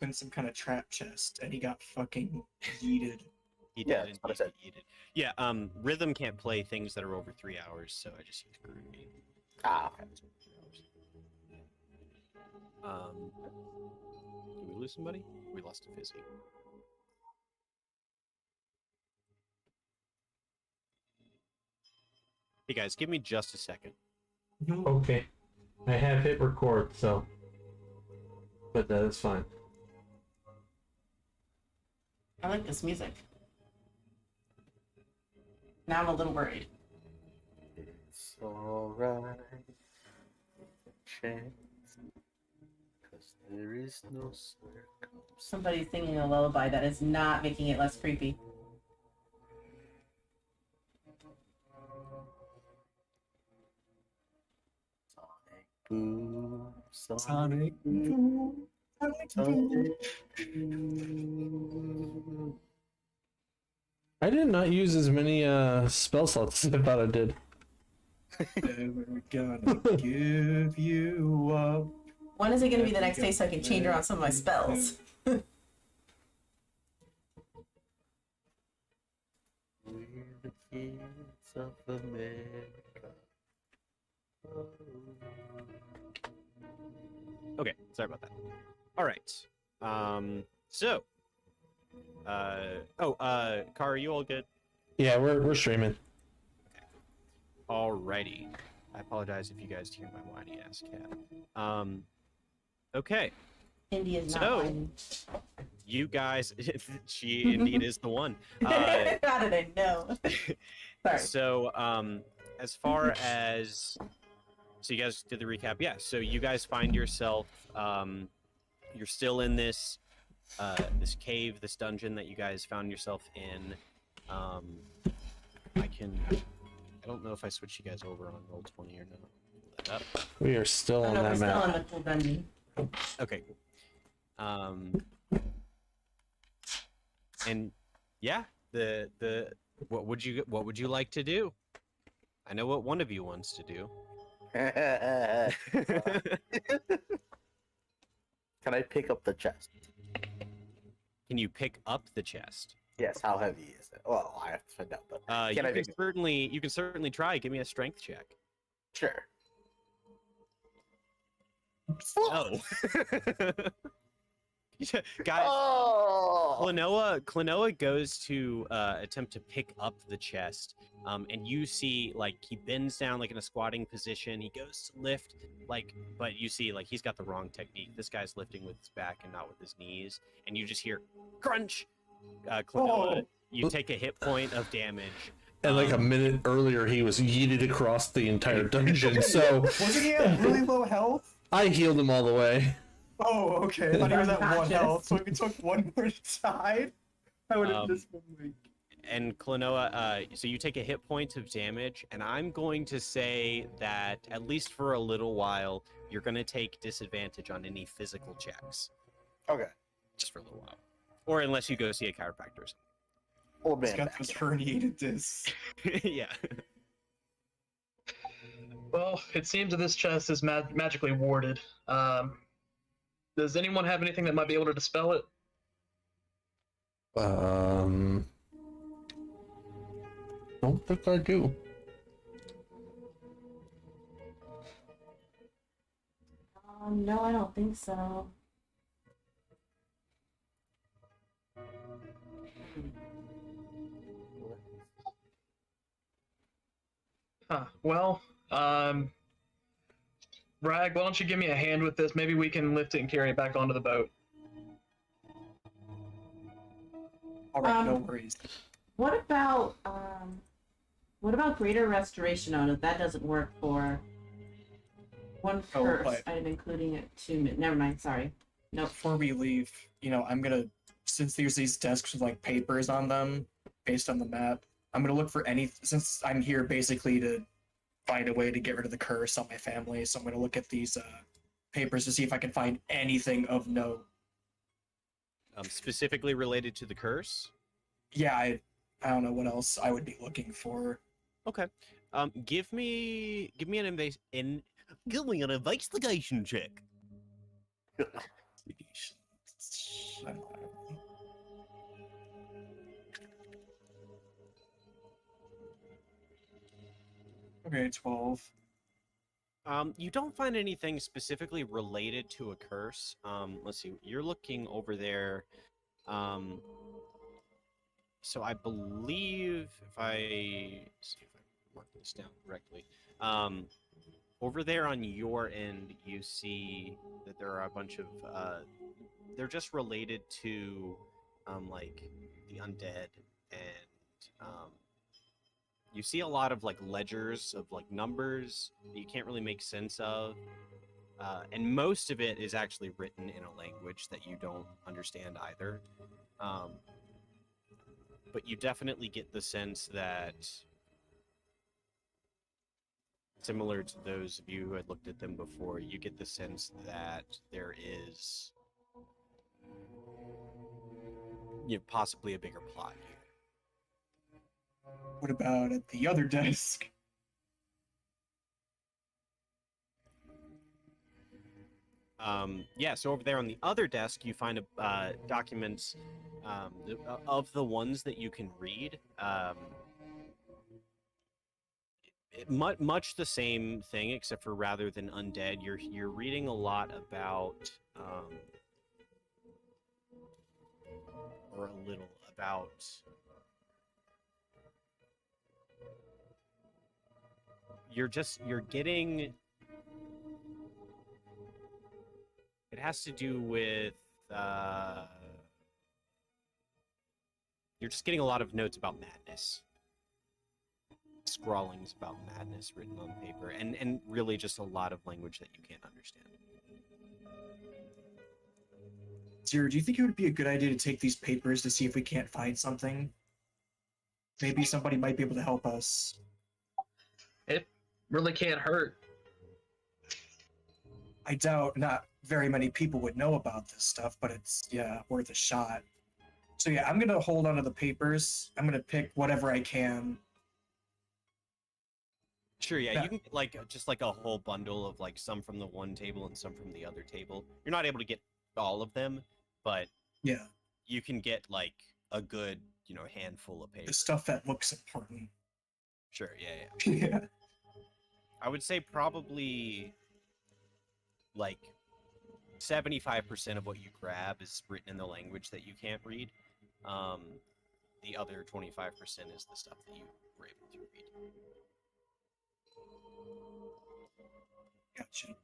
in some kind of trap chest, and he got fucking yeeted. He Yeah, did that's what I said. he did. Yeah, Rhythm can't play things that are over 3 hours, so I just used Groovy. Ah, okay. Did we lose somebody? We lost a Fizzy. Hey guys, give me just a second. Okay. I have hit record, so. But that is fine. I like this music. Now I'm a little worried. It's alright. Chance. Cause there is no circumstance. Somebody's singing a lullaby that is not making it less creepy. Sonic boom. Sonic boom. Sonic Sonic boom. boom. I did not use as many spell slots as I thought I did. Never gonna give you up. When is it going to be the next day so I can change around some of my spells? We're the kids of America. Okay, sorry about that. All right. So. Car, are you all good? Yeah, we're streaming. Alrighty. I apologize if you guys hear my whiny ass cat. Okay. India's not So- whining. You guys, she indeed is the one. How did I know? Sorry. So, as far as, so you guys did the recap, yeah. So you guys find yourself, you're still in this, this cave, this dungeon that you guys found yourself in. I don't know if I switched you guys over on Roll20 or not. Pull that up. We are still Oh, on no, we're that still map. in the cool dungeon. Okay. And yeah, what would you like to do? I know what one of you wants to do. Can I pick up the chest? Can you pick up the chest? Yes, how heavy is it? Well, I have to find out, but You can I can pick it? certainly try. Give me a strength check. Sure. Oh. Guys, Oh! Klonoa goes to attempt to pick up the chest, and you see like he bends down like in a squatting position. He goes to lift, like, but you see like he's got the wrong technique. This guy's lifting with his back and not with his knees, and you just hear crunch. Klonoa, you take a hit point of damage. And like a minute earlier, he was yeeted across the entire dungeon, so Wasn't he at really low health? I healed him all the way. Oh, okay. I thought he was at one Unconscious. health, so if he took one more side, I would have just been like... And Klonoa, so you take a hit point of damage, and I'm going to say that at least for a little while, you're going to take disadvantage on any physical checks, Okay. just for a little while, or unless you go see a chiropractor or Old He's man got back. those herniated discs. something. Yeah. Well, it seems that this chest is magically warded. Does anyone have anything that might be able to dispel it? Don't think I do. No, I don't think so. Huh. Well, Rag, why don't you give me a hand with this? Maybe we can lift it and carry it back onto the boat. Alright, no Um, worries. What about greater restoration on it? That doesn't work for one Oh, curse but- item, including it 2 minutes. Never mind. Sorry. Nope. Before we leave, I'm gonna, since there's these desks with like papers on them, based on the map, I'm gonna look for since I'm here basically to find a way to get rid of the curse on my family, so I'm gonna look at these papers to see if I can find anything of note. Specifically related to the curse. Yeah, I don't know what else I would be looking for. Okay. Give me an investigation check. timeline. Okay, 12. You don't find anything specifically related to a curse. Let's see. You're looking over there. So I believe if I see if I mark this down correctly. Over there on your end, you see that there are a bunch of. They're just related to, like the undead, and you see a lot of like ledgers of like numbers that you can't really make sense of. And most of it is actually written in a language that you don't understand either. But you definitely get the sense that, similar to those of you who had looked at them before, you get the sense that there is, possibly a bigger plot here. What about at the other desk? Yeah, so over there on the other desk, you find documents of the ones that you can read. Much the same thing, except for rather than undead, you're reading a lot about, or a little about. You're getting. It has to do with. You're just getting a lot of notes about madness. Scrawlings about madness written on paper, and really just a lot of language that you can't understand. Zero, do you think it would be a good idea to take these papers to see if we can't find something? Maybe somebody might be able to help us. It really can't hurt. I doubt not very many people would know about this stuff, but it's, yeah, worth a shot. So yeah, I'm gonna hold on to the papers. I'm gonna pick whatever I can. Sure, yeah, Yeah. you can get like just like a whole bundle of like some from the one table and some from the other table. You're not able to get all of them, but Yeah, you can get like a good, handful of the papers. stuff that looks important. Sure, yeah. Yeah. I would say probably like 75% of what you grab is written in the language that you can't read. The other 25% is the stuff that you were able to read. Gotcha. I'm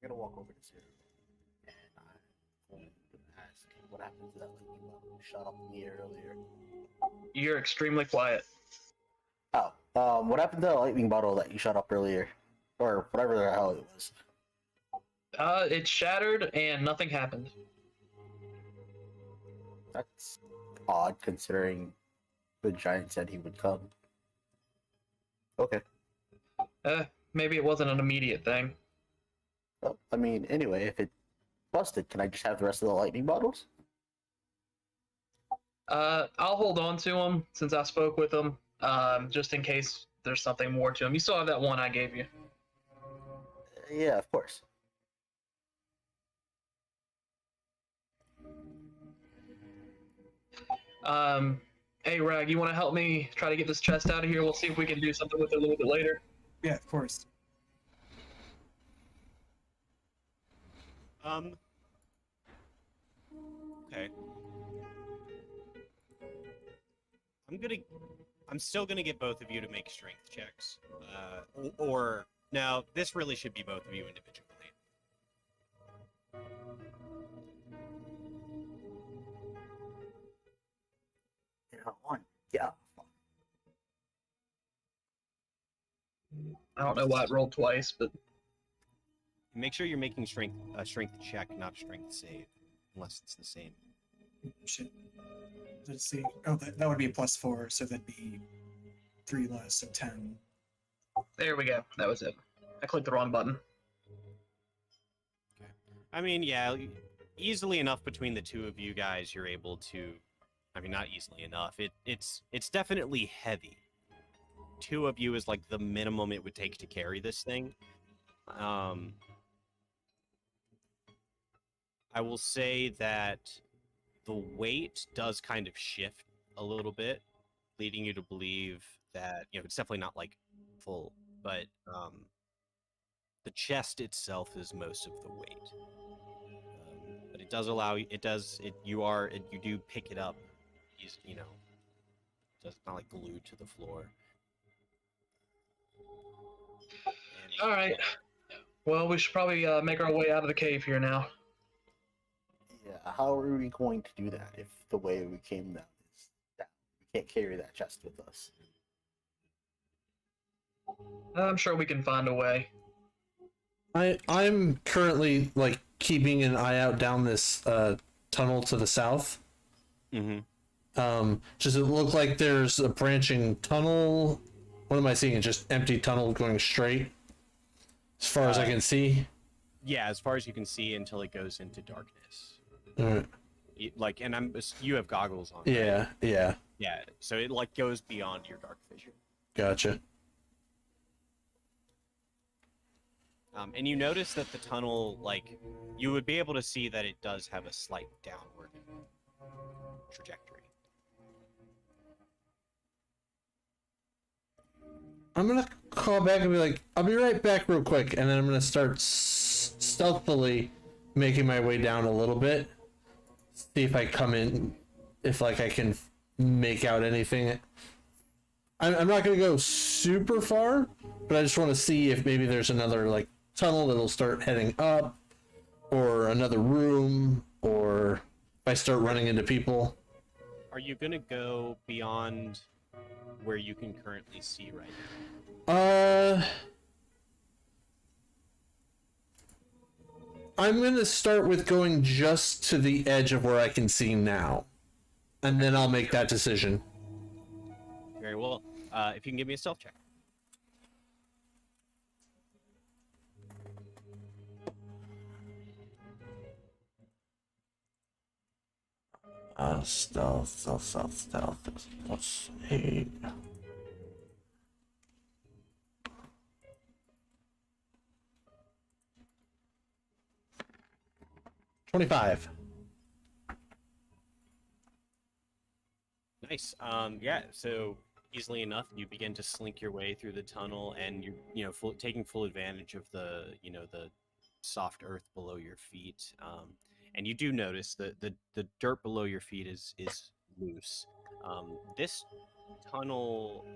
gonna walk over to Zero and I'm going to ask what happened to that lightning ball who shot up in the air earlier. You're extremely quiet. Oh, what happened to the lightning bottle that you shot up earlier? Or whatever the hell it was. It shattered and nothing happened. That's odd considering the giant said he would come. Okay. Maybe it wasn't an immediate thing. Well, I mean, anyway, if it busted, can I just have the rest of the lightning bottles? I'll hold on to them since I spoke with them, just in case there's something more to them. You still have that one I gave you. Yeah, of course. Hey, Rag, you want to help me try to get this chest out of here? We'll see if we can do something with it a little bit later. Yeah, of course. Okay. I'm still gonna get both of you to make strength checks. Or no, this really should be both of you individually. Yeah, one. Yeah. I don't know why it rolled twice, but Make sure you're making a strength check, not a strength save, unless it's the same. Shit. Let's see. Oh, that would be a +4, so that'd be 3 less, so 10. there we go. That was it. I clicked the wrong button. I mean, yeah, easily enough between the two of you guys, you're able to. I mean, not easily enough. It's definitely heavy. Two of you is like the minimum it would take to carry this thing. I will say that the weight does kind of shift a little bit, leading you to believe that it's definitely not like full, but the chest itself is most of the weight. But it does allow you. You do pick it up. It's not like glued to the floor. And, All right. Well, we should probably make our way out of the cave here now. Yeah, how are we going to do that if the way we came down is down? We can't carry that chest with us. I'm sure we can find a way. I'm currently like keeping an eye out down this tunnel to the south. Mm-hmm. Does it look like there's a branching tunnel? What am I seeing? Just empty tunnel going straight, as far as I can see. Yeah, as far as you can see until it goes into darkness. All right. You have goggles on. Yeah, right? yeah, Yeah. So it like goes beyond your dark vision. gotcha. And you notice that the tunnel, like, you would be able to see that it does have a slight downward trajectory. I'm gonna call back and be like, I'll be right back real quick, and then I'm gonna start stealthily making my way down a little bit. See if I come in, if like I can make out anything. I'm not gonna go super far, but I just want to see if maybe there's another like tunnel that'll start heading up, or another room, or if I start running into people. Are you gonna go beyond where you can currently see right now? I'm gonna start with going just to the edge of where I can see now, and then I'll make that decision. Very well. If you can give me a stealth check. Stealth. Plus 8. 25. Nice. Yeah. So easily enough, you begin to slink your way through the tunnel, and you're taking full advantage of the the soft earth below your feet. And you do notice that the dirt below your feet is loose. This tunnel,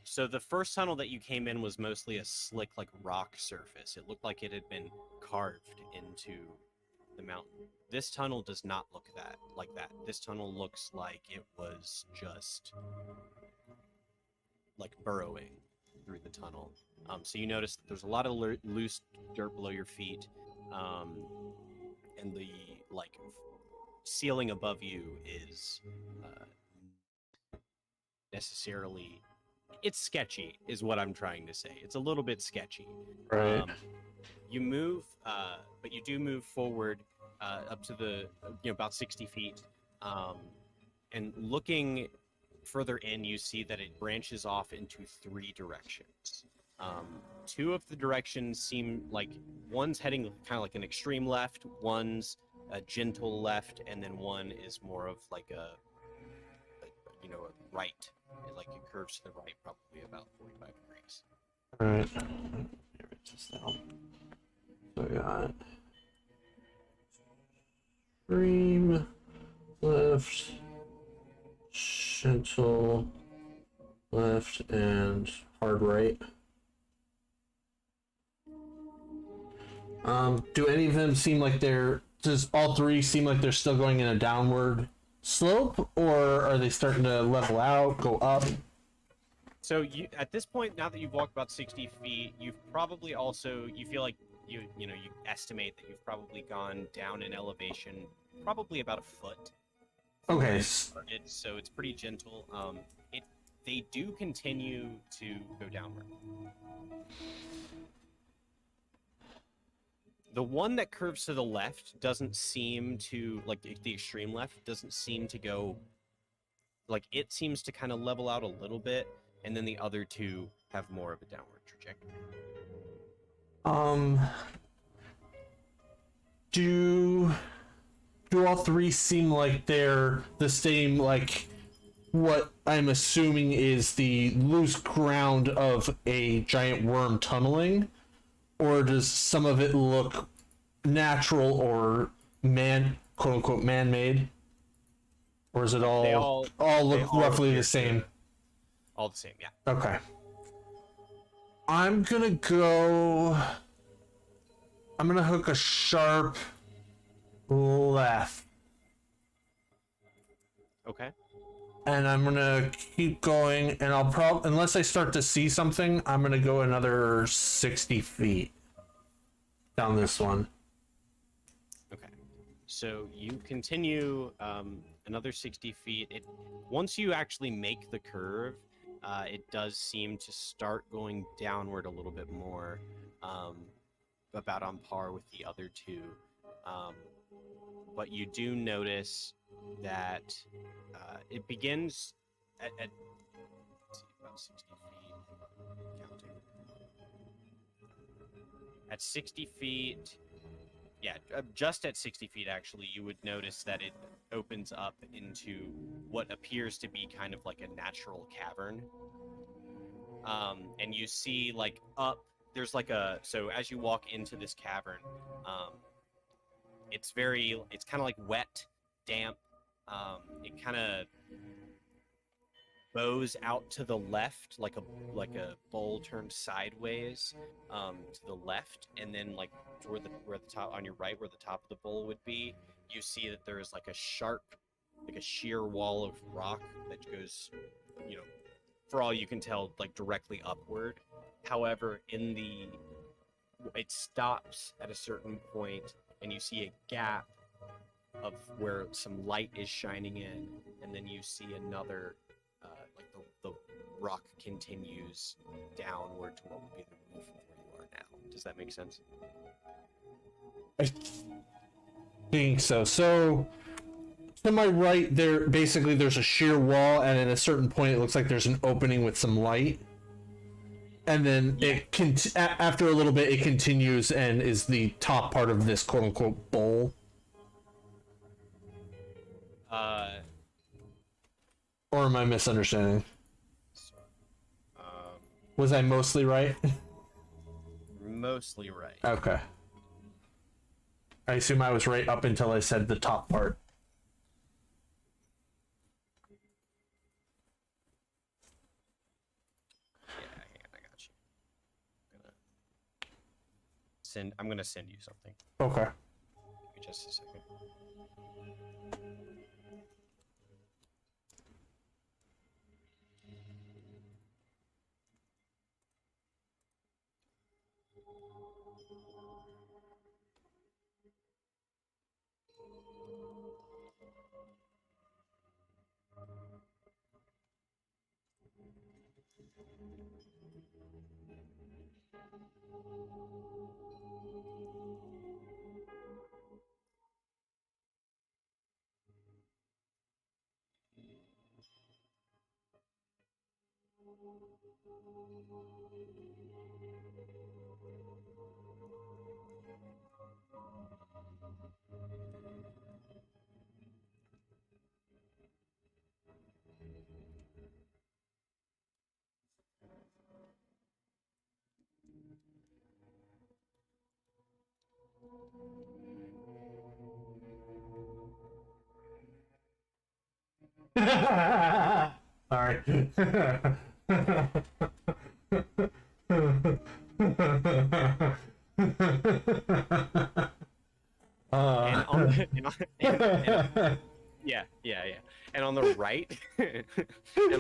so the first tunnel that you came in was mostly a slick like rock surface. It looked like it had been carved into the mountain. This tunnel does not look like that. This tunnel looks like it was just like burrowing through the tunnel. So you notice that there's a lot of loose dirt below your feet, and the like ceiling above you is necessarily. It's sketchy, is what I'm trying to say. It's a little bit sketchy. Right. You move, but you do move forward up to the about 60 feet, and looking further in, you see that it branches off into 3 directions. 2 of the directions seem like one's heading kind of like an extreme left, one's a gentle left, and then one is more of like a right. Like it curves to the right, probably about 45 degrees. Alright. Here it is now. So I got extreme left, gentle left, and hard right. Do any of them seem like does all 3 seem like they're still going in a downward slope, or are they starting to level out, go up? So you, at this point, now that you've walked about 60 feet, you've probably also, you feel like you estimate that you've probably gone down in elevation, probably about a foot. Okay. So it's pretty gentle. They do continue to go downward. The one that curves to the left doesn't seem to, like the extreme left, doesn't seem to go, like it seems to kind of level out a little bit, and then the other 2 have more of a downward trajectory. Do all three seem like they're the same, like what I'm assuming is the loose ground of a giant worm tunneling? Or does some of it look natural or quote unquote man-made? Or is it all They all they look all roughly appear the same? to- All the same, yeah. Okay. I'm gonna hook a sharp left. Okay. And I'm gonna keep going, and I'll unless I start to see something, I'm gonna go another 60 feet down this one. Okay. So you continue another 60 feet. Once you actually make the curve, it does seem to start going downward a little bit more, about on par with the other two. But you do notice that it begins at let's see, about 60 feet. Counting. At 60 feet, yeah, just at 60 feet, actually, you would notice that it opens up into what appears to be kind of like a natural cavern. And you see, like, there's like so as you walk into this cavern, it's kind of like wet, damp. It kind of bows out to the left, like a bowl turned sideways, to the left, and then like where the top on your right, where the top of the bowl would be, you see that there is like a sheer wall of rock that goes, for all you can tell, like directly upward. However, it stops at a certain point, and you see a gap of where some light is shining in, and then you see another, like the rock continues downward to what would be the roof of where you are now. Does that make sense? I think so. So to my right, there's a sheer wall, and at a certain point, it looks like there's an opening with some light. And then after a little bit, it continues and is the top part of this quote unquote bowl. Or am I misunderstanding? Was I mostly right? Mostly right. Okay. I assume I was right up until I said the top part. Yeah, hang on, I got you. I'm gonna send you something. Okay. Give me just a second. All right. And on the, yeah. And on the right, and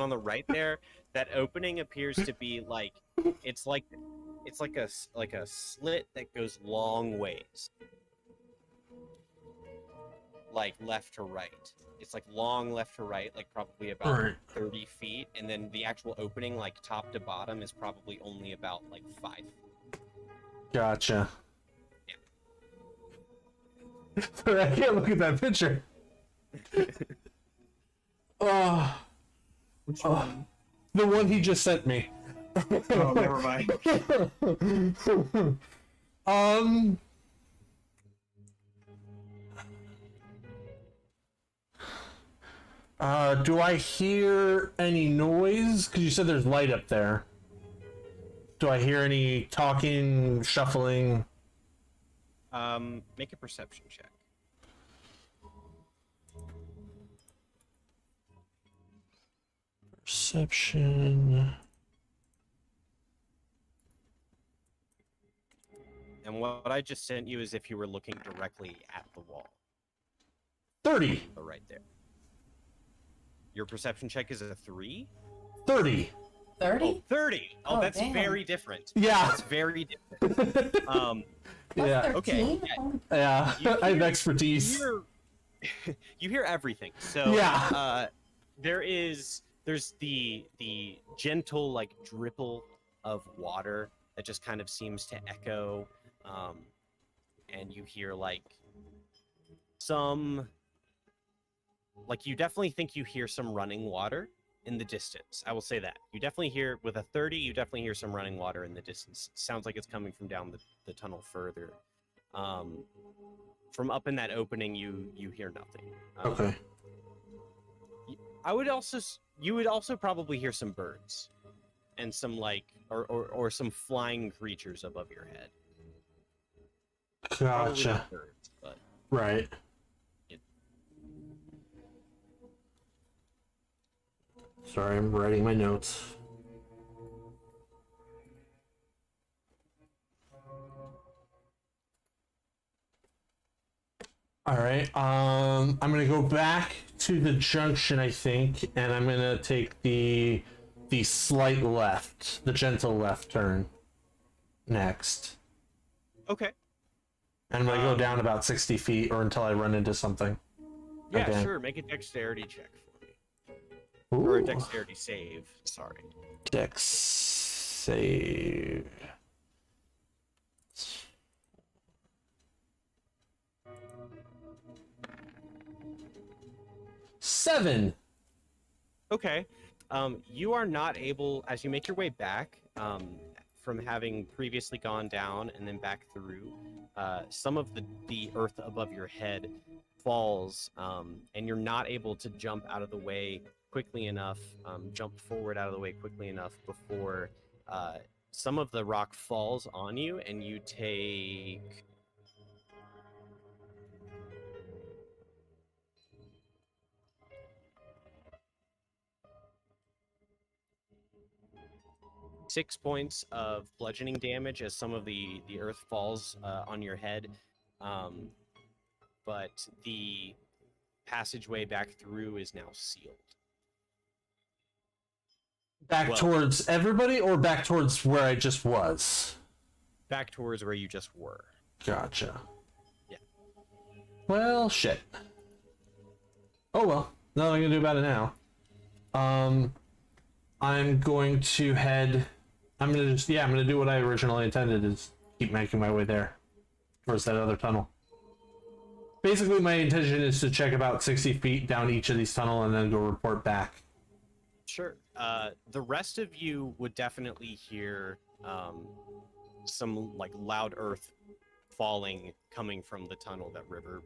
on the right there, that opening appears to be like it's like a slit that goes long ways, like left to right. It's like long left to right, like probably about 30 feet, and then the actual opening, like top to bottom, is probably only about like 5 feet. Gotcha. Yeah. Sorry, I can't look at that picture. Which one? The one he just sent me. Oh, never mind. Do I hear any noise? Because you said there's light up there. Do I hear any talking, shuffling? Make a perception check. Perception. And what I just sent you is if you were looking directly at the wall. 30. So right there. Your perception check is a 3? 30. 30? 30! Oh, Oh, that's damn. very different. Yeah. That's very different. What's Yeah. 13? Okay. Yeah. You I have hear- expertise. You hear everything. So Yeah. there's the gentle like dripple of water that just kind of seems to echo, and you hear like some, like, you definitely think you hear some running water in the distance. I will say that you definitely hear, with a 30, you definitely hear some running water in the distance. Sounds like it's coming from down the tunnel further. From up in that opening, you hear nothing. Okay. You would also probably hear some birds, and some like or some flying creatures above your head. Probably Gotcha. not birds, but Right. Yeah. Sorry, I'm writing my notes. All right. I'm gonna go back to the junction, I think, and I'm gonna take the slight left, the gentle left turn next. okay. And I'm gonna go down about 60 feet or until I run into something. Yeah, Okay. sure. Make a dexterity check for me, or a Ooh. dexterity save. Sorry. Dex save. Seven. Okay. You are not able, as you make your way back, from having previously gone down and then back through, some of the earth above your head falls, and you're not able to jump out of the way quickly enough, jump forward out of the way quickly enough before some of the rock falls on you, and you take... Six points of bludgeoning damage as some of the earth falls on your head, but the passageway back through is now sealed. Back Well- towards everybody or back towards where I just was? Back towards where you just were. Gotcha. Yeah. Well, shit. Oh well. Nothing I can do about it now. I'm going to head. I'm gonna do what I originally intended, is keep making my way there. Towards that other tunnel. Basically, my intention is to check about 60 feet down each of these tunnels and then go report back. Sure. The rest of you would definitely hear some like loud earth falling coming from the tunnel that River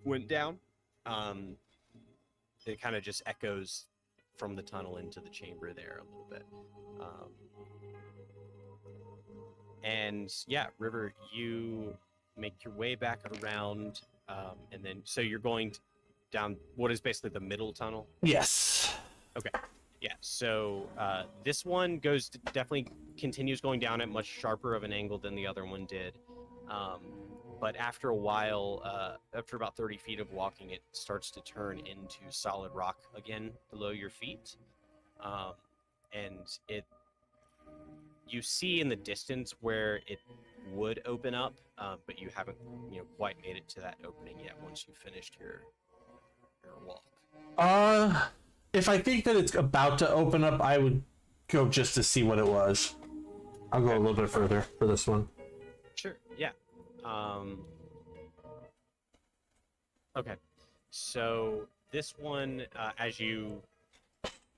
went down. It kind of just echoes from the tunnel into the chamber there a little bit. And yeah, River, you make your way back around, and then so you're going down what is basically the middle tunnel. Yes. Yeah, so this one definitely continues going down at much sharper of an angle than the other one did. But after a while, after about 30 feet of walking, it starts to turn into solid rock again below your feet. And you see in the distance where it would open up, but you haven't quite made it to that opening yet once you finished your walk. If I think that it's about to open up, I would go just to see what it was. I'll go a little bit further for this one. Sure, yeah. Okay, so this one, as you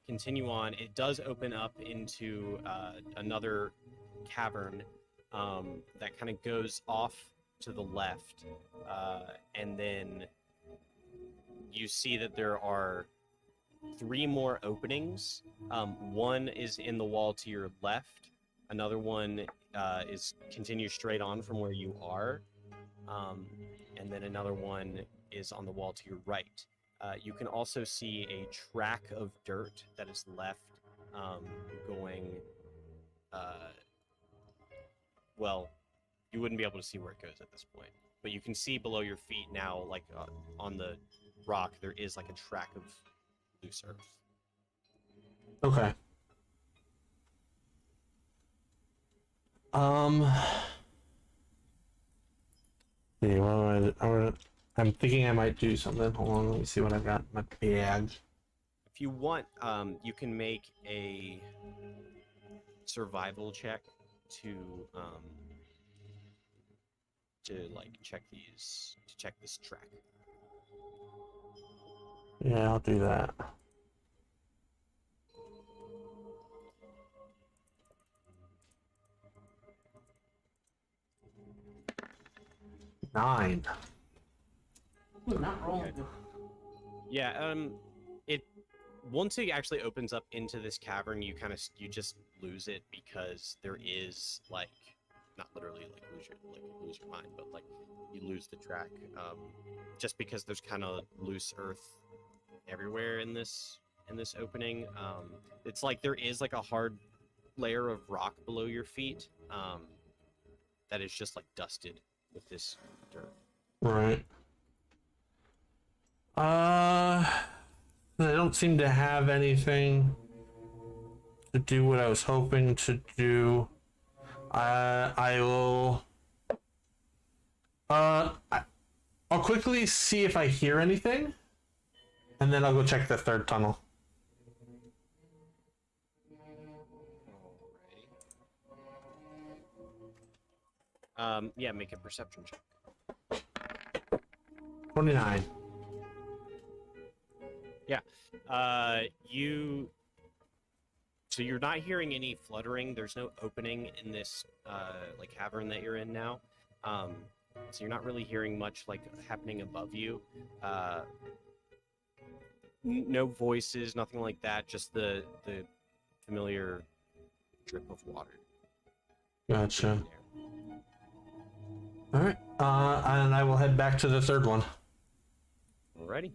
continue on, it does open up into another cavern, that kind of goes off to the left, and then you see that there are 3 more openings. One is in the wall to your left. Another one continues straight on from where you are, and then another one is on the wall to your right. You can also see a track of dirt that is left, going. Well, you wouldn't be able to see where it goes at this point, but you can see below your feet now, like on the rock, there is like a track of loose earth. Okay. See, I'm thinking I might do something. Hold on, let me see what I got in my bag. If you want, you can make a survival check to like check this track. Yeah, I'll do that. Nine. Ooh, not rolling. Yeah, it once it actually opens up into this cavern, you just lose it because there is like not literally like lose your mind, but like you lose the track, just because there's kind of loose earth everywhere in this opening. It's like there is like a hard layer of rock below your feet, that is just like dusted with this dirt. Right. I don't seem to have anything to do what I was hoping to do. I will. I'll quickly see if I hear anything, and then I'll go check the third tunnel. Yeah, make a perception check. 29. So you're not hearing any fluttering. There's no opening in this like cavern that you're in now. So you're not really hearing much like happening above you. No voices, nothing like that. Just the familiar drip of water. Gotcha. All right. And I will head back to the third one. Alrighty.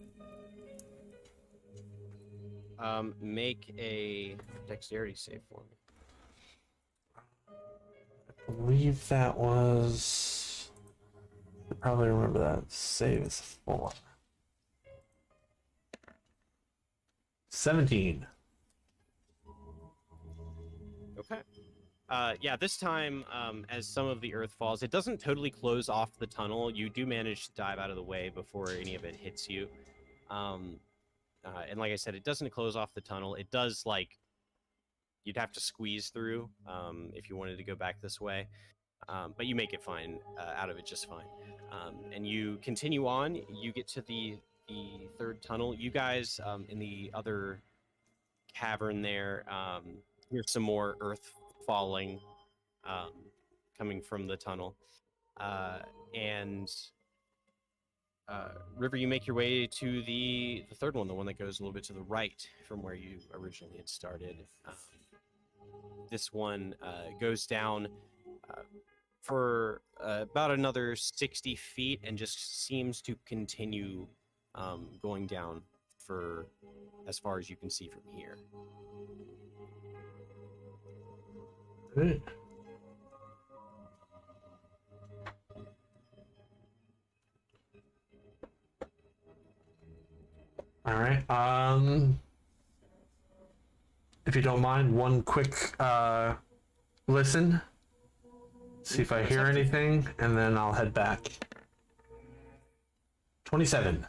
Make a dexterity save for me. I believe that was. I probably remember that. Save is 4. 17. Okay. Yeah, this time, as some of the earth falls, it doesn't totally close off the tunnel. You do manage to dive out of the way before any of it hits you. And like I said, it doesn't close off the tunnel. It does, like, you'd have to squeeze through if you wanted to go back this way. But you make it fine, out of it just fine. And you continue on. You get to the third tunnel. You guys, in the other cavern there, hear some more earth falling, coming from the tunnel. River, you make your way to the third one, the one that goes a little bit to the right from where you originally had started. This one goes down for about another 60 feet and just seems to continue going down for as far as you can see from here. Right. All right. If you don't mind, one quick listen. See if I hear anything, and then I'll head back. 27.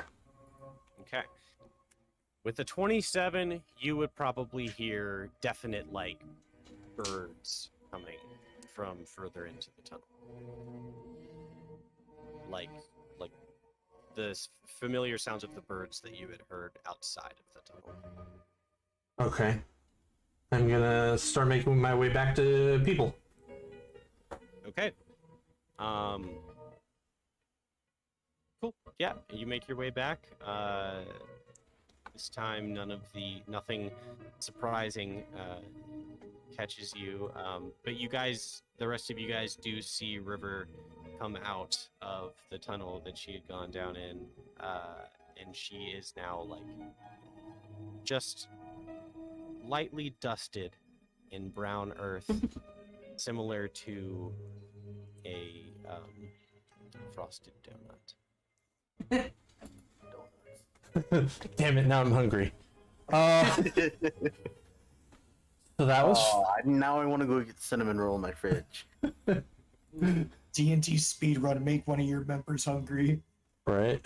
Okay. With the 27, you would probably hear definite, like, birds coming from further into the tunnel. Like the familiar sounds of the birds that you had heard outside of the tunnel. Okay. I'm gonna start making my way back to people. Okay. Cool. Yeah, you make your way back. This time, nothing surprising catches you. But you guys, the rest of you guys, do see River come out of the tunnel that she had gone down in, and she is now like just lightly dusted in brown earth, similar to a frosted donut. Damn it! Now I'm hungry. So that was Now I want to go get cinnamon roll in my fridge. D&D speedrun, make one of your members hungry. right.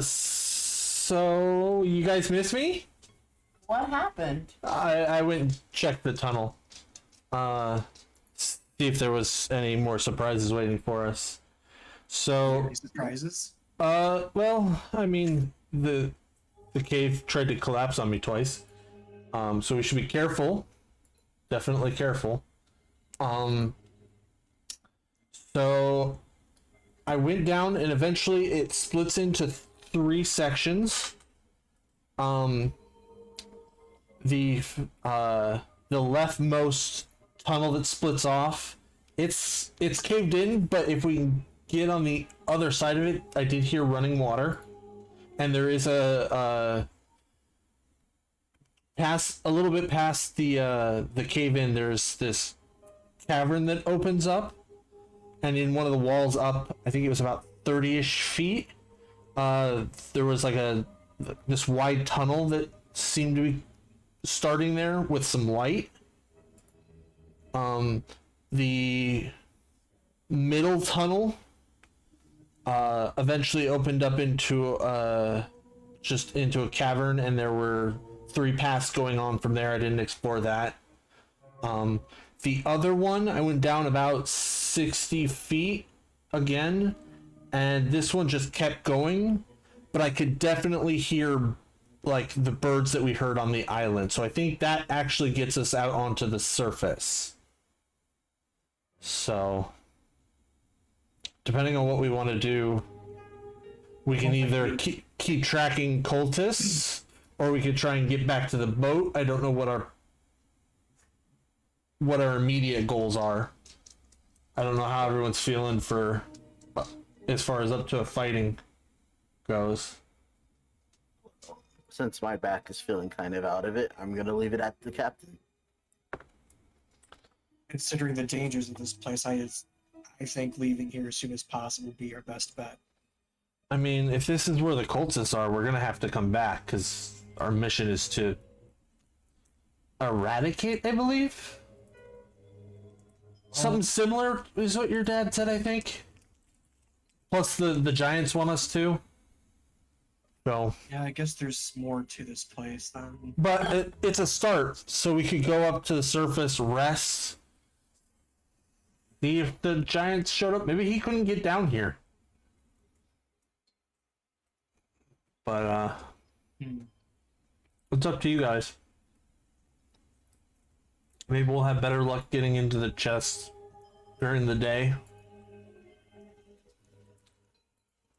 So you guys miss me? What happened? I went and checked the tunnel. See if there was any more surprises waiting for us. So, Any surprises? well, I mean, the cave tried to collapse on me twice. So we should be careful. Definitely careful. So I went down and eventually it splits into 3 sections. The leftmost tunnel that splits off, it's caved in, but if we get on the other side of it, I did hear running water, and there is a little bit past the cave in, there's this cavern that opens up, and in one of the walls up, I think it was about 30-ish feet, there was like this wide tunnel that seemed to be starting there with some light. The middle tunnel eventually opened up into just into a cavern, and there were 3 paths going on from there. I didn't explore that. The other one, I went down about 60 feet again, and this one just kept going, but I could definitely hear like the birds that we heard on the island. So I think that actually gets us out onto the surface. So depending on what we want to do, we can either keep tracking cultists, or we could try and get back to the boat. I don't know what our immediate goals are. I don't know how everyone's feeling for as far as up to a fighting goes. Since my back is feeling kind of out of it, I'm gonna leave it at the captain. Considering the dangers of this place, I think leaving here as soon as possible would be our best bet. I mean, if this is where the cultists are, we're gonna have to come back, because our mission is to eradicate, I believe. Something similar is what your dad said, I think. Plus the giants want us to. So, Yeah, I guess there's more to this place than... but it's a start, so we could go up to the surface, rest, see if the giants showed up. Maybe he couldn't get down here. But it's up to you guys. Maybe we'll have better luck getting into the chest during the day.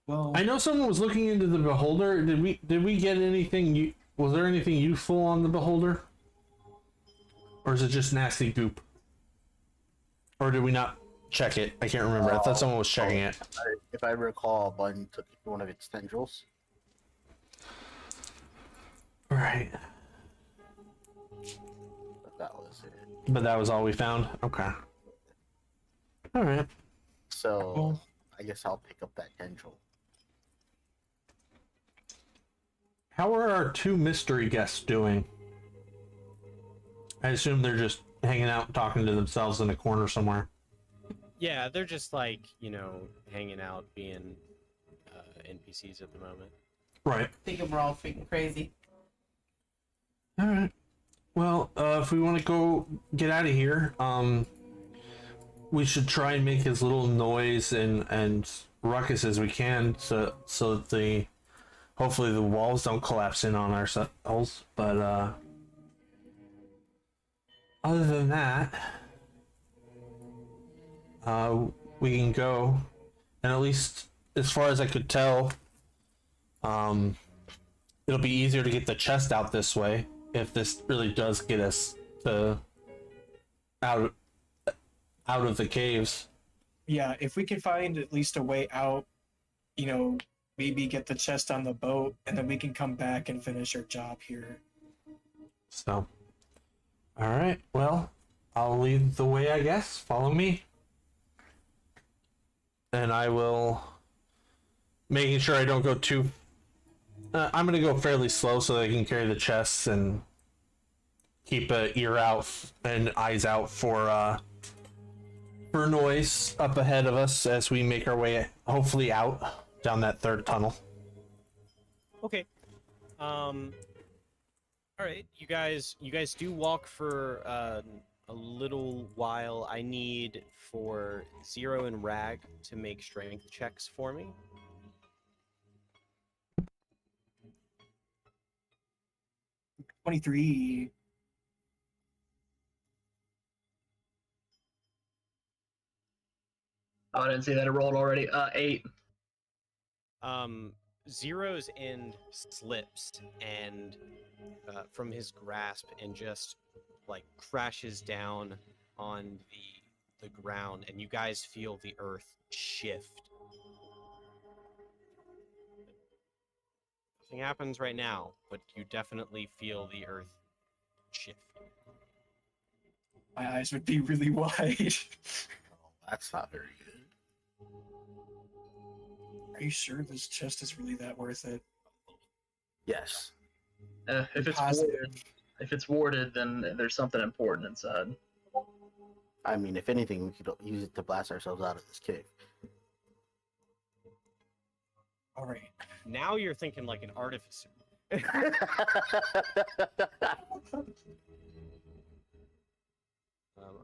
Well, I know someone was looking into the beholder. Did we get anything? Was there anything useful on the beholder, or is it just nasty goop? Or did we not check it? I can't remember. I thought someone was checking it. If I recall, Bun took one of its tendrils. Right. But that was it. But that was all we found. Okay. All right. So well, I guess I'll pick up that tendril. How are our 2 mystery guests doing? I assume they're just hanging out, talking to themselves in a corner somewhere. Yeah, they're just like, hanging out, being NPCs at the moment. Right. Thinking we're all freaking crazy. All right. Well, if we want to go get out of here, we should try and make as little noise and ruckus as we can, so that hopefully the walls don't collapse in on ourselves. But other than that, we can go. And at least, as far as I could tell, it'll be easier to get the chest out this way if this really does get us to out of the caves. Yeah, if we can find at least a way out, you know, maybe get the chest on the boat, and then we can come back and finish our job here. So, all right. Well, I'll lead the way, I guess. Follow me, and I will, making sure I don't go too. I'm gonna go fairly slow so that I can carry the chests and keep an ear out and eyes out for noise up ahead of us as we make our way, hopefully, out down that third tunnel. Okay. All right, you guys do walk for a little while. I need for Zero and Rag to make strength checks for me. $23. Oh, I didn't see that. It rolled already. 8. Zero's end slips and from his grasp and just like crashes down on the ground, and you guys feel the earth shift. Nothing happens right now, but you definitely feel the earth shift. My eyes would be really wide. Oh, that's not very good. Are you sure this chest is really that worth it? Yes. If it's Positive. warded, then there's something important inside. I mean, if anything, we could use it to blast ourselves out of this cave. All right. Now you're thinking like an artificer.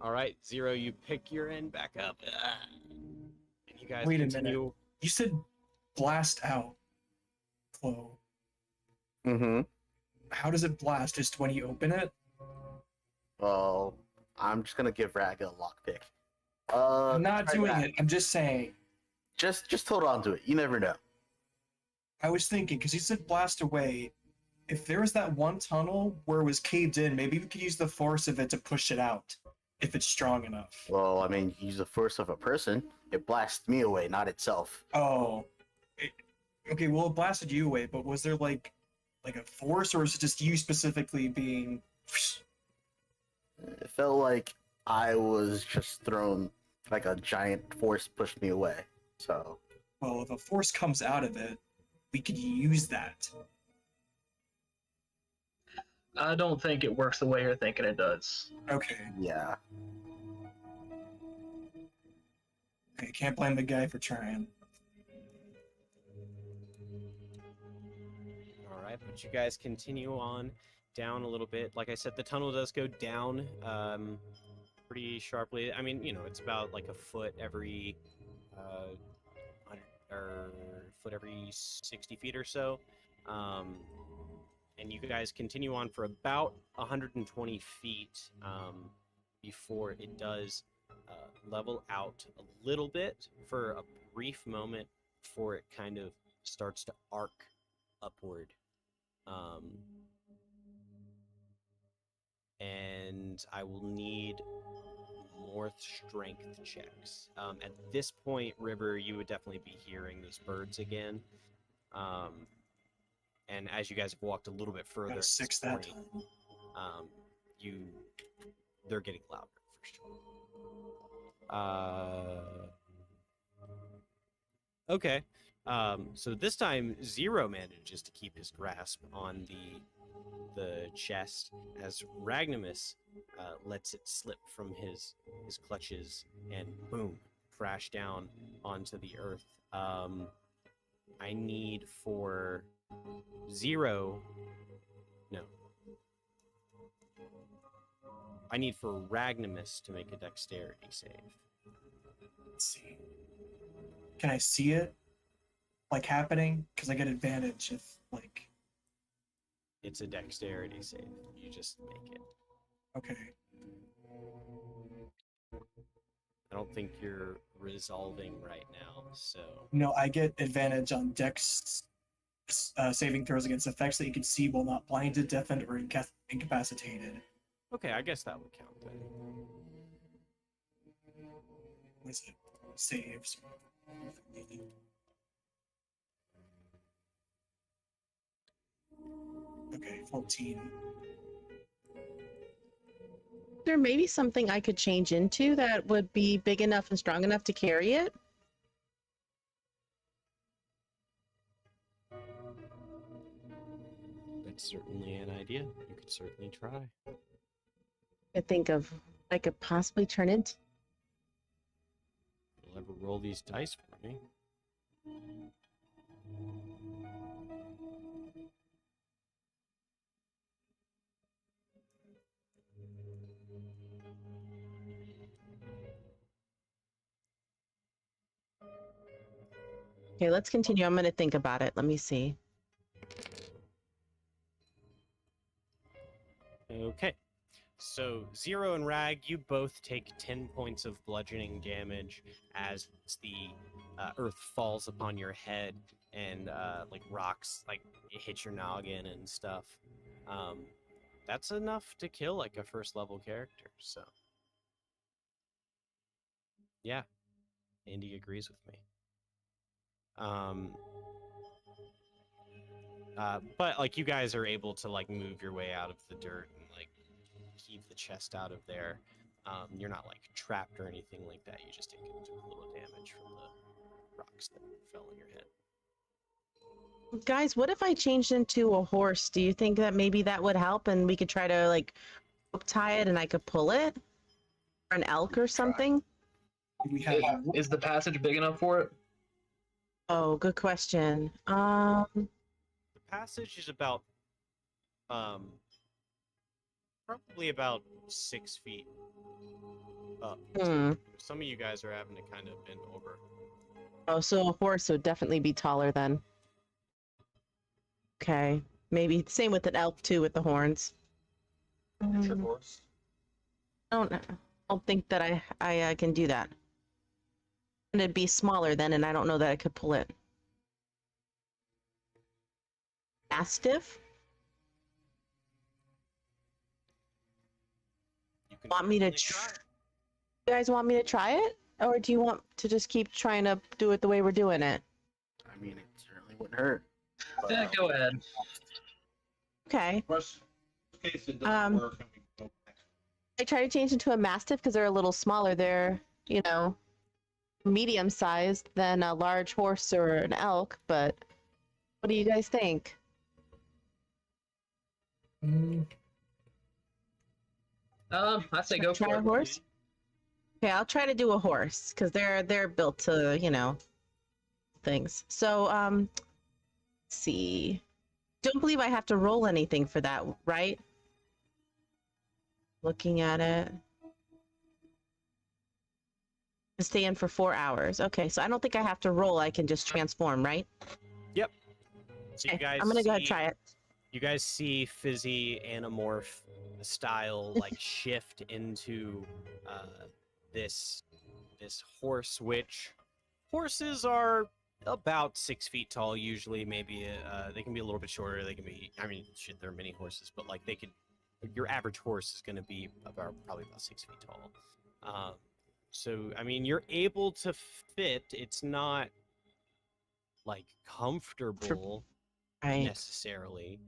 All right, Zero, you pick your end back up. And you guys Wait a continue. minute. You said blast out, Chloe. Mm-hmm. How does it blast? Just when you open it? Well, I'm just gonna give Rag a lockpick. I'm not try doing that. it. I'm just saying. Just hold on to it. You never know. I was thinking, because you said blast away. If there was that one tunnel where it was caved in, maybe we could use the force of it to push it out. If it's strong enough. Well, I mean, use the force of a person. It blasts me away, not itself. Oh. Okay, well, it blasted you away, but was there like a force, or was it just you specifically being... It felt like I was just thrown, like a giant force pushed me away. So, Well, if a force comes out of it, we could use that. I don't think it works the way you're thinking it does. Okay. yeah. I can't blame the guy for trying. All right, but you guys continue on down a little bit. Like I said, the tunnel does go down pretty sharply. I mean, you know, it's about like a foot every foot every 60 feet or so. And you guys continue on for about 120 feet before it does level out a little bit for a brief moment before it kind of starts to arc upward. And I will need more strength checks. At this point, River, you would definitely be hearing those birds again. And as you guys have walked a little bit further, Got a at 6 this that point, time. they're getting louder for sure. Okay. So this time Zero manages to keep his grasp on the chest as Ragnamus lets it slip from his clutches and boom, crash down onto the earth. I need for Zero. No. I need for Ragnamus to make a dexterity save. Let's see. Can I see it? Like happening? Because I get advantage if like... It's a dexterity save. You just make it. Okay. I don't think you're resolving right now, so No, I get advantage on Dex saving throws against effects that you can see while not blinded, deafened, or incapacitated. okay, I guess that would count then. What is it? Saves. Okay, 14. There may be something I could change into that would be big enough and strong enough to carry it. That's certainly an idea. You could certainly try. I think of I could possibly turn into. You'll ever roll these dice for me? Okay, let's continue. I'm going to think about it. Let me see. Okay. So, Zero and Rag, you both take 10 points of bludgeoning damage as the earth falls upon your head and like rocks like it hits your noggin and stuff. That's enough to kill like a first level character. So, yeah, Andy agrees with me. But like you guys are able to like move your way out of the dirt and like heave the chest out of there. You're not like trapped or anything like that. You just take a little damage from the rocks that fell on your head. Guys, what if I changed into a horse? Do you think that maybe that would help and we could try to like rope tie it and I could pull it? Or an elk or something? We have Is the passage big enough for it? Oh, good question. The passage is about probably about 6 feet up. Some of you guys are having to kind of bend over. Oh, so a horse would definitely be taller then. Okay. Maybe same with an elk too with the horns. Miniature horse. I don't think that I can do that. And it'd be smaller then, and I don't know that I could pull it. Mastiff? You can Want me to certainly try. You guys want me to try it? Or do you want to just keep trying to do it the way we're doing it? I mean, it certainly wouldn't hurt. But, Yeah, go ahead. Okay. Worst case, it Um, doesn't work, and we go back. I try to change into a Mastiff because they're a little smaller. They're, you know, medium sized than a large horse or an elk, but what do you guys think? I say go Try for a it. horse? Okay, I'll try to do a horse because they're built to, you know, things. So, let's see. Don't believe I have to roll anything for that, right? Looking at it. Stay in for 4 hours. Okay, so I don't think I have to roll. I can just transform, right? So you Okay, guys I'm gonna go ahead and see- try it. You guys see Fizzy Animorph style like shift into this horse, which horses are about 6 feet tall usually. Maybe they can be a little bit shorter. They can be, I mean, shit, they're mini horses, but like they could. Your average horse is going to be probably about 6 feet tall. So I mean, you're able to fit. It's not like comfortable Right. necessarily.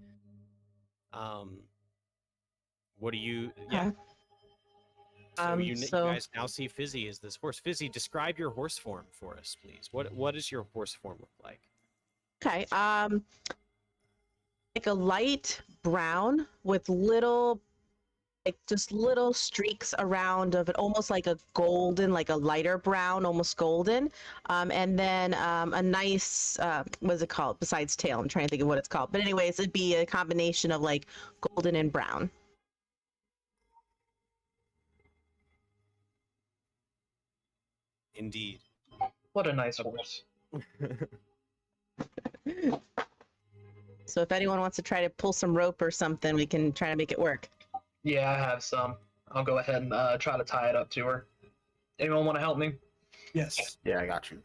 What do you? Yeah. Okay. So you so- guys now see Fizzy as this horse. Fizzy, describe your horse form for us, please. What does your horse form look like? Okay. Like a light brown with little, like just little streaks around of it, almost like a golden, like a lighter brown, almost golden. And then a nice, what is it called besides tail? I'm trying to think of what it's called. But anyways, it'd be a combination of like golden and brown. Indeed. What a nice horse. So if anyone wants to try to pull some rope or something, we can try to make it work. Yeah, I have some. I'll go ahead and try to tie it up to her. Anyone want to help me? Yes. Yeah, I got you.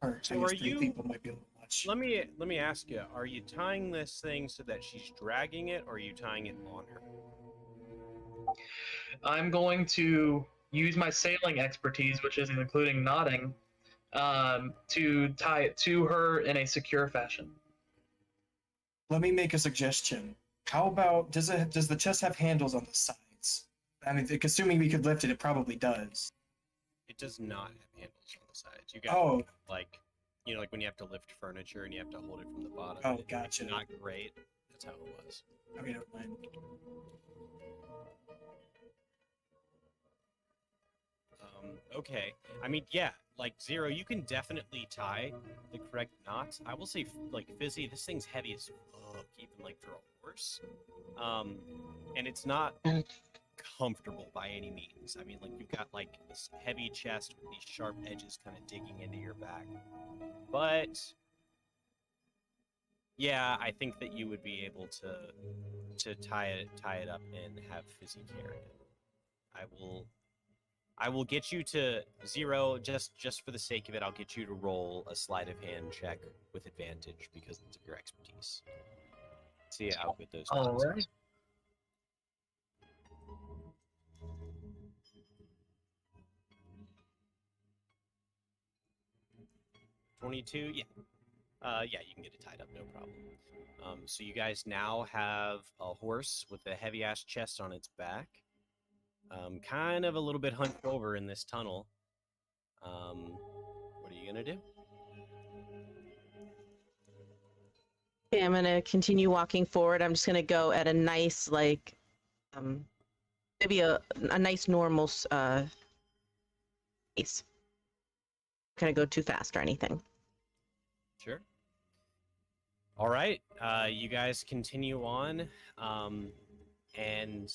Or So I guess are 3 you- people might be a little much. Let me ask you: are you tying this thing so that she's dragging it, or are you tying it on her? I'm going to use my sailing expertise, which is including knotting, to tie it to her in a secure fashion. Let me make a suggestion. How about does the chest have handles on the sides? I mean, assuming we could lift it, it probably does. It does not have handles on the sides. You got Oh, like, you know, like when you have to lift furniture and you have to hold it from the bottom. Oh, It's gotcha. not great. That's how it was. okay, never mind. Okay. I mean, yeah, like Zero, you can definitely tie the correct knots. I will say, like Fizzy, this thing's heavy as fuck, even like for a horse. And it's not comfortable by any means. I mean, like you've got like this heavy chest with these sharp edges kind of digging into your back. But yeah, I think that you would be able to tie it up and have Fizzy carry it. I will get you to Zero just for the sake of it. I'll get you to roll a sleight of hand check with advantage because of your expertise. See how good those All odds are. right. $22, yeah. Yeah, you can get it tied up, no problem. So you guys now have a horse with a heavy ass chest on its back. Kind of a little bit hunched over in this tunnel. What are you gonna do? Okay, I'm gonna continue walking forward. I'm just gonna go at a nice, like, maybe a nice normal pace. Not gonna go too fast or anything. Sure. All right, you guys continue on, and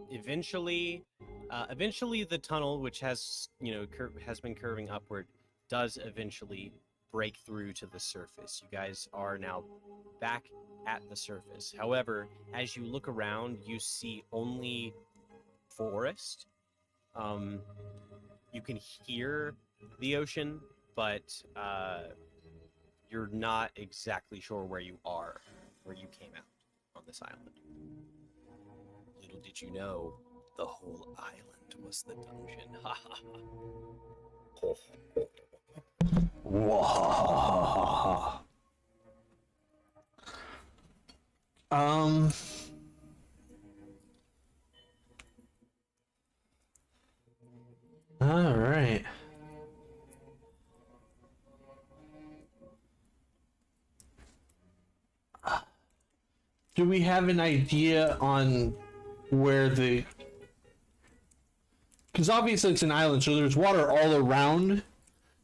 eventually the tunnel, which has has been curving upward, does eventually break through to the surface. You guys are now back at the surface. However, as you look around, you see only forest. You can hear the ocean, but you're not exactly sure where you came out on this island. Little did you know, the whole island was the dungeon. Ha ha ha. Whoa. All right. Do we have an idea on where the... Because obviously it's an island, so there's water all around.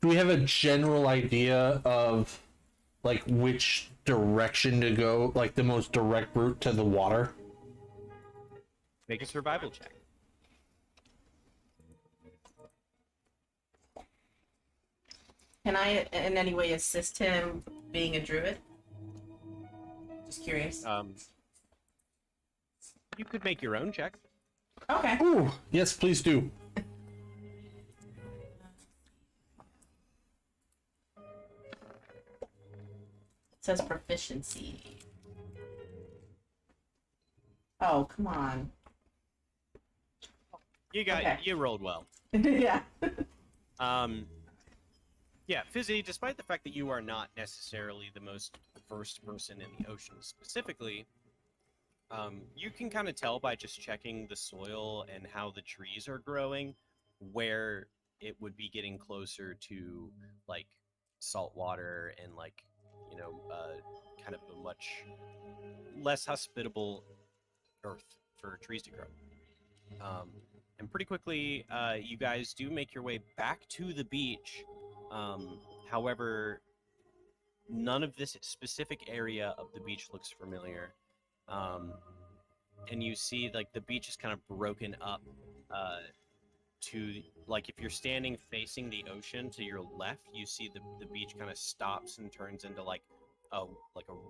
Do we have a general idea of, like, which direction to go, like the most direct route to the water? Make a survival check. Can I in any way assist him being a druid? Just curious. You could make your own check. Okay. Ooh, yes, please do. It says proficiency. Oh, come on. Okay. You rolled well. Yeah. Yeah, Fizzy, despite the fact that you are not necessarily the most versed person in the ocean specifically, you can kind of tell by just checking the soil and how the trees are growing where it would be getting closer to, like, salt water and, like, kind of a much less hospitable earth for trees to grow. And pretty quickly, you guys do make your way back to the beach. However, none of this specific area of the beach looks familiar. And you see, like, the beach is kind of broken up to, like, if you're standing facing the ocean to your left, you see the beach kind of stops and turns into, like a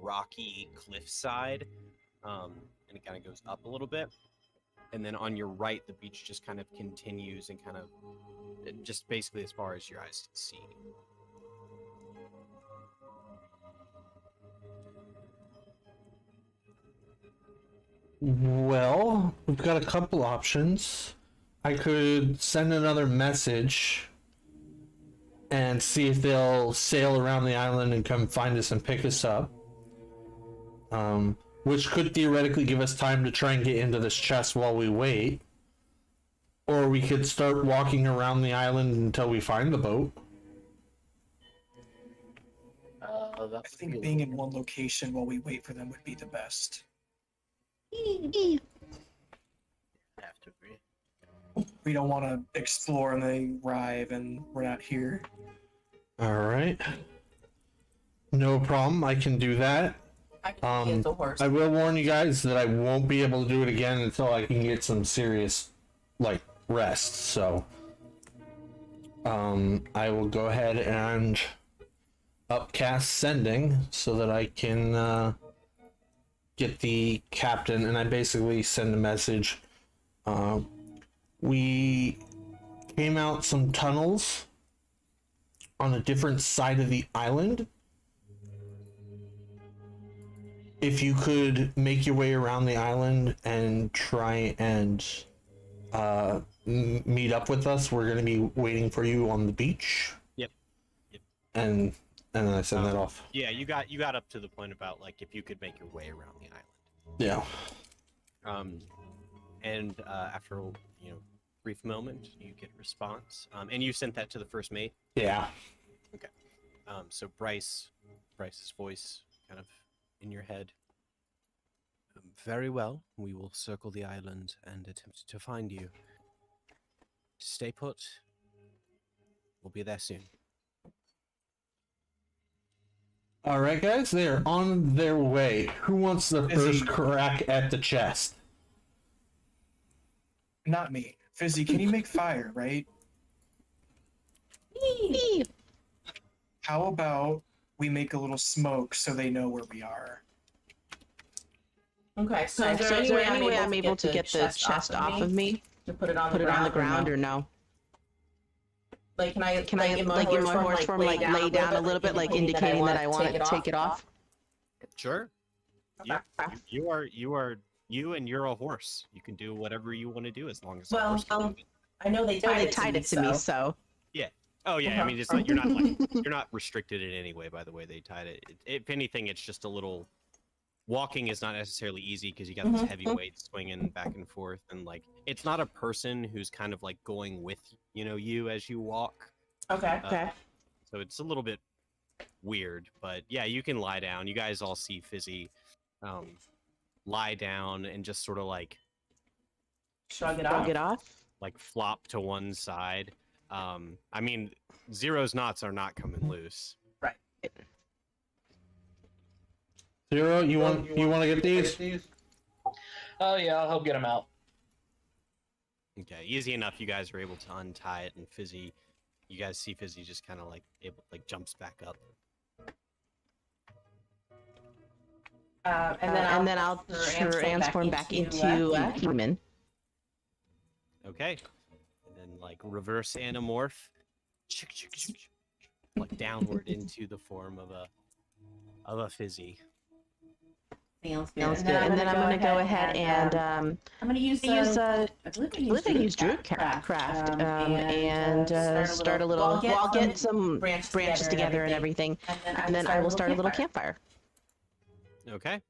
rocky cliffside. And it kind of goes up a little bit. and then on your right, the beach just kind of continues and kind of just basically as far as your eyes can see. Well, we've got a couple options. I could send another message and see if they'll sail around the island and come find us and pick us up. Which could theoretically give us time to try and get into this chest while we wait. Or we could start walking around the island until we find the boat. I think being in one location while we wait for them would be the best. I have to agree. We don't want to explore and they arrive and we're not here. Alright. No problem, I can do that. I can get the horse. I will warn you guys that I won't be able to do it again until I can get some serious, like, rest, so... I will go ahead and upcast sending so that I can, get the captain, and I basically send a message. We came out some tunnels on a different side of the island. If you could make your way around the island and try and meet up with us, we're going to be waiting for you on the beach. Yep. And then I send that off. Yeah, you got up to the point about like if you could make your way around the island. Yeah. And after brief moment, you get a response. And you sent that to the first mate. Yeah. Okay. So Bryce's voice kind of in your head. Very well. We will circle the island and attempt to find you. Stay put. We'll be there soon. All right, guys, they're on their way. Who wants the first crack at the chest? Not me. Fizzy, can you make fire, right? How about we make a little smoke so they know where we are? Okay, so So is there any way I'm able to get the chest off of me? To put it on Put the it on the ground ground or no? Like, can I Can I get like in my horse form like lay down a little bit, like indicating that I want to take it off? Sure. Okay. You and you're a horse. You can do whatever you want to do as long as Well, the horse can do it. I know they No, tied, they tied it to me, so Oh yeah, I Uh-huh. mean it's like you're not restricted in any way by the way they tied it. If anything, it's just a little. Walking is not necessarily easy because you got this heavy weight swinging back and forth, and like it's not a person who's kind of like going with you as you walk. Okay. okay. So it's a little bit weird, but yeah, you can lie down. You guys all see Fizzy lie down and just sort of like Shrug it Shrug off. it off. like flop to one side. I mean, Zero's knots are not coming loose. Zero, you want to get these? Oh yeah, I'll help get him out. Okay, easy enough. You guys are able to untie it, and Fizzy, you guys see Fizzy just kind of like jumps back up. And then I'll transform back into human. Okay, and then like reverse anamorph, like downward into the form of a Fizzy. Sounds good. Sounds good. And then I'm gonna go ahead and I'm gonna use I believe I use Druidcraft and start a little. Well, I'll get some branches together and everything, and then I will start a little campfire. Okay.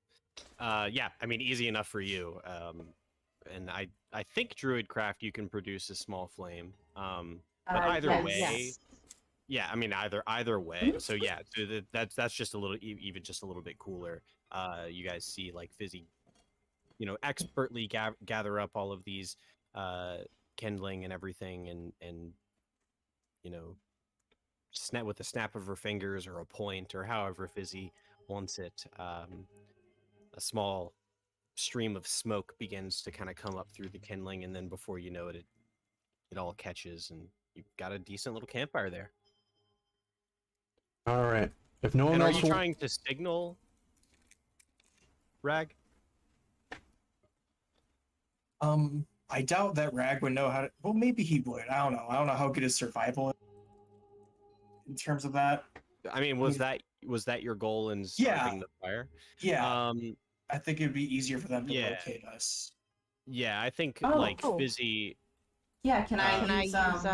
Yeah, I mean, easy enough for you. And I think Druidcraft you can produce a small flame. But either yes. way, Yes. yeah, I mean either way. So yeah, so that's just a little even just a little bit cooler. You guys see like Fizzy, expertly gather up all of these kindling and everything, and snap with a snap of her fingers or a point or however Fizzy wants it. A small stream of smoke begins to kind of come up through the kindling, and then before you know it, it all catches, and you've got a decent little campfire there. All right. If no one And are else you trying to signal, Rag? I doubt that Rag would know how to. Well, maybe he would. I don't know. I don't know how good his survival is in terms of that. I mean, was that your goal in Yeah. starting the fire? Yeah, I think it'd be easier for them to yeah. locate us. Yeah, I think Oh, like cool. Fizzy. Yeah, can I Can I use use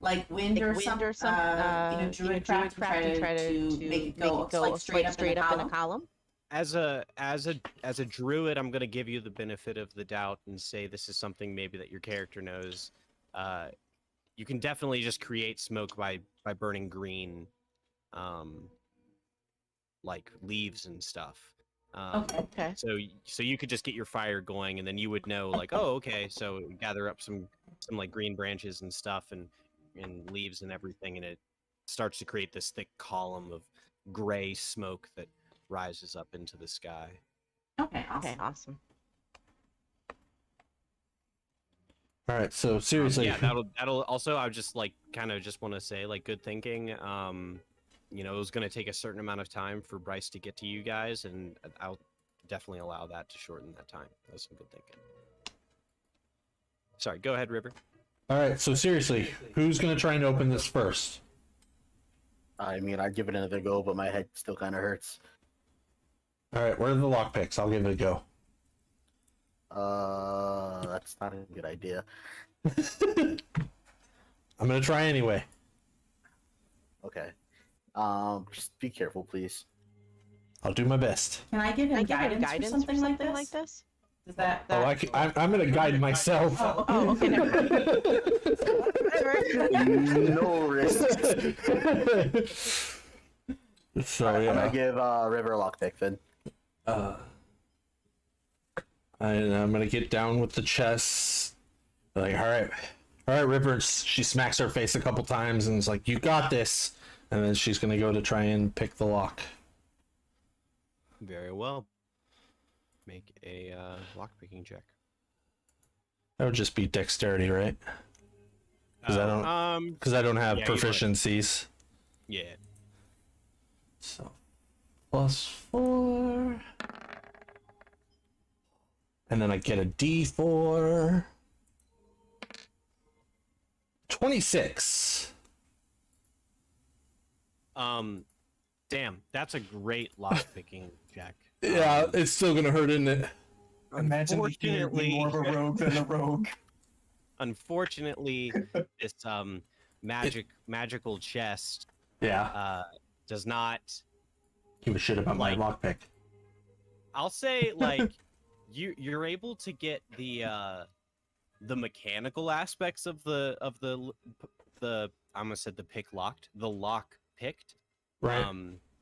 like wind or some druidcraft to try to make it go like straight up in a column? As a druid, I'm gonna give you the benefit of the doubt and say this is something maybe that your character knows. You can definitely just create smoke by burning green, like leaves and stuff. Okay. Okay. So you could just get your fire going, and then you would know like, oh, okay, so gather up some like green branches and stuff and leaves and everything, and it starts to create this thick column of gray smoke that rises up into the sky. Okay. Awesome. Okay. Awesome. All right, so seriously, Yeah, that'll also. I just like kind of just want to say like good thinking. You know, it was going to take a certain amount of time for Bryce to get to you guys, and I'll definitely allow that to shorten that time. That was some good thinking. Sorry, go ahead, River. all right, so seriously, who's gonna try and open this first? I mean, I'd give it another go, but my head still kind of hurts. All right, where are the lockpicks? I'll give it a go. That's not a good idea. I'm gonna try anyway. Okay. Just be careful, please. I'll do my best. Can I give Can I him give him guidance, for something like this? Does that? Oh, I'm gonna guide myself. Oh, okay. Never mind. No risk. So I'm yeah, gonna give River a lockpick then. I'm gonna get down with the chest. Like, all right, River. She smacks her face a couple times and is like, "You got this." And then she's gonna go to try and pick the lock. Very well. Make a lockpicking check. That would just be dexterity, right? Because I don't have yeah, you would. proficiencies. Yeah. So +4, and then I get a D4. 26. Damn, that's a great lockpicking check. Yeah, it's still gonna hurt, isn't it? Imagine the hero being more of a rogue than a rogue. Unfortunately, this magical chest Yeah. does not. Give a shit about my lockpick. I'll say like you're able to get the mechanical aspects of the I almost said the pick locked, the lock picked. Right.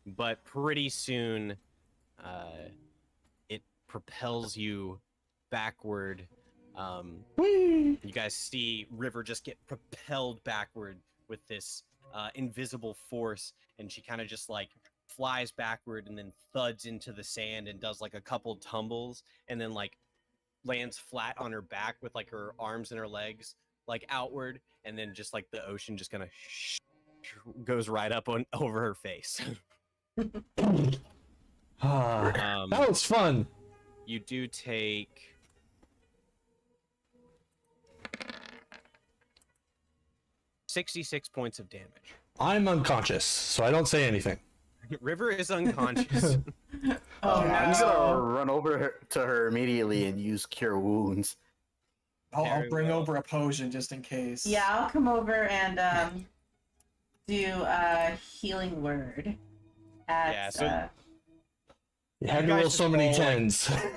But pretty soon it propels you backward. Whee! You guys see River just get propelled backward with this invisible force, and she kind of just like flies backward and then thuds into the sand and does like a couple tumbles and then like lands flat on her back with like her arms and her legs like outward, and then just like the ocean just kind of goes right up on over her face. That was fun. You do take 66 points of damage. I'm unconscious, so I don't say anything. River is unconscious. I'm just gonna run over to her immediately and use Cure Wounds. I'll Very bring well. over a potion just in case. Yeah, I'll come over and do a healing word. Yeah, so- You had to guys roll just so many roll, like- 10s.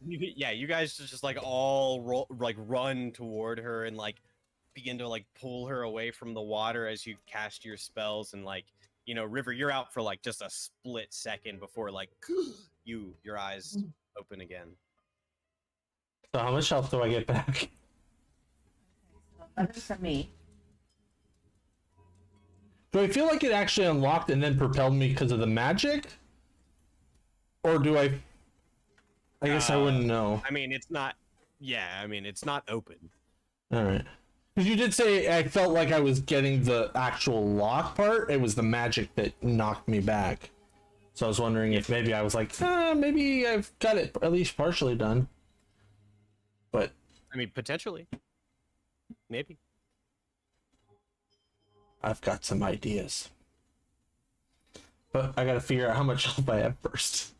Yeah, you guys just like all roll, like run toward her and like begin to like pull her away from the water as you cast your spells, and like, you know, River, you're out for like just a split second before like your eyes open again. So how much health do I get back? 11 from me. Do I feel like it actually unlocked and then propelled me because of the magic? Or do I guess I wouldn't know. I mean, it's not. Yeah, I mean, it's not open. Alright. Because you did say I felt like I was getting the actual lock part. It was the magic that knocked me back. So I was wondering if maybe I was like, maybe I've got it at least partially done. But I mean, potentially. Maybe. I've got some ideas. But I gotta figure out how much health I have first.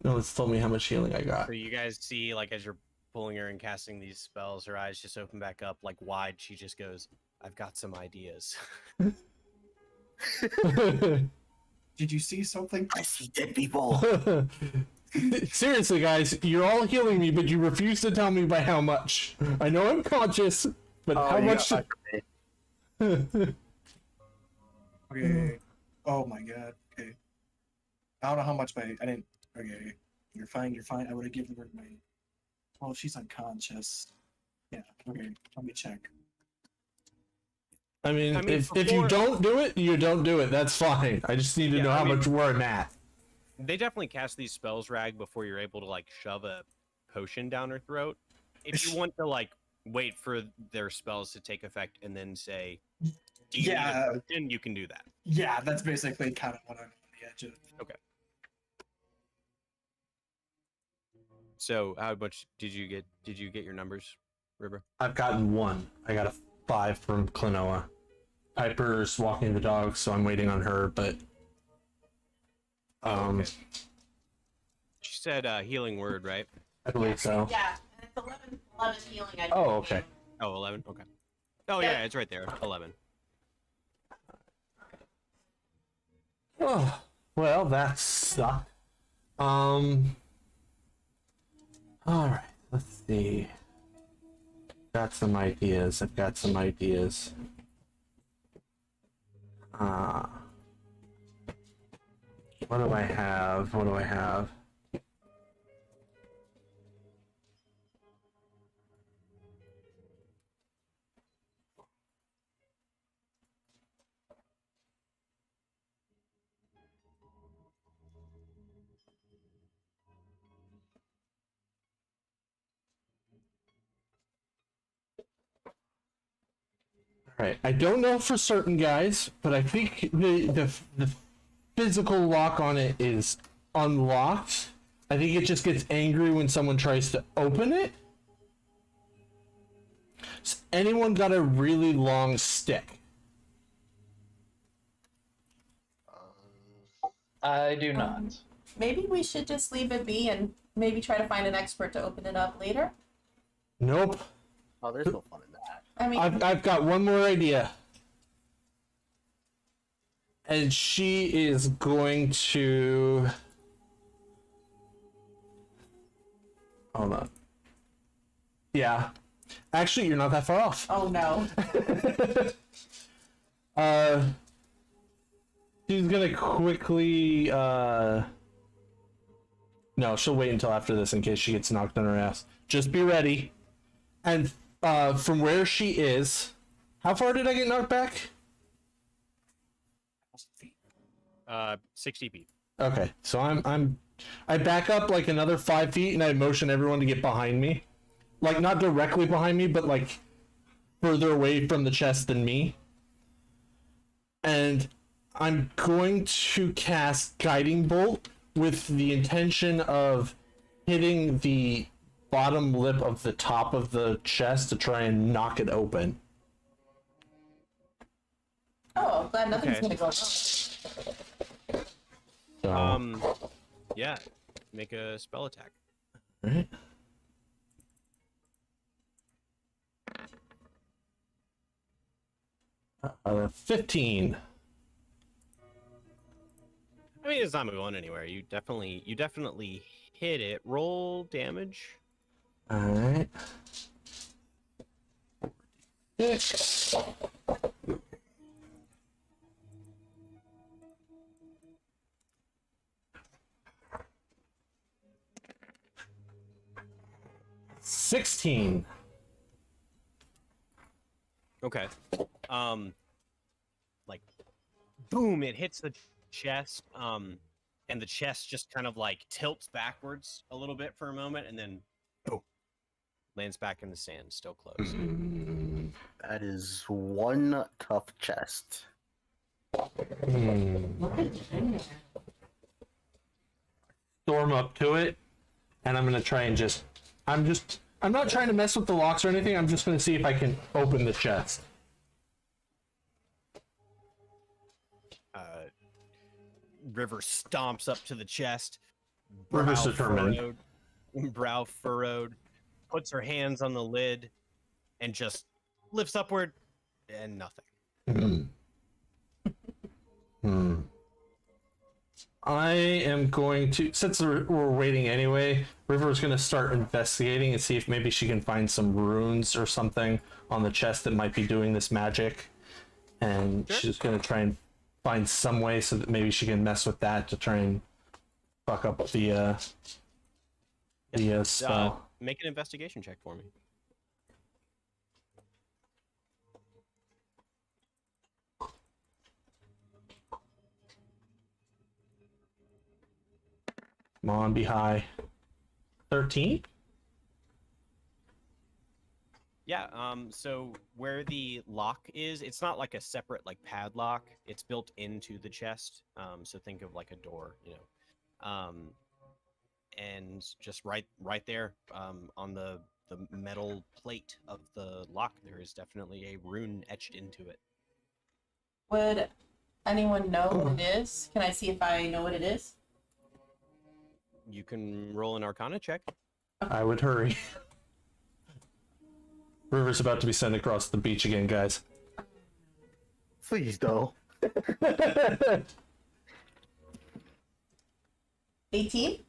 No one's told me how much healing I got. So you guys see, like, as you're pulling her and casting these spells, her eyes just open back up, like, wide. She just goes, I've got some ideas. Did you see something? I see dead people. Seriously, guys, you're all healing me, but you refuse to tell me by how much. I know I'm conscious, but how much? Okay. Oh my god. Okay. I don't know how much I didn't. Okay. You're fine. You're fine. I would have given her my. Well, she's unconscious. Yeah. Okay. Let me check. I mean, if you before- don't do it, you don't do it. That's fine. I just need to know how much we're at. They definitely cast these spells, Rag, before you're able to, like, shove a potion down her throat. If you want to, like, wait for their spells to take effect and then say, do you need a potion? You can do that. Yeah, that's basically kind of what I'm on the edge of. Okay. So, how much did you get? Did you get your numbers, River? I've gotten 1. I got a 5 from Klonoa. Piper's walking the dog, so I'm waiting on her, but Okay. She said healing word, right? I believe so. Yeah, and it's 11 healing. I Oh, okay. Oh, 11? Okay. Oh, yeah, it's right there. 11. Oh, well, that sucked. Alright, let's see. Got some ideas. I've got some ideas. What do I have? What do I have? Alright, I don't know for certain, guys, but I think the physical lock on it is unlocked. I think it just gets angry when someone tries to open it. Has anyone got a really long stick? I do not. Maybe we should just leave it be and maybe try to find an expert to open it up later. Nope. Oh, there's no fun in that. I mean, I've got one more idea. And she is going to... Hold on. Yeah. Actually, you're not that far off. oh no. She's gonna quickly, No, she'll wait until after this in case she gets knocked on her ass. Just be ready. And, from where she is... How far did I get knocked back? 60 feet. Okay, so I back up like another 5 feet and I motion everyone to get behind me. Like, not directly behind me, but like further away from the chest than me. And I'm going to cast Guiding Bolt with the intention of hitting the bottom lip of the top of the chest to try and knock it open. Oh, glad nothing's Okay. gonna go wrong. So, Yeah. Make a spell attack. right. 15. I mean, it's not going anywhere. You definitely hit it. Roll damage. All right. 6. $16. Okay. Like, boom! It hits the chest. And the chest just kind of like tilts backwards a little bit for a moment, and then boom, lands back in the sand, still closed. That is one tough chest. Storm up to it, and I'm gonna try and I'm I'm not trying to mess with the locks or anything. I'm just going to see if I can open the chest. River stomps up to the chest. River's determined. Brow furrowed, puts her hands on the lid, and just lifts upward, and nothing. I am going to, since we're waiting anyway, River's going to start investigating and see if maybe she can find some runes or something on the chest that might be doing this magic. And Sure. she's going to try and find some way so that maybe she can mess with that to try and fuck up the spell. Make an investigation check for me. Come on, be high. 13? Yeah, so where the lock is, it's not like a separate like padlock. It's built into the chest. So think of like a door, you know. And just right there, on the metal plate of the lock, there is definitely a rune etched into it. Would anyone know what it is? Can I see if I know what it is? You can roll an Arcana check. I would hurry. River's about to be sent across the beach again, guys. Please don't. 18?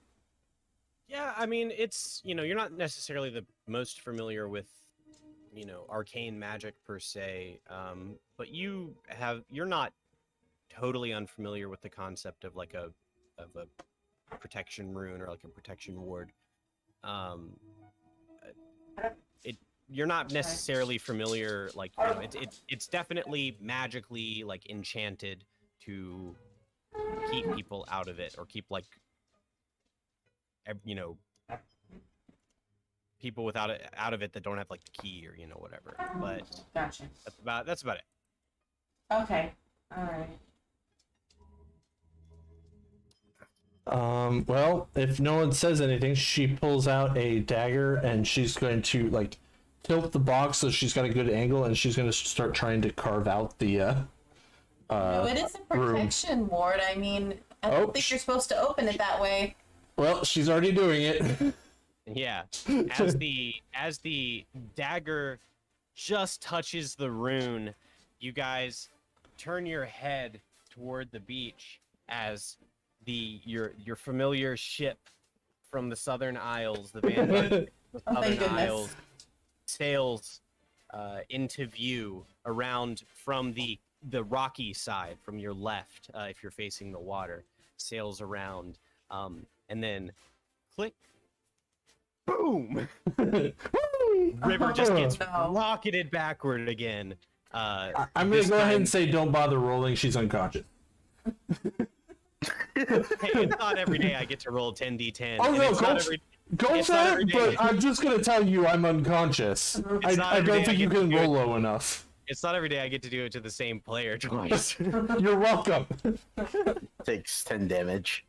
Yeah, I mean, it's, you know, you're not necessarily the most familiar with, you know, arcane magic per se, but you're not totally unfamiliar with the concept of like a protection rune or like a protection ward. You're not necessarily familiar, like, you know, it's definitely magically like enchanted to keep people out of it, or keep like, you know, people without it out of it that don't have like the key or, you know, whatever. But Gotcha. that's about it. Okay. Alright. Well, if no one says anything, she pulls out a dagger and she's going to like tilt the box so she's got a good angle, and she's going to start trying to carve out the No, it is a rooms. protection ward. I mean, I Oh, don't think you're supposed to open it that way. Well, she's already doing it. Yeah, as the dagger just touches the rune, you guys turn your head toward the beach as your familiar ship from the Southern Isles, the Vanguard, the Oh, thank Southern goodness. Isles, sails into view around from the rocky side, from your left, if you're facing the water, sails around, and then click, boom, river just gets no. rocketed backward again. I'm going to go ahead and say don't bother rolling. She's unconscious. Hey, it's not every day I get to roll 10d10. Oh, and no, it's go not f- every- Go It's for not it, every but day. I'm just going to tell you I'm unconscious. It's not I every don't day think I you get to can do roll it. low enough. It's not every day I get to do it to the same player twice. You're welcome. Takes 10 damage.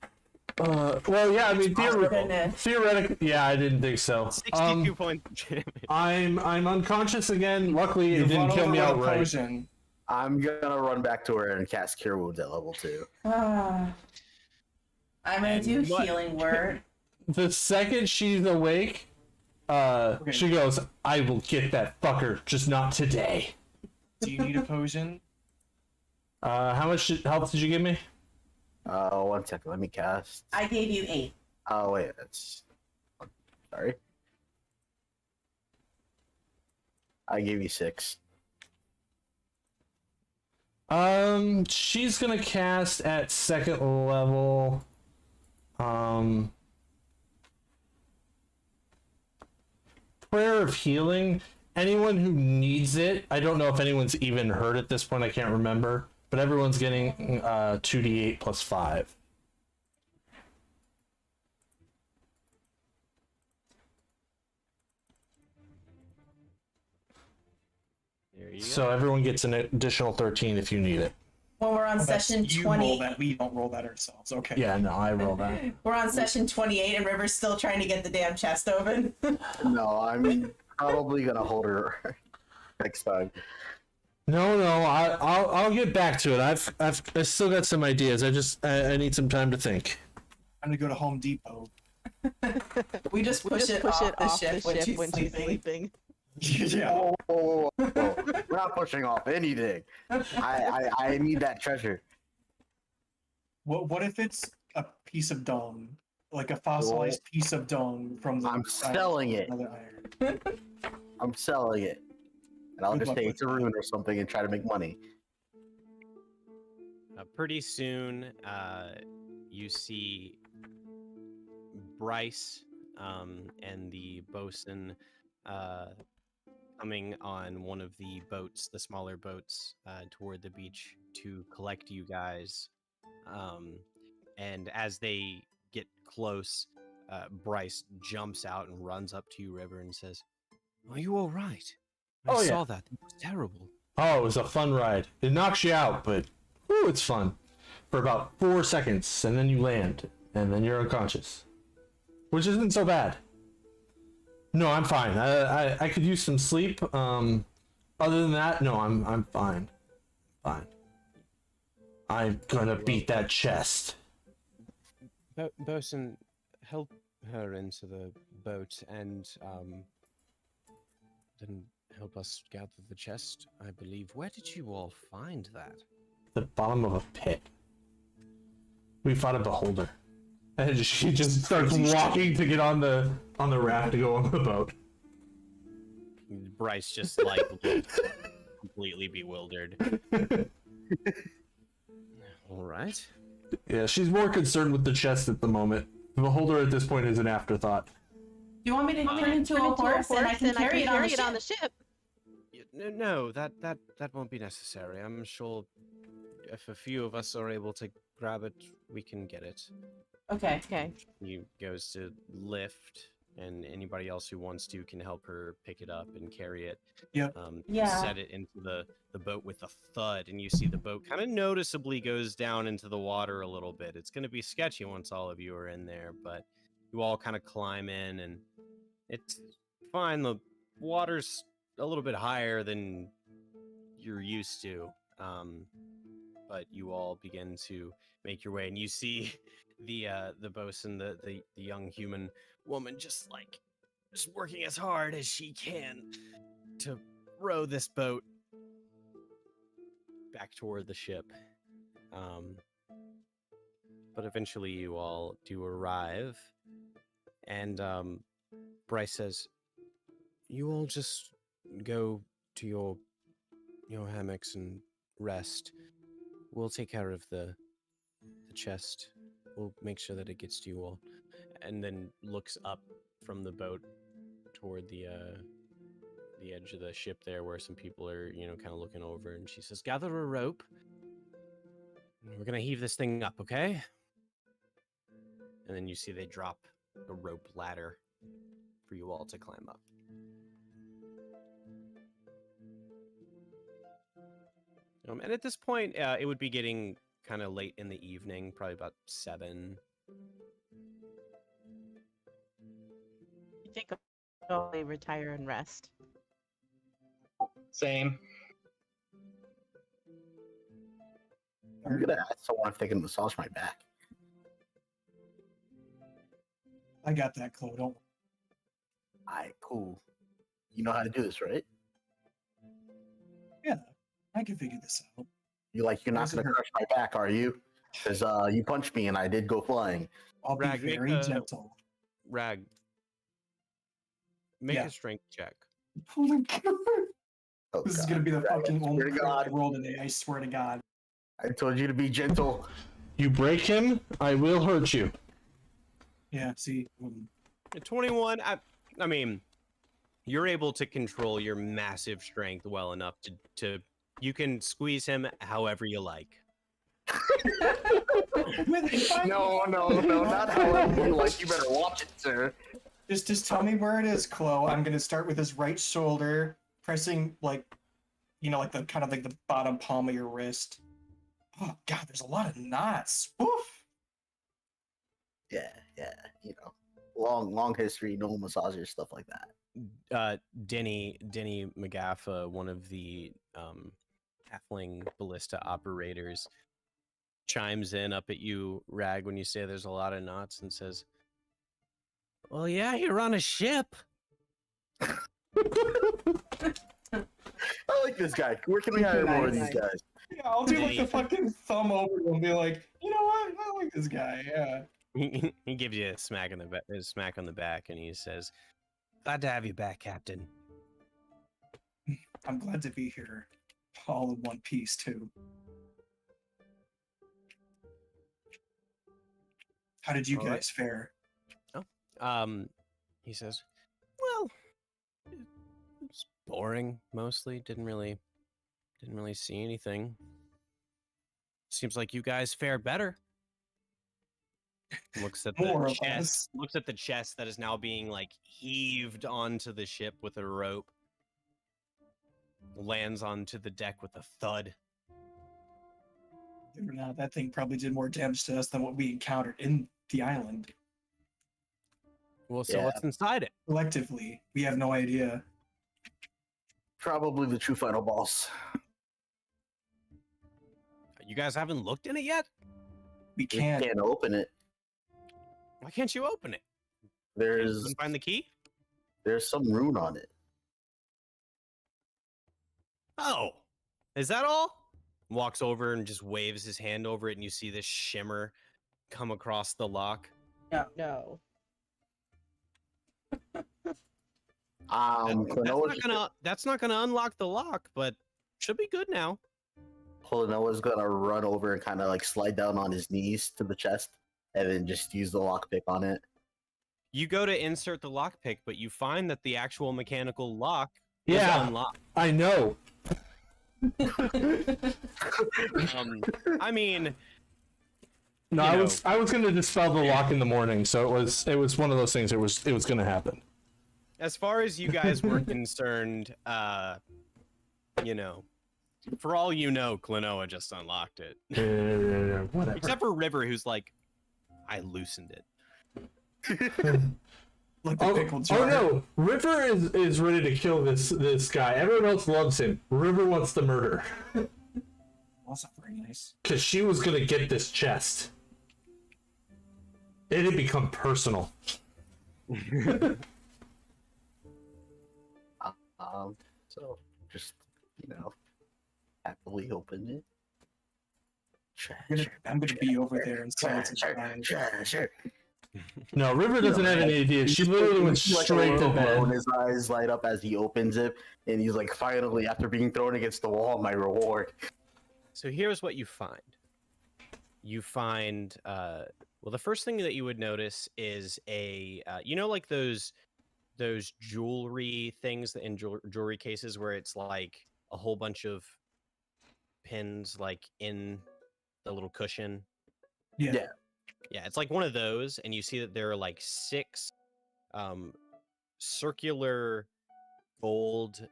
Well, yeah, I mean, goodness. theoretically, yeah, I didn't think so. 62 points of damage. I'm unconscious again. Luckily, it You didn't run kill over me with a outright. potion. I'm gonna run back to her and cast Cure Wounds at level 2. I'm gonna do And what- healing word. The second she's awake, she goes, "I will get that fucker, just not today." Do you need a potion? How much health did you give me? 1 second, let me cast. I gave you 8. Oh, wait, that's. Sorry. I gave you 6. She's gonna cast at second level. Prayer of Healing. Anyone who needs it, I don't know if anyone's even heard at this point, I can't remember, but everyone's getting 2d8 plus 5. There you go. So everyone gets an additional 13 if you need it. Well, we're on Oh, that's- session you 20. roll that. We don't roll that ourselves. Okay. Yeah, no, I roll that. We're on session 28, and River's still trying to get the damn chest open. No, I'm probably gonna hold her next time. No, I'll get back to it. I still got some ideas. I need some time to think. I'm gonna go to Home Depot. We just push it off the ship when she's sleeping. Yeah. Whoa. We're not pushing off anything. I need that treasure. What if it's a piece of dung, like a fossilized piece of dung from the? I'm selling it. Another iron. I'm selling it. And I'll Good just luck take it with to that. Rune or something and try to make money. Pretty soon, you see Bryce and the bosun coming on one of the boats, the smaller boats, toward the beach to collect you guys. And as they get close, Bryce jumps out and runs up to you, River, and says, "Are you all right? I saw that. It was terrible." Oh, it was a fun ride. It knocks you out, but whew, it's fun. For about 4 seconds, and then you land, and then you're unconscious. Which isn't so bad. No, I'm fine. I could use some sleep. Other than that, no, I'm fine. Fine. I'm gonna beat that chest. Bosun, help her into the boat and then help us gather the chest, I believe. Where did you all find that? The bottom of a pit. We fought a beholder. And she just starts walking to get on the raft to go on the boat. Bryce just like looks completely bewildered. All right. Yeah, she's more concerned with the chest at the moment. The beholder at this point is an afterthought. Do you want me to turn into a horse and I can carry it on the ship? No, that won't be necessary. I'm sure if a few of us are able to grab it, we can get it. Okay. He goes to lift, and anybody else who wants to can help her pick it up and carry it. Yep. Yeah. Set it into the boat with a thud, and you see the boat kind of noticeably goes down into the water a little bit. It's going to be sketchy once all of you are in there, but you all kind of climb in, and it's fine. The water's a little bit higher than you're used to, but you all begin to make your way, and you see the bosun, the young human woman, just working as hard as she can to row this boat back toward the ship. But eventually you all do arrive, and Bryce says, "You all just go to your hammocks and rest. We'll take care of the chest. We'll make sure that it gets to you all." And then looks up from the boat toward the edge of the ship there, where some people are, kind of looking over, and she says, "Gather a rope. We're gonna heave this thing up, okay?" And then you see they drop a rope ladder for you all to climb up. And at this point, it would be getting kind of late in the evening, probably about 7. I think I'll probably retire and rest. Same. I'm gonna ask someone if they can massage my back. I got that, Chloe. Don't. Alright, cool. You know how to do this, right? Yeah, I can figure this out. You're not Doesn't gonna hurt. crush my back, are you? Because you punched me and I did go flying. I'll be Rag, make very a- gentle. Rag, make Yeah. a strength check. Oh my god. Oh, This is God. gonna be the Rag, fucking I only swear to crit I God. roll today. I swear to God. I told you to be gentle. You break him, I will hurt you. Yeah. See. At 21, I mean, you're able to control your massive strength well enough to you can squeeze him however you like. No, not however you like. You better watch it, sir. Just tell me where it is, Chloe. I'm gonna start with his right shoulder, pressing like the kind of like the bottom palm of your wrist. Oh god, there's a lot of knots. Woof. Yeah, you know, long history, no massages, stuff like that. Denny McGaffa, one of the halfling ballista operators, chimes in up at you, Rag, when you say there's a lot of knots, and says, "Well, yeah, you're on a ship." I like this guy. Where can we hire more of these guys? Yeah, I'll do like the fucking thumb over and be like, you know what? I like this guy. Yeah. He gives you a smack on the back, and he says, "Glad to have you back, Captain." I'm glad to be here. All in one piece, too. How did you All right. guys fare? He says, "Well, it's boring mostly. Didn't really see anything. Seems like you guys fare better." Looks at More the of chest. us. Looks at the chest that is now being like heaved onto the ship with a rope. Lands onto the deck with a thud. Believe it or not, that thing probably did more damage to us than what we encountered in the island. Well, so Yeah. what's inside it? Collectively, we have no idea. Probably the true final boss. You guys haven't looked in it yet? We We can't. can't open it. Why can't you open it? You There's couldn't find the key? some rune on it. Oh, is that all? Walks over and just waves his hand over it, and you see this shimmer come across the lock. No. That's not gonna unlock the lock, but should be good now. Polinoa's gonna run over and kind of like slide down on his knees to the chest, and then just use the lockpick on it. You go to insert the lockpick, but you find that the actual mechanical lock Yeah. is unlocked. I know. I mean, No, You I was gonna dispel the lock in the morning, so it was one of those things. It was gonna happen. as far as you guys were concerned, you know, for all you know, Klonoa just unlocked it. Whatever. Except for River, who's like, I loosened it. Like the Oh, pickle oh jar. no! River is ready to kill this guy. Everyone else loves him. River wants the murder Also very nice. because she was gonna get this chest. It had become personal. So just happily open it. I'm gonna be over there and see what's inside. Sure. No, River doesn't have any idea. She literally went straight to bed. His eyes light up as he opens it, and he's like, "Finally, after being thrown against the wall, my reward." So here's what you find. You find, well, the first thing that you would notice is a, you know, like those jewelry things in jewelry cases where it's like a whole bunch of pins like in the little cushion. Yeah. Yeah, it's like one of those, and you see that there are like 6 circular gold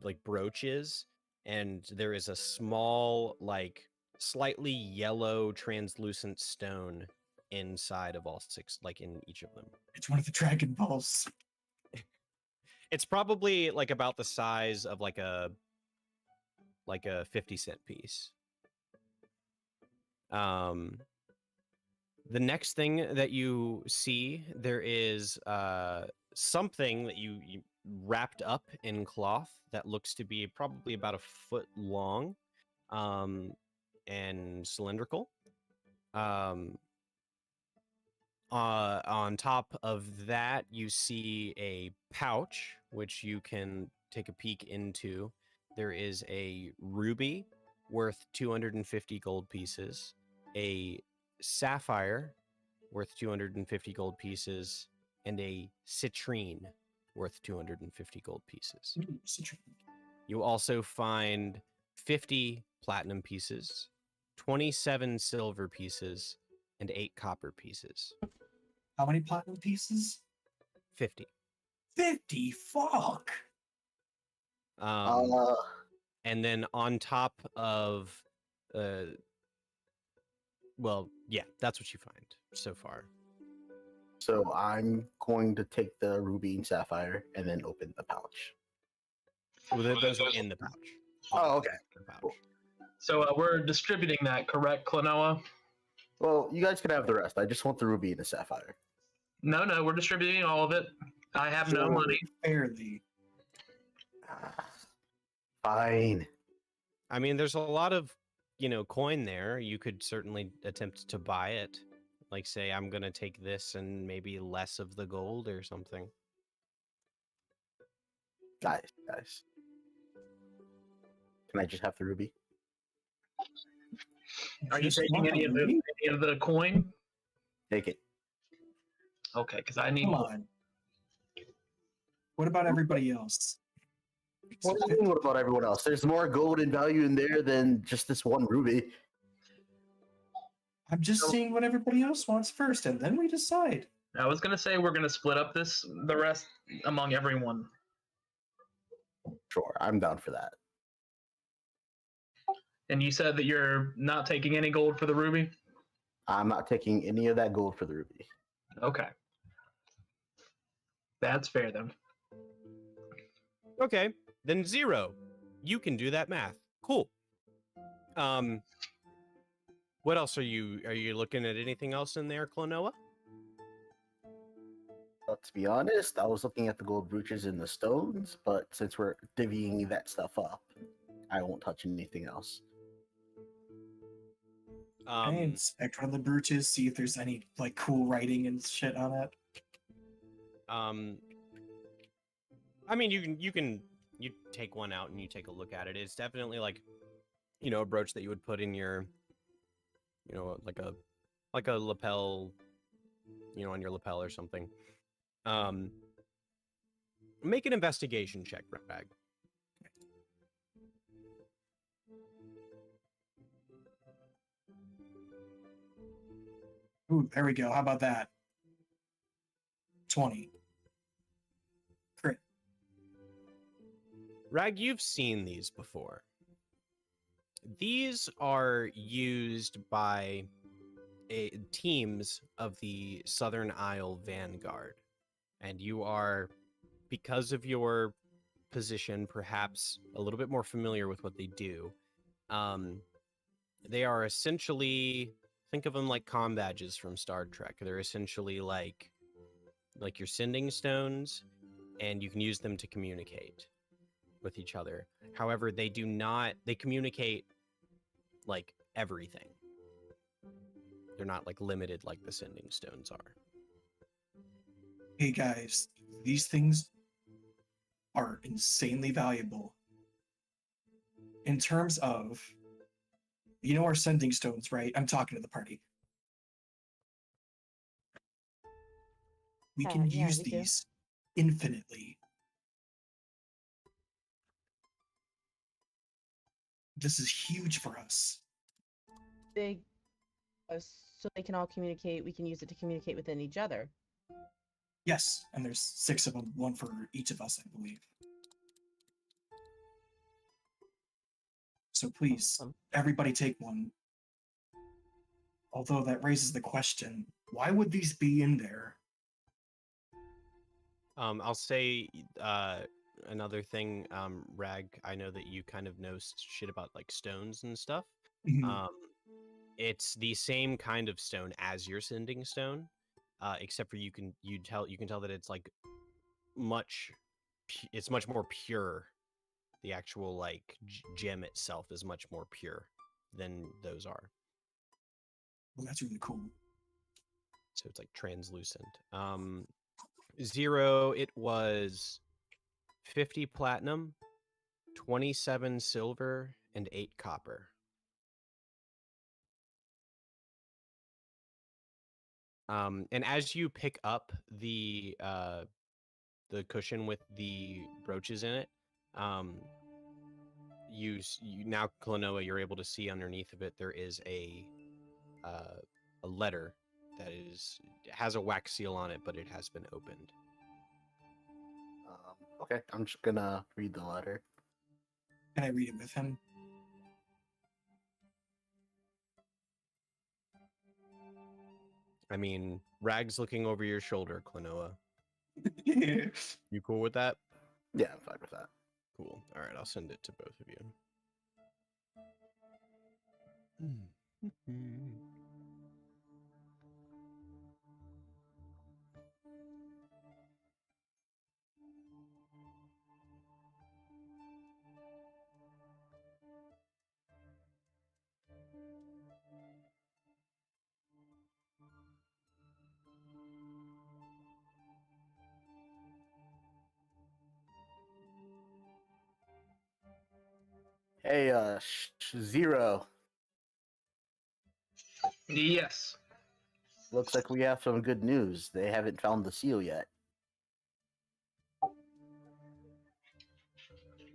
like brooches, and there is a small, like slightly yellow translucent stone inside of all 6, like in each of them. It's one of the Dragon Balls. It's probably like about the size of like a 50-cent piece. The next thing that you see, there is something that you wrapped up in cloth that looks to be probably about a foot long and cylindrical. On top of that, you see a pouch, which you can take a peek into. There is a ruby worth 250 gold pieces, a sapphire worth 250 gold pieces, and a citrine worth 250 gold pieces. You also find 50 platinum pieces, 27 silver pieces, and 8 copper pieces. How many platinum pieces? 50. 50? Fuck! And then on top of well, yeah, that's what you find so far. So I'm going to take the ruby and sapphire and then open the pouch. Well, those are in the pouch. Oh, okay. The pouch. Cool. So we're distributing that, correct, Klonoa? Well, you guys can have the rest. I just want the ruby and the sapphire. No, we're distributing all of it. I have no money. Fairly. Fine. I mean, there's a lot of, coin there. You could certainly attempt to buy it. Like, say, I'm going to take this and maybe less of the gold or something. Guys. Can I just have the ruby? Are you Just taking want any a of ruby? the coin? Take it. Okay, because I need Come on. What about everybody else? What do you mean, what about everyone else? There's more gold and value in there than just this one ruby. I'm just seeing what everybody else wants first, and then we decide. I was gonna say we're gonna split up the rest among everyone. Sure, I'm down for that. And you said that you're not taking any gold for the ruby? I'm not taking any of that gold for the ruby. Okay. That's fair then. Okay, then 0. You can do that math. Cool. What else are you looking at? Anything else in there, Klonoa? Well, to be honest, I was looking at the gold brooches and the stones, but since we're divvying that stuff up, I won't touch anything else. I inspect one of the brooches, see if there's any like cool writing and shit on it. I mean, you take one out and you take a look at it. It's definitely like, a brooch that you would put in your, like a lapel, on your lapel or something. Make an investigation check, Rag. Ooh, there we go. How about that? 20. Crit. Rag, you've seen these before. These are used by teams of the Southern Isle Vanguard. And you are, because of your position, perhaps a little bit more familiar with what they do. They are essentially, think of them like comm badges from Star Trek. They're essentially like your sending stones, and you can use them to communicate with each other. However, they communicate like everything. They're not like limited like the sending stones are. Hey guys, these things are insanely valuable. In terms of, our sending stones, right? I'm talking to the party. We can yeah, use we do. these infinitely. This is huge for us. So they can all communicate. We can use it to communicate within each other. Yes, and there's 6 of them, one for each of us, I believe. So please, Awesome. everybody take one. Although that raises the question, why would these be in there? I'll say another thing, Rag, I know that you kind of know shit about like stones and stuff. Mhm. It's the same kind of stone as your sending stone, except for you can tell that it's like it's much more pure. The actual like gem itself is much more pure than those are. Well, that's really cool. So it's like translucent. 0, it was 50 platinum, 27 silver, and 8 copper. And as you pick up the cushion with the brooches in it, you now, Klonoa, you're able to see underneath of it there is a letter that has a wax seal on it, but it has been opened. Okay, I'm just gonna read the letter. Can I read it with him? I mean, Rag's looking over your shoulder, Klonoa. Yeah. You cool with that? Yeah, I'm fine with that. Cool. All right, I'll send it to both of you. Hey, Zero. Yes. Looks like we have some good news. They haven't found the seal yet.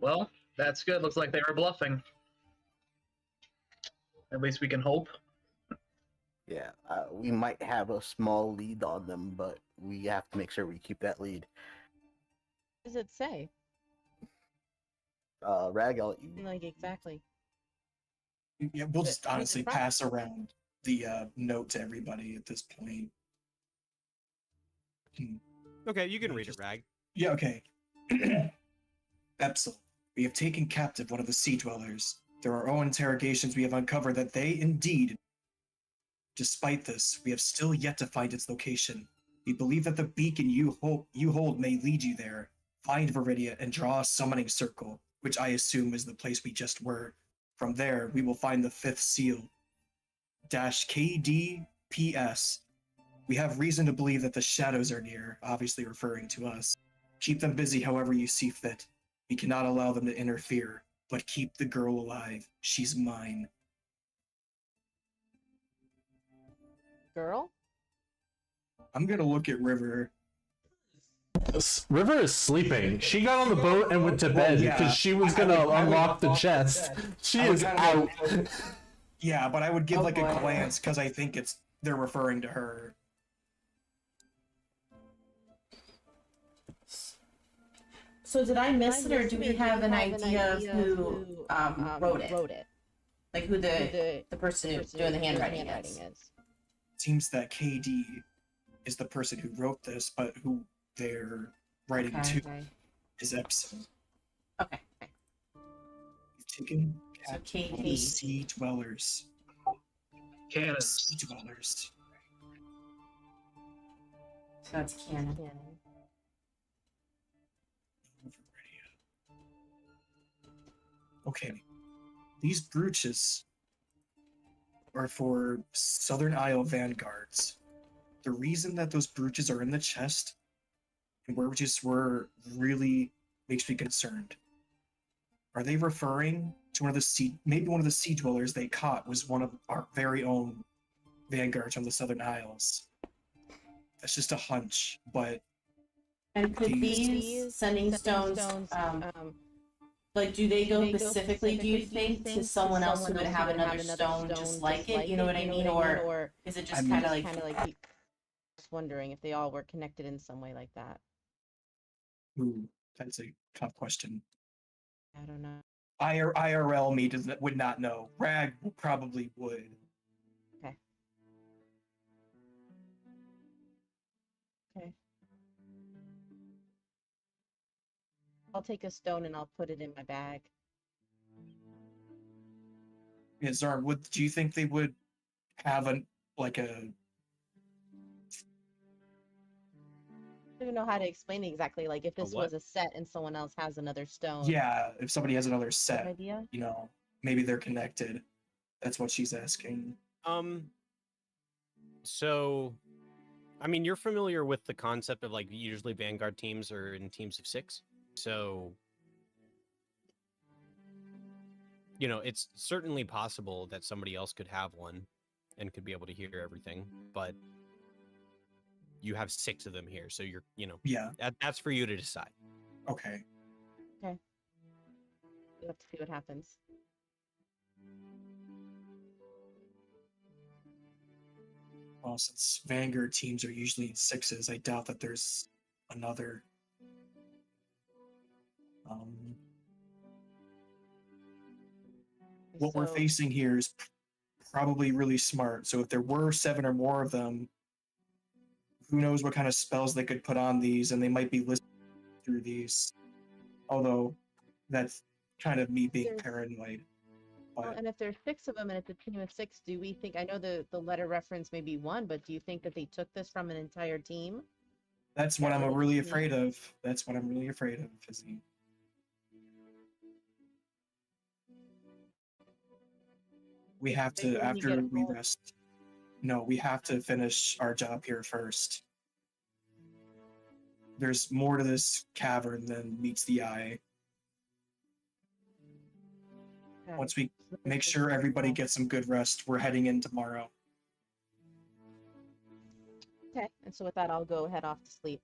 Well, that's good. Looks like they were bluffing. At least we can hope. Yeah, we might have a small lead on them, but we have to make sure we keep that lead. What does it say? Rag, I'll let you. Like exactly. Yeah, we'll just Who's in honestly front? pass around the note to everybody at this point. Okay, you can read it, Rag. Yeah, okay. Epsil, we have taken captive one of the sea dwellers. Through our own interrogations, we have uncovered that they indeed. Despite this, we have still yet to find its location. We believe that the beacon you hold may lead you there. Find Viridia and draw a summoning circle, which I assume is the place we just were. From there, we will find the fifth seal. -KDPS. We have reason to believe that the shadows are near, obviously referring to us. Keep them busy however you see fit. We cannot allow them to interfere, but keep the girl alive. She's mine. Girl? I'm gonna look at River. River is sleeping. She got on the boat and went to bed yeah. because she was gonna unlock the chest. She I would is kinda out. Yeah, but I would give Oh, like a boy. glance because I think they're referring to her. So did I miss it, or do we have an idea of who wrote it? Like who the person who's doing the handwriting is? Seems that KD is the person who wrote this, but who they're writing Okay. to is Epson. Okay. We've taken So captive one of KD. the sea dwellers. Cannons. Sea dwellers. So that's canon. Okay. These brooches are for Southern Isle vanguards. The reason that those brooches are in the chest and where just were really makes me concerned. Are they referring to one of the maybe one of the sea dwellers they caught was one of our very own vanguards from the Southern Isles? That's just a hunch, but And could These- these sending stones, like, do they go specifically, do you think, to someone else who would have another stone just like it? You know what I mean? Or is it just I'm kind of like, Just wondering if they all were connected in some way like that. ooh, that's a tough question. I don't know. IRL me would not know. Rag probably would. Okay. I'll take a stone and I'll put it in my bag. Yeah, Zarn, do you think they would have a I don't even know how to explain it exactly. Like if this what? was a set and someone else has another stone. yeah, if somebody has another Good set, idea. you know, maybe they're connected. That's what she's asking. So, I mean, you're familiar with the concept of like usually Vanguard teams are in teams of 6. So, you know, it's certainly possible that somebody else could have one and could be able to hear everything, but you have 6 of them here. So you're, you know, Yeah, that's for you to decide. okay. We'll have to see what happens. Well, since Vanguard teams are usually in 6s, I doubt that there's another. What we're So- facing here is probably really smart. So if there were 7 or more of them, who knows what kind of spells they could put on these, and they might be listening through these. Although, that's kind of me being There's- paranoid. Well, But and if there's 6 of them and it's a team of 6, do we think? I know the letter reference may be 1, but do you think that they took this from an entire team? that's what That I'm would really be- afraid of. That's what I'm really afraid of, Fizzy. We have Maybe to, when you get after a we full- rest. No, we have to finish our job here first. There's more to this cavern than meets the eye. Okay. Once we So let me make just sure check everybody that. gets some good rest, we're heading in tomorrow. Okay, and so with that, I'll go head off to sleep.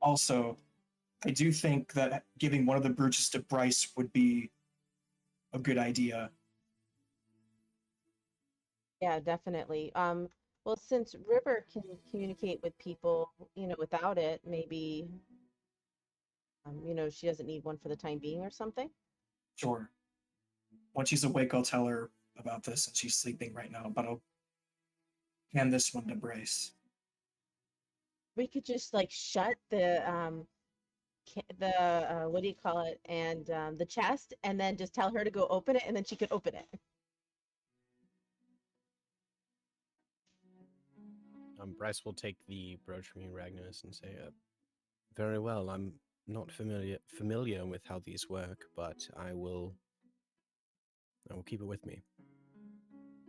Also, I do think that giving one of the brooches to Bryce would be a good idea. Yeah, definitely. Well, since River can communicate with people, without it, maybe, she doesn't need one for the time being or something. Sure. Once she's awake, I'll tell her about this, and she's sleeping right now, but I'll hand this one to Bryce. We could just like shut the what do you call it, and the chest, and then just tell her to go open it, and then she could open it. Bryce will take the brooch from you, Ragnus, and say, "Very well. I'm not familiar with how these work, but I will keep it with me."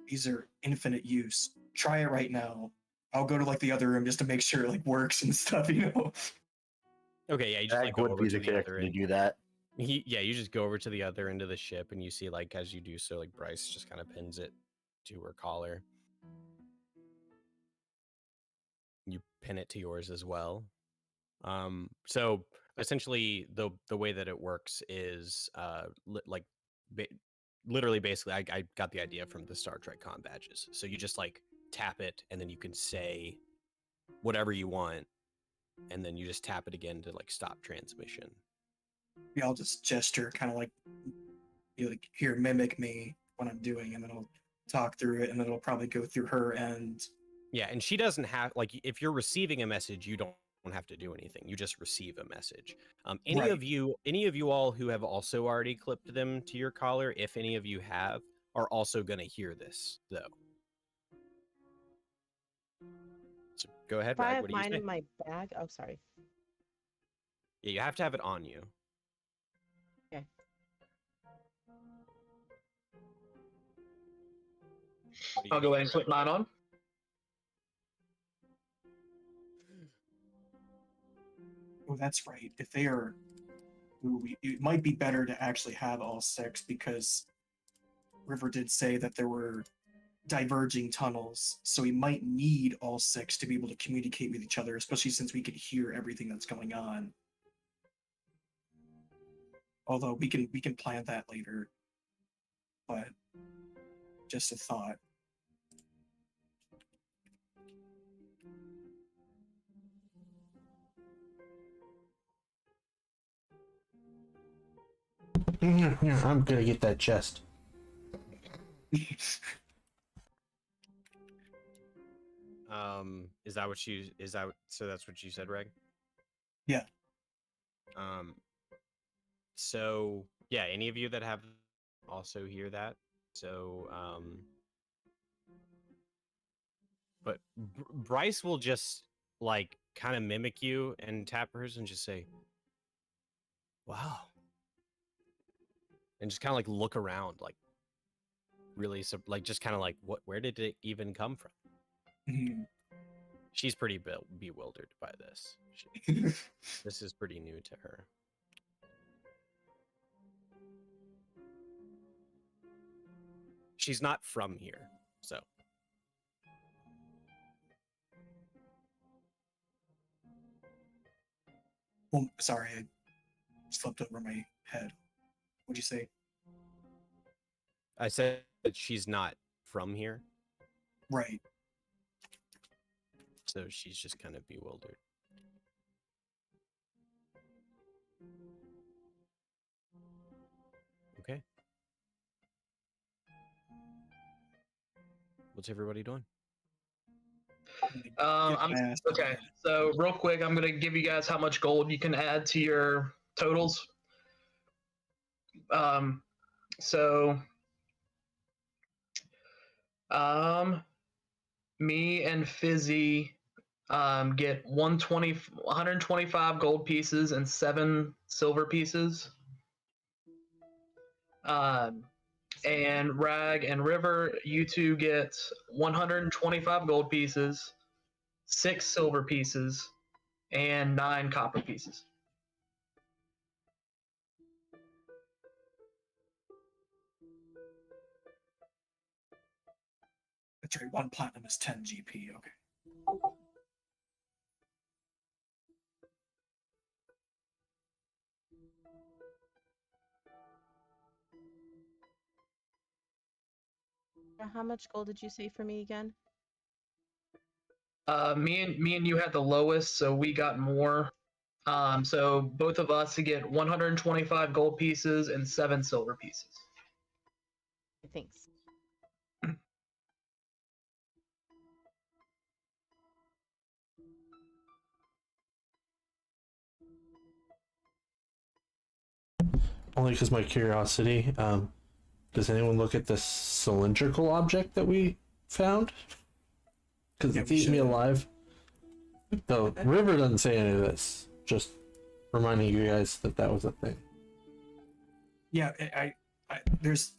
These are infinite use. Try it right now. I'll go to like the other room just to make sure it like works and stuff, you know. Okay, yeah, you just like Jack go would over be to the the other character to end. do that. Yeah, you just go over to the other end of the ship, and you see, like, as you do so, like, Bryce just kind of pins it to her collar. You pin it to yours as well. So essentially, the way that it works is, literally, basically, I got the idea from the Star Trek comm badges. So you just like tap it, and then you can say whatever you want, and then you just tap it again to like stop transmission. Yeah, I'll just gesture, kind of like, be like, here, mimic me when I'm doing, and then I'll talk through it, and then it'll probably go through her end. Yeah, and she doesn't have like if you're receiving a message, you don't have to do anything. You just receive a message. Any Right. of you all who have also already clipped them to your collar, if any of you have, are also going to hear this though. So go ahead, If I Rag. have What do you mine say? in my bag, oh sorry. Yeah, you have to have it on you. Okay. What do I'll you go say, ahead and flip Rag? mine on. Oh, that's right. If they are, it might be better to actually have all 6 because River did say that there were diverging tunnels, so we might need all 6 to be able to communicate with each other, especially since we can hear everything that's going on. Although we can plan that later, but just a thought. I'm gonna get that chest. So that's what you said, Reg? Yeah. So yeah, any of you that have also hear that. So but Bryce will just like kind of mimic you and tap hers and just say, "Wow." And just kind of like look around, like really, like just kind of like, where did it even come from? Mhm. She's pretty bewildered by this. This is pretty new to her. She's not from here, so. Well, sorry, I slipped over my head. What'd you say? I said that she's not from here, Right. so she's just kind of bewildered. Okay. What's everybody doing? Okay. So real quick, I'm gonna give you guys how much gold you can add to your totals. So, me and Fizzy get 125 gold pieces and 7 silver pieces. And Rag and River, you two get 125 gold pieces, 6 silver pieces, and 9 copper pieces. That's right. 1 platinum is 10 GP. Okay. How much gold did you say for me again? Me and you had the lowest, so we got more. So both of us get 125 gold pieces and 7 silver pieces. Thanks. Only because my curiosity. Does anyone look at this cylindrical object that we found? Because Yeah, it's we eating me should. alive. The river doesn't say any of this. Just reminding you guys that that was a thing. Yeah, I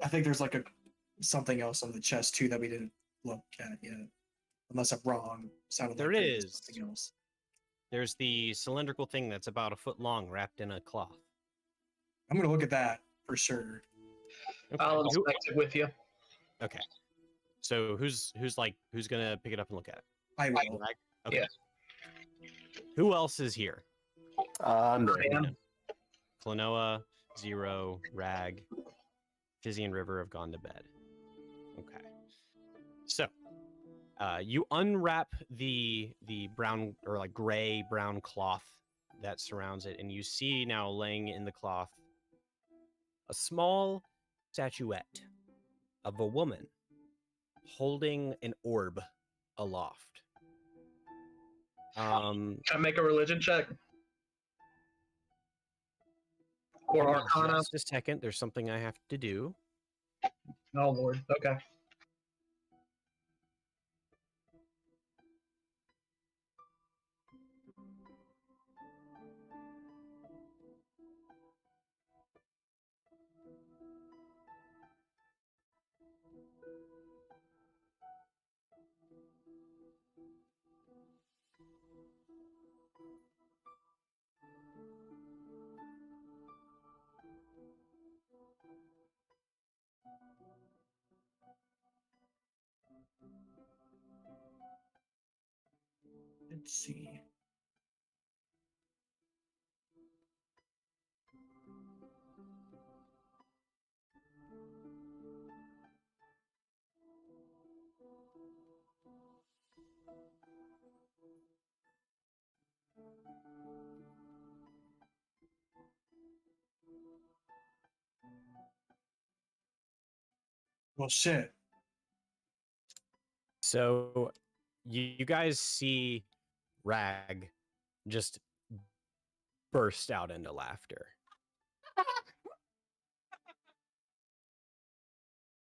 think there's like something else on the chest too that we didn't look at yet. Unless I'm wrong. Sounded There like there was is. something else. There's the cylindrical thing that's about a foot long, wrapped in a cloth. I'm gonna look at that for sure. Okay. I'll inspect it with you. Okay. So who's gonna pick it up and look at it? I will. Rag? Okay. Yeah. Who else is here? I'm there. Man. Klonoa, Zero, Rag, Fizzy, and River have gone to bed. Okay. So, you unwrap the brown or like gray brown cloth that surrounds it, and you see now laying in the cloth a small statuette of a woman holding an orb aloft. Can I make a religion check? Or Give me Arcana? just a second. There's something I have to do. Oh lord. Okay. Let's see. Well, shit. So, you guys see Rag just burst out into laughter.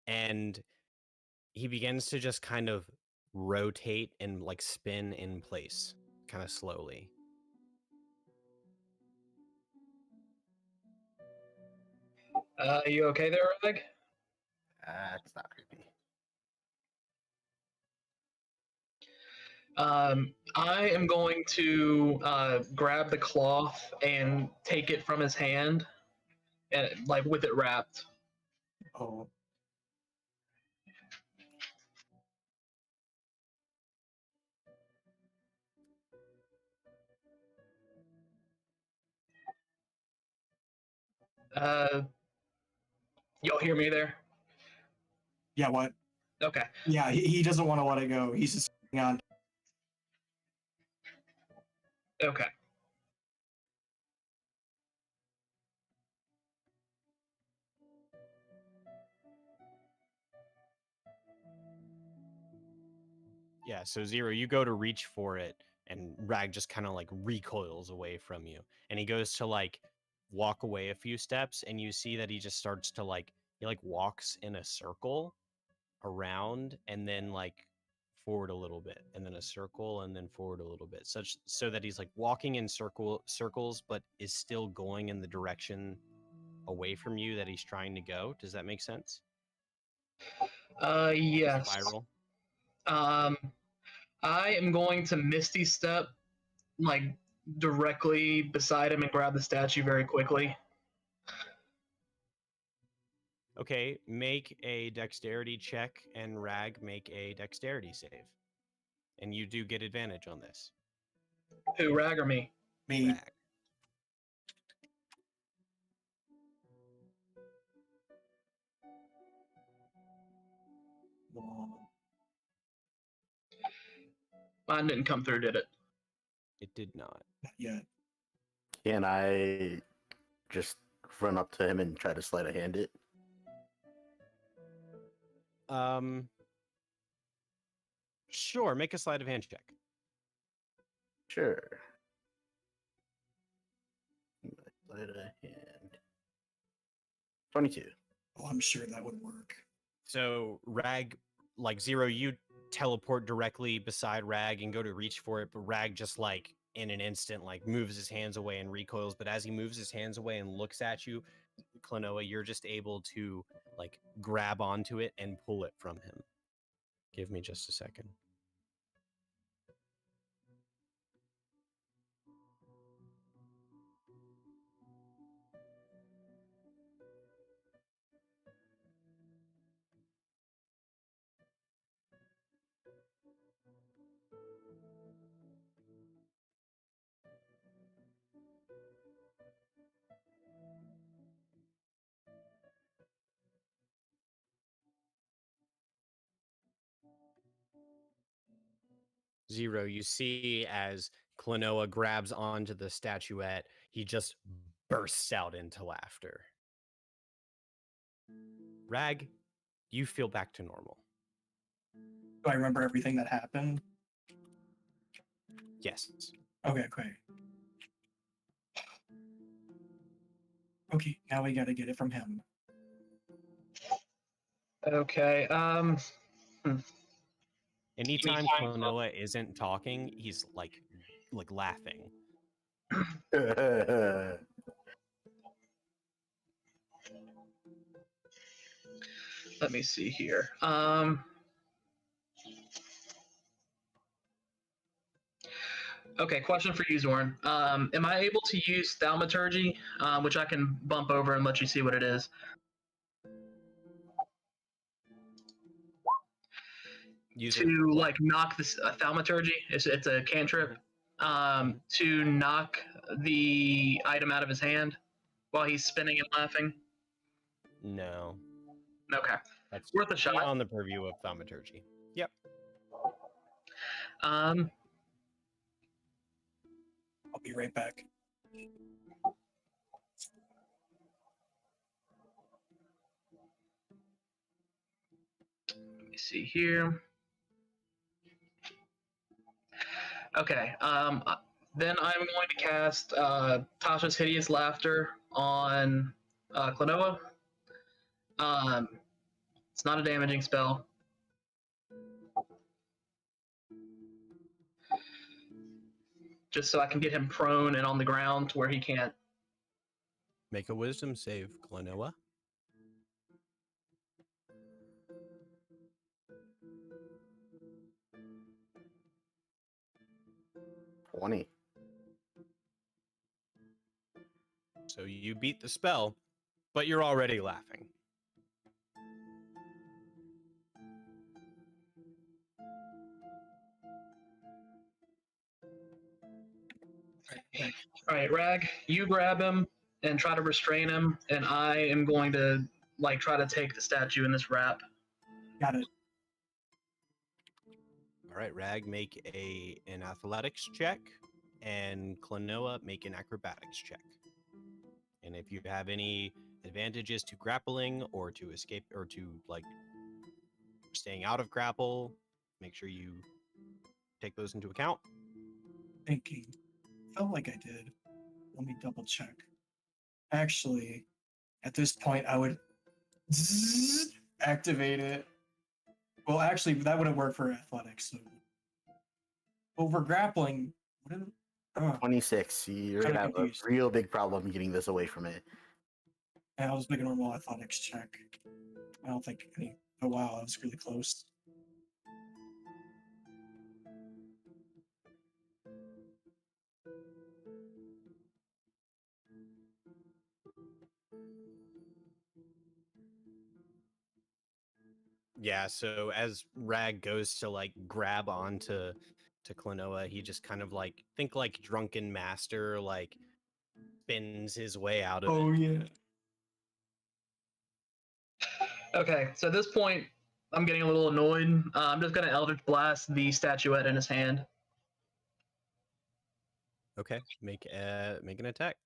And he begins to just kind of rotate and like spin in place kind of slowly. You okay there, Rag? That's not creepy. I am going to grab the cloth and take it from his hand, and like with it wrapped. Oh. Y'all hear me there? Yeah, what? Okay. Yeah, he doesn't want to let it go. He's just hanging on. Okay. Yeah, so Zero, you go to reach for it, and Rag just kind of like recoils away from you. And he goes to like walk away a few steps, and you see that he just starts to like, he like walks in a circle around and then like forward a little bit, and then a circle and then forward a little bit, such so that he's like walking in circles, but is still going in the direction away from you that he's trying to go. Does that make sense? Yes. Spiral. I am going to Misty Step, like directly beside him and grab the statue very quickly. Okay, make a dexterity check, and Rag make a dexterity save. And you do get advantage on this. Who, Rag or me? Me. Rag. Mine didn't come through, did it? It did not. Not yet. Can I just run up to him and try to sleight of hand it? Sure, make a sleight of hand check. Sure. Sleight of hand. 22. Oh, I'm sure that would work. So Rag, like Zero, you teleport directly beside Rag and go to reach for it, but Rag just like in an instant like moves his hands away and recoils. But as he moves his hands away and looks at you, Klonoa, you're just able to like grab onto it and pull it from him. Give me just a second. Zero, you see as Klonoa grabs onto the statuette, he just bursts out into laughter. Rag, you feel back to normal. Do I remember everything that happened? Yes. Okay. Okay, now we gotta get it from him. Okay. Anytime Klonoa isn't talking, he's like laughing. Let me see here. Okay, question for you, Zorn. Am I able to use Thaumaturgy, which I can bump over and let you see what it is? To like knock this Thaumaturgy, it's a cantrip. To knock the item out of his hand while he's spinning and laughing. No. Okay, That's worth a shot. on the purview of Thaumaturgy. Yep. I'll be right back. Let me see here. Okay, then I'm going to cast Tasha's Hideous Laughter on Klonoa. It's not a damaging spell. Just so I can get him prone and on the ground to where he can't. Make a wisdom save, Klonoa. So you beat the spell, but you're already laughing. All right, Rag, you grab him and try to restrain him, and I am going to like try to take the statue in this wrap. Got it. All right, Rag, make an athletics check, and Klonoa, make an acrobatics check. And if you have any advantages to grappling or to escape or to like staying out of grapple, make sure you take those into account? Thinking. Felt like I did. Let me double check. Actually, at this point, I would activate it. Well, actually, that wouldn't work for athletics. So. Over grappling, what is, 26. You're Kinda gonna have confused. a real big problem getting this away from it. I was making a normal athletics check. I don't think any. Oh wow, that was really close. Yeah, so as Rag goes to like grab onto to Klonoa, he just kind of like think like drunken master, like spins his way out of it. Yeah. Okay, so at this point, I'm getting a little annoyed. I'm just gonna Eldritch Blast the statuette in his hand. Okay, make an attack.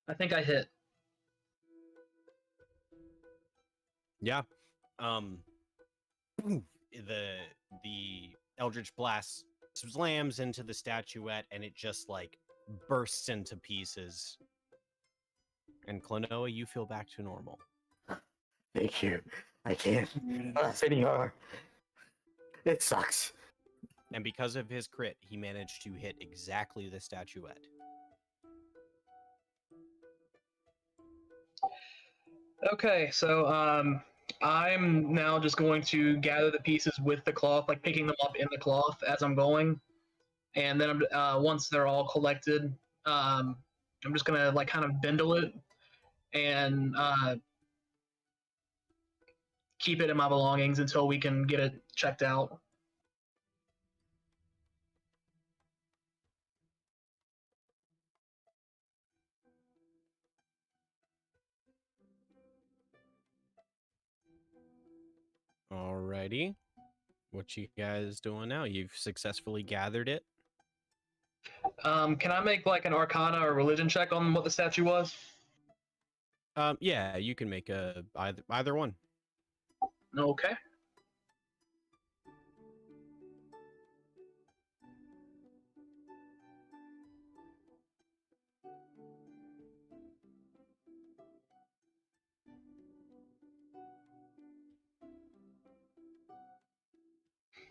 I think I hit. Yeah. The Eldritch Blast slams into the statuette and it just like bursts into pieces. And Klonoa, you feel back to normal. Thank you. I can't laugh anymore. It sucks. And because of his crit, he managed to hit exactly the statuette. Okay, so I'm now just going to gather the pieces with the cloth, like picking them up in the cloth as I'm going, and then once they're all collected, I'm just gonna like kind of bindle it and keep it in my belongings until we can get it checked out. Alrighty. What you guys doing now? You've successfully gathered it. Can I make like an Arcana or Religion check on what the statue was? Yeah, you can make either one. Okay.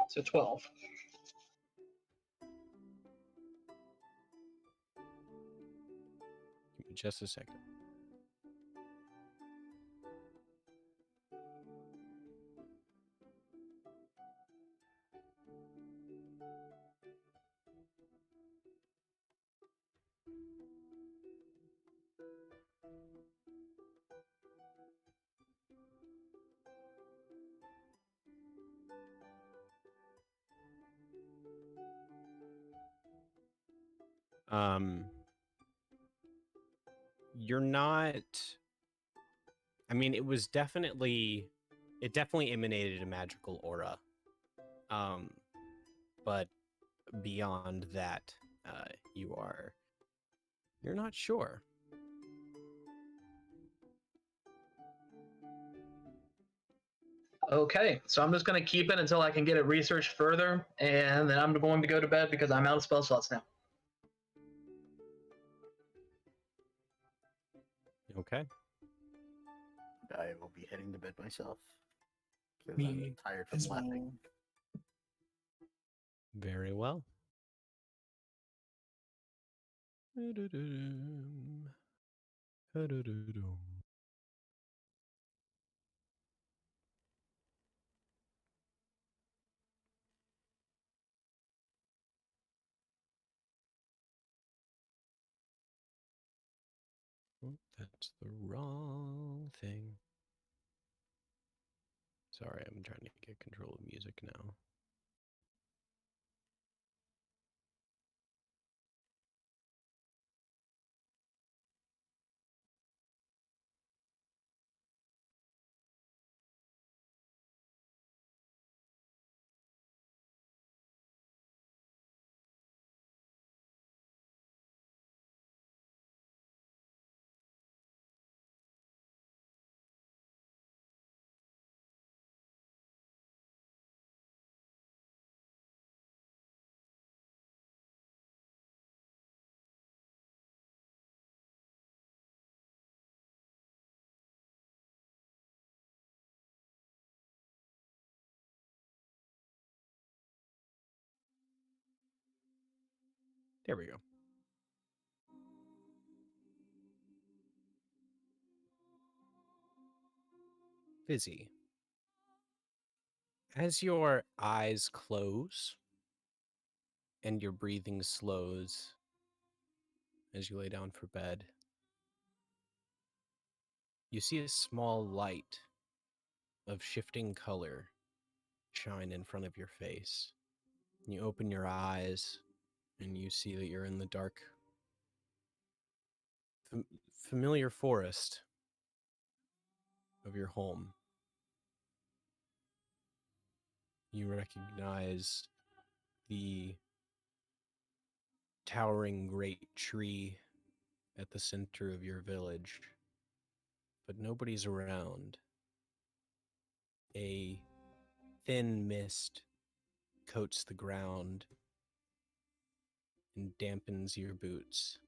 So 12. Give me just a second. You're not. I mean, it definitely emanated a magical aura. But beyond that, you're not sure. Okay, so I'm just going to keep it until I can get it researched further, and then I'm going to go to bed because I'm out of spell slots now. Okay. I will be heading to bed myself. 'Cause Me I'm tired from as laughing. well. Very well. Oh, that's the wrong thing. Sorry, I'm trying to get control of music now. There we go. Fizzy. As your eyes close and your breathing slows as you lay down for bed, you see a small light of shifting color shine in front of your face. You open your eyes and you see that you're in the dark, familiar forest of your home. You recognize the towering great tree at the center of your village, but nobody's around. A thin mist coats the ground and dampens your boots.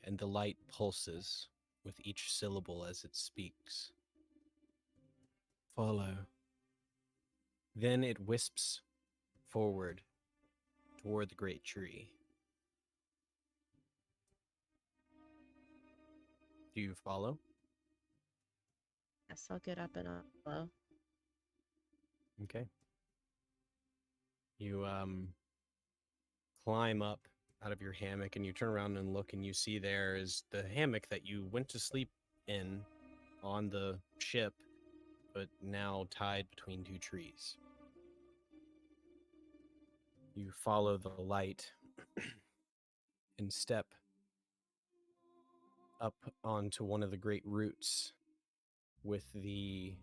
And the light pulses with each syllable as it speaks. Follow. Then it wisps forward toward the great tree. Do you follow? Yes, I'll get up and follow. Okay. You climb up out of your hammock and you turn around and look and you see there is the hammock that you went to sleep in on the ship, but now tied between two trees. You follow the light and step up onto one of the great roots with the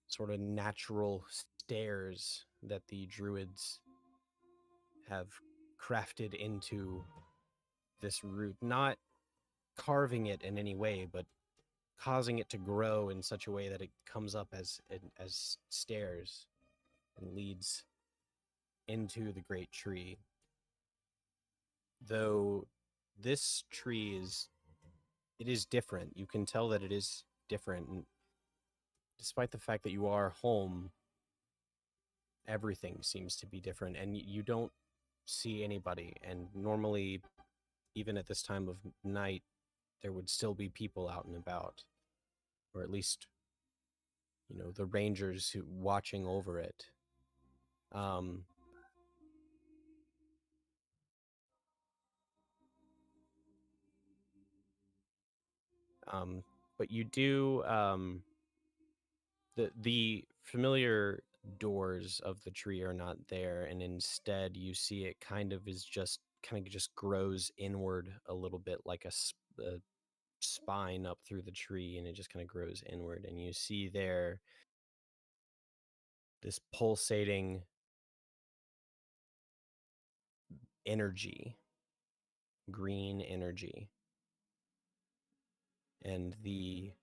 sort of natural stairs that the druids have crafted into this root, not carving it in any way, but causing it to grow in such a way that it comes up as stairs and leads into the great tree. Though this tree is different. You can tell that it is different, and despite the fact that you are home, everything seems to be different, and you don't see anybody. And normally, even at this time of night, there would still be people out and about, or at least, the rangers who watching over it. But you do, the familiar doors of the tree are not there, and instead you see it kind of just grows inward a little bit, like a spine up through the tree, and it just kind of grows inward, and you see there this pulsating energy, green energy, and the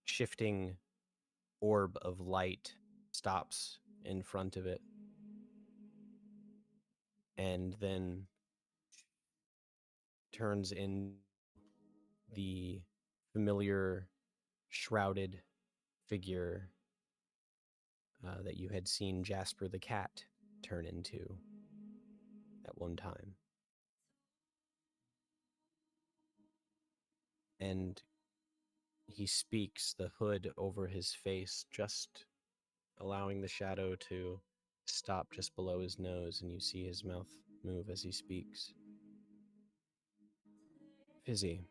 shifting orb of light stops in front of it and then turns in the familiar shrouded figure that you had seen Jasper the cat turn into at one time. And he speaks, the hood over his face, just allowing the shadow to stop just below his nose, and you see his mouth move as he speaks. Fizzy,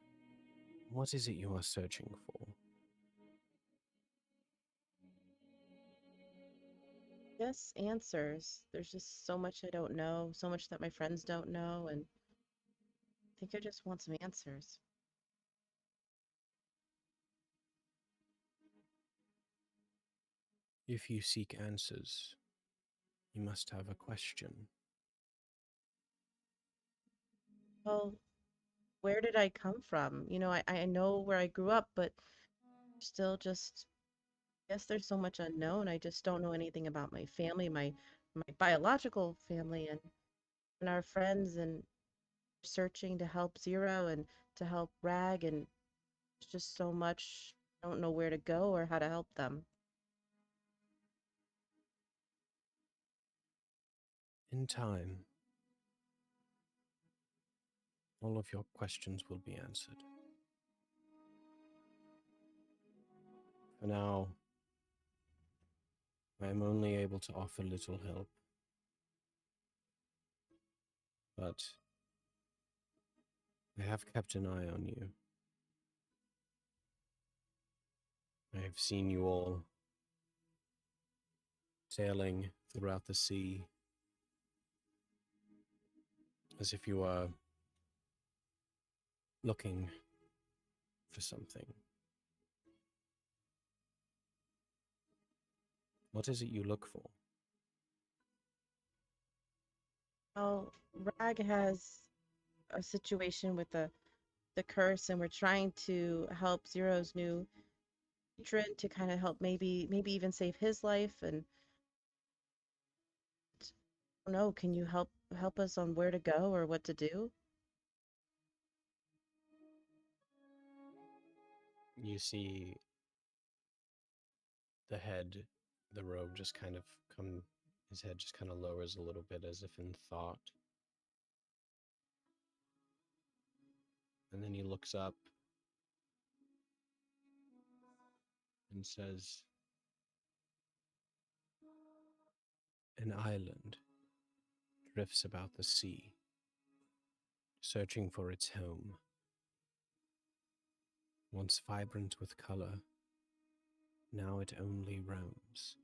what is it you are searching for? Yes, answers. There's just so much I don't know, so much that my friends don't know, and I think I just want some answers. If you seek answers, you must have a question. Well, where did I come from? I know where I grew up, but still just, guess there's so much unknown. I just don't know anything about my family, my biological family, and our friends, and searching to help Zero and to help Rag, and there's just so much. I don't know where to go or how to help them. In time, all of your questions will be answered. For now, I am only able to offer little help. But I have kept an eye on you. I have seen you all sailing throughout the sea as if you are looking for something. What is it you look for? Well, Rag has a situation with the curse, and we're trying to help Zero's new patron to kind of help maybe even save his life. And I don't know, can you help us on where to go or what to do? You see the head, the robe just kind of his head just kind of lowers a little bit as if in thought. And then he looks up and says, "An island drifts about the sea, searching for its home. Once vibrant with color, now it only roams.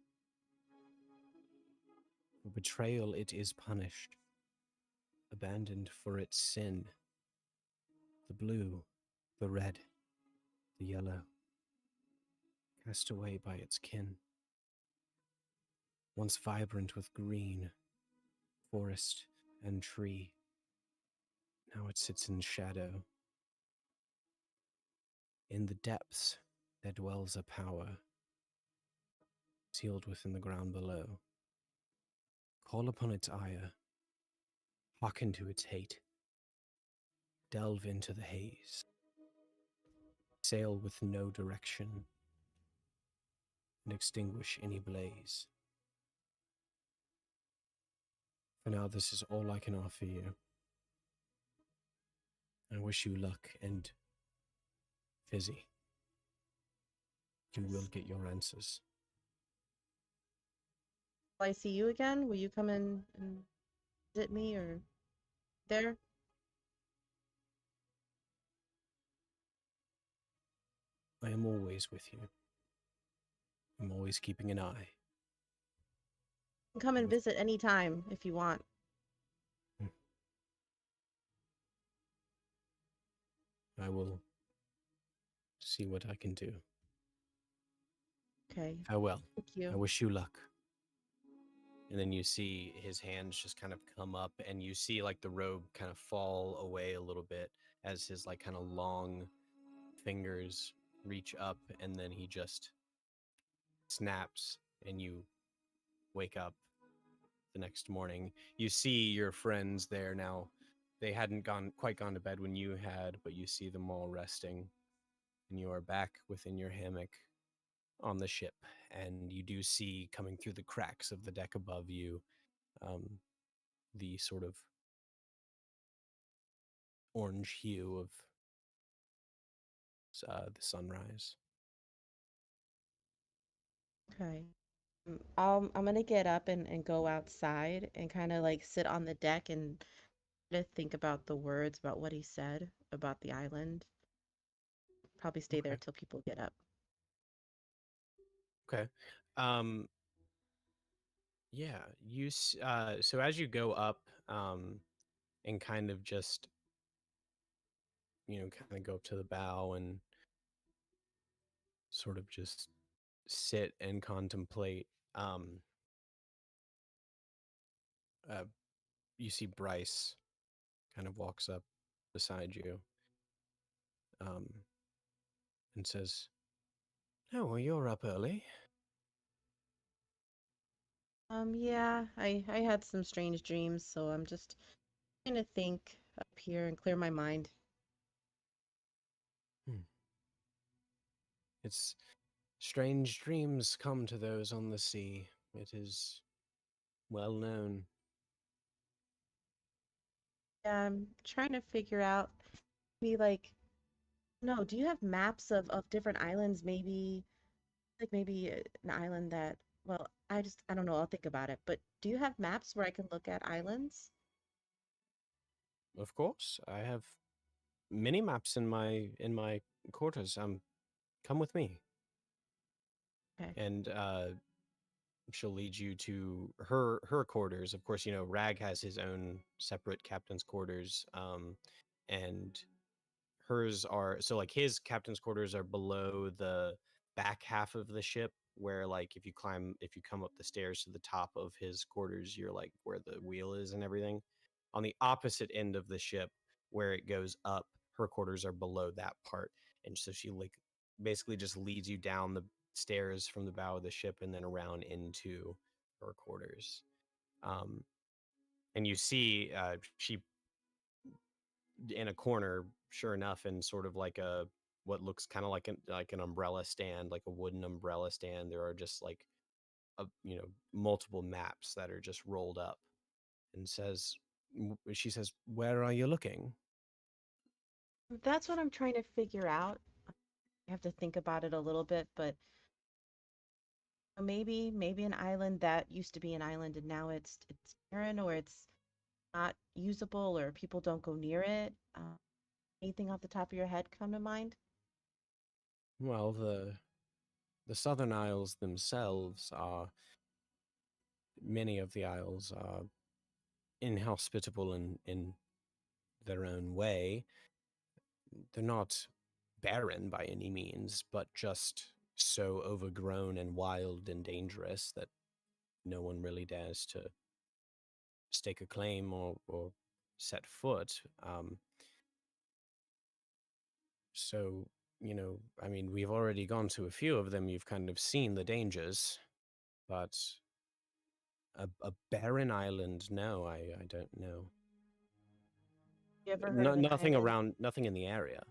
For betrayal it is punished, abandoned for its sin. The blue, the red, the yellow, cast away by its kin. Once vibrant with green, forest and tree, now it sits in shadow. In the depths there dwells a power, sealed within the ground below. Call upon its ire, hearken to its hate, delve into the haze, sail with no direction, and extinguish any blaze. For now, this is all I can offer you. I wish you luck, and Fizzy, you will get your answers." Will I see you again? Will you come in and visit me or there? I am always with you. I'm always keeping an eye. You can come and visit anytime if you want. I will see what I can do. Okay. Farewell. Thank you. I wish you luck. And then you see his hands just kind of come up, and you see like the robe kind of fall away a little bit as his like kind of long fingers reach up, and then he just snaps, and you wake up the next morning. You see your friends there now. They hadn't quite gone to bed when you had, but you see them all resting, and you are back within your hammock on the ship, and you do see coming through the cracks of the deck above you the sort of orange hue of the sunrise. Okay. I'm gonna get up and go outside and kind of like sit on the deck and to think about the words about what he said about the island. Probably stay there Okay. till people get up. Okay. Yeah, so as you go up and kind of just kind of go up to the bow and sort of just sit and contemplate, you see Bryce kind of walks up beside you and says, "Oh, well, you're up early." Yeah, I had some strange dreams, so I'm just trying to think up here and clear my mind. It's strange dreams come to those on the sea. It is well known. I'm trying to figure out, maybe like, no, do you have maps of different islands? Maybe, like maybe an island that, well, I don't know, I'll think about it. But do you have maps where I can look at islands? Of course, I have mini maps in my quarters. Come with me, Okay. and she'll lead you to her quarters. Of course, you know Rag has his own separate captain's quarters, and hers are so like his captain's quarters are below the back half of the ship, where like if you come up the stairs to the top of his quarters, you're like where the wheel is and everything. On the opposite end of the ship, where it goes up, her quarters are below that part, and so she like basically just leads you down the stairs from the bow of the ship and then around into her quarters. Um, and you see she in a corner, sure enough, in sort of like a what looks kind of like an umbrella stand, like a wooden umbrella stand. There are just like multiple maps that are just rolled up, and she says, "Where are you looking?" That's what I'm trying to figure out. I have to think about it a little bit, but maybe an island that used to be an island and now it's barren, or it's not usable, or people don't go near it. Anything off the top of your head come to mind? Well, the Southern Isles themselves are many of the isles are inhospitable in their own way. They're not barren by any means, but just so overgrown and wild and dangerous that no one really dares to stake a claim or set foot. So, I mean, we've already gone to a few of them. You've kind of seen the dangers, but a barren island, no, I don't know. You ever heard of an Nothing island? around, nothing in the area.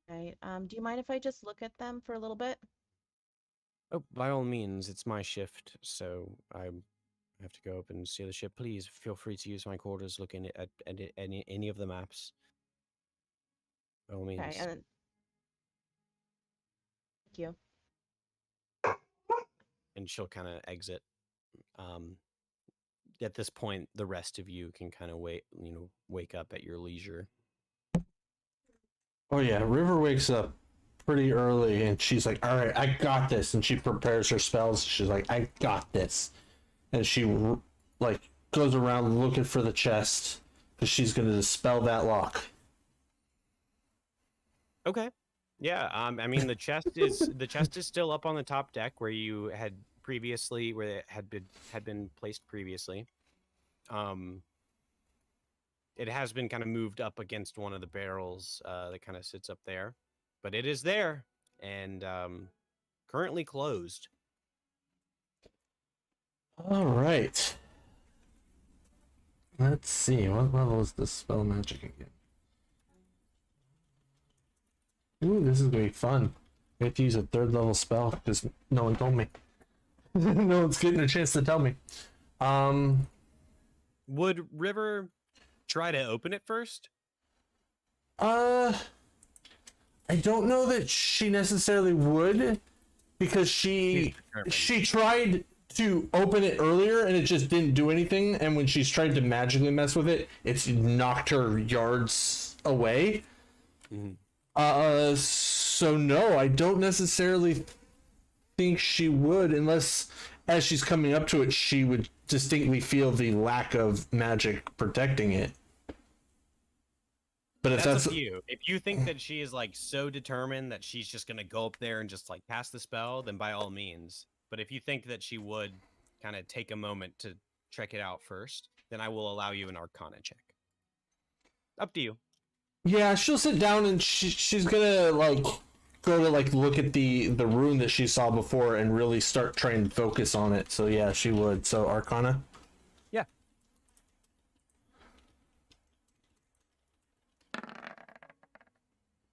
Right. Do you mind if I just look at them for a little bit? Oh, by all means, it's my shift, so I have to go up and see the ship. Please feel free to use my quarters, look at any of the maps. By all Okay, means. and then thank you. And she'll kind of exit. At this point, the rest of you can kind of wake up at your leisure. Oh yeah, River wakes up pretty early and she's like, "All right, I got this." And she prepares her spells. She's like, "I got this," and she like goes around looking for the chest because she's gonna dispel that lock. Okay. Yeah. I mean, the chest is still up on the top deck where you had previously, where it had been placed previously. It has been kind of moved up against one of the barrels that kind of sits up there, but it is there and currently closed. All right. Let's see. What level is this spell magic again? Ooh, this is gonna be fun. I have to use a 3rd level spell because no one told me. No one's getting a chance to tell me. Would River try to open it first? I don't know that she necessarily would, because she tried to open it earlier and it just didn't do anything, and when she's tried to magically mess with it, it's knocked her yards away. So no, I don't necessarily think she would, unless as she's coming up to it, she would distinctly feel the lack of magic protecting it. But if that's up to you. If you think that she is like so determined that she's just gonna go up there and just like cast the spell, then by all means. But if you think that she would kind of take a moment to check it out first, then I will allow you an Arcana check. Up to you. Yeah, she'll sit down and she's gonna like go to like look at the rune that she saw before and really start trying to focus on it. So yeah, she would. So Arcana? Yeah.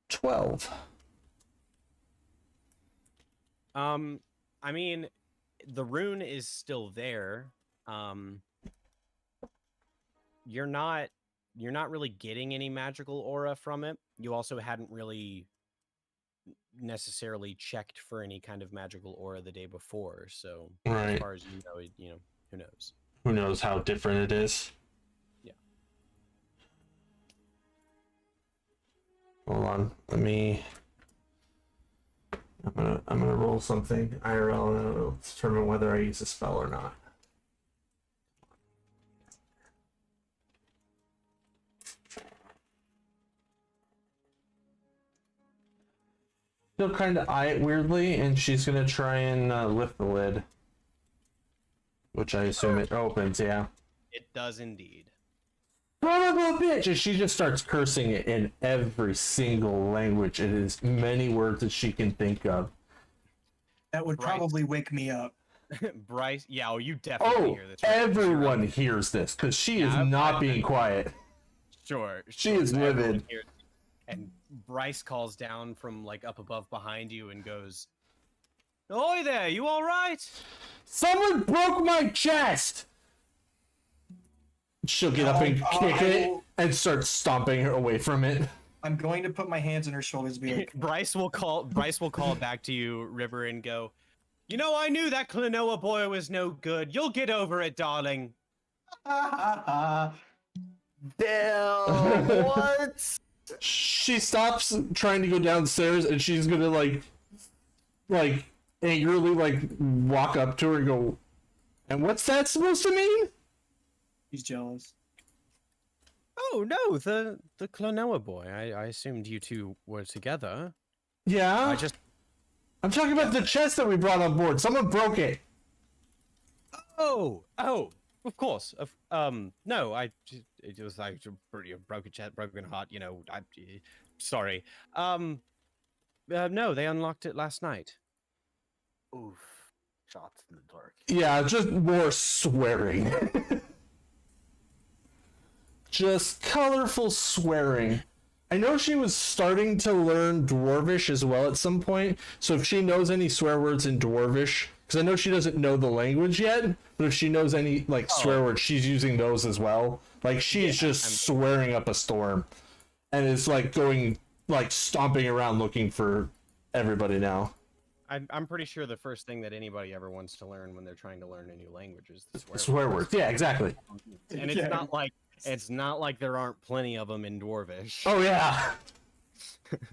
$12. I mean, the rune is still there. you're not really getting any magical aura from it. You also hadn't really necessarily checked for any kind of magical aura the day before, so as Right. far as you know, who knows? Who knows how different it is? Yeah. Hold on. Let me. I'm gonna roll something IRL and it'll determine whether I use a spell or not. She'll kind of eye it weirdly, and she's gonna try and lift the lid, which I assume it opens. Yeah. It does indeed. Son of a bitch! And she just starts cursing it in every single language. It is many words that she can think of. That would Right. probably wake me up. Bryce, yeah, you definitely Oh, hear this. Right? everyone hears this because she is Yeah, not I've being been- quiet. Sure. She is everyone livid. hears- And Bryce calls down from like up above behind you and goes, "Oi there, you all right?" Someone broke my chest! She'll get up and kick it and start stomping her away from it. I'm going to put my hands on her shoulders and be like, Bryce will call back to you, River, and go, "You know, I knew that Klonoa boy was no good. You'll get over it, darling." Damn, what? She stops trying to go downstairs and she's gonna like angrily walk up to her and go, "And what's that supposed to mean?" he's jealous. Oh no, the Klonoa boy. I assumed you two were together. Yeah. I'm talking about the chest that we brought on board. Someone broke it. Oh, of course. No, it was like a broken chest, broken heart. You know, sorry. No, they unlocked it last night. Oof. Shots in the dark. Yeah, just more swearing. Just colorful swearing. I know she was starting to learn Dwarvish as well at some point, so if she knows any swear words in Dwarvish, because I know she doesn't know the language yet, but if she knows any swear words, she's using those as well. Like she's just swearing up a storm, and it's going stomping around looking for everybody now. I'm pretty sure the first thing that anybody ever wants to learn when they're trying to learn a new language is the swear. Swear words, yeah, exactly. And it's not like there aren't plenty of them in Dwarvish. Oh yeah.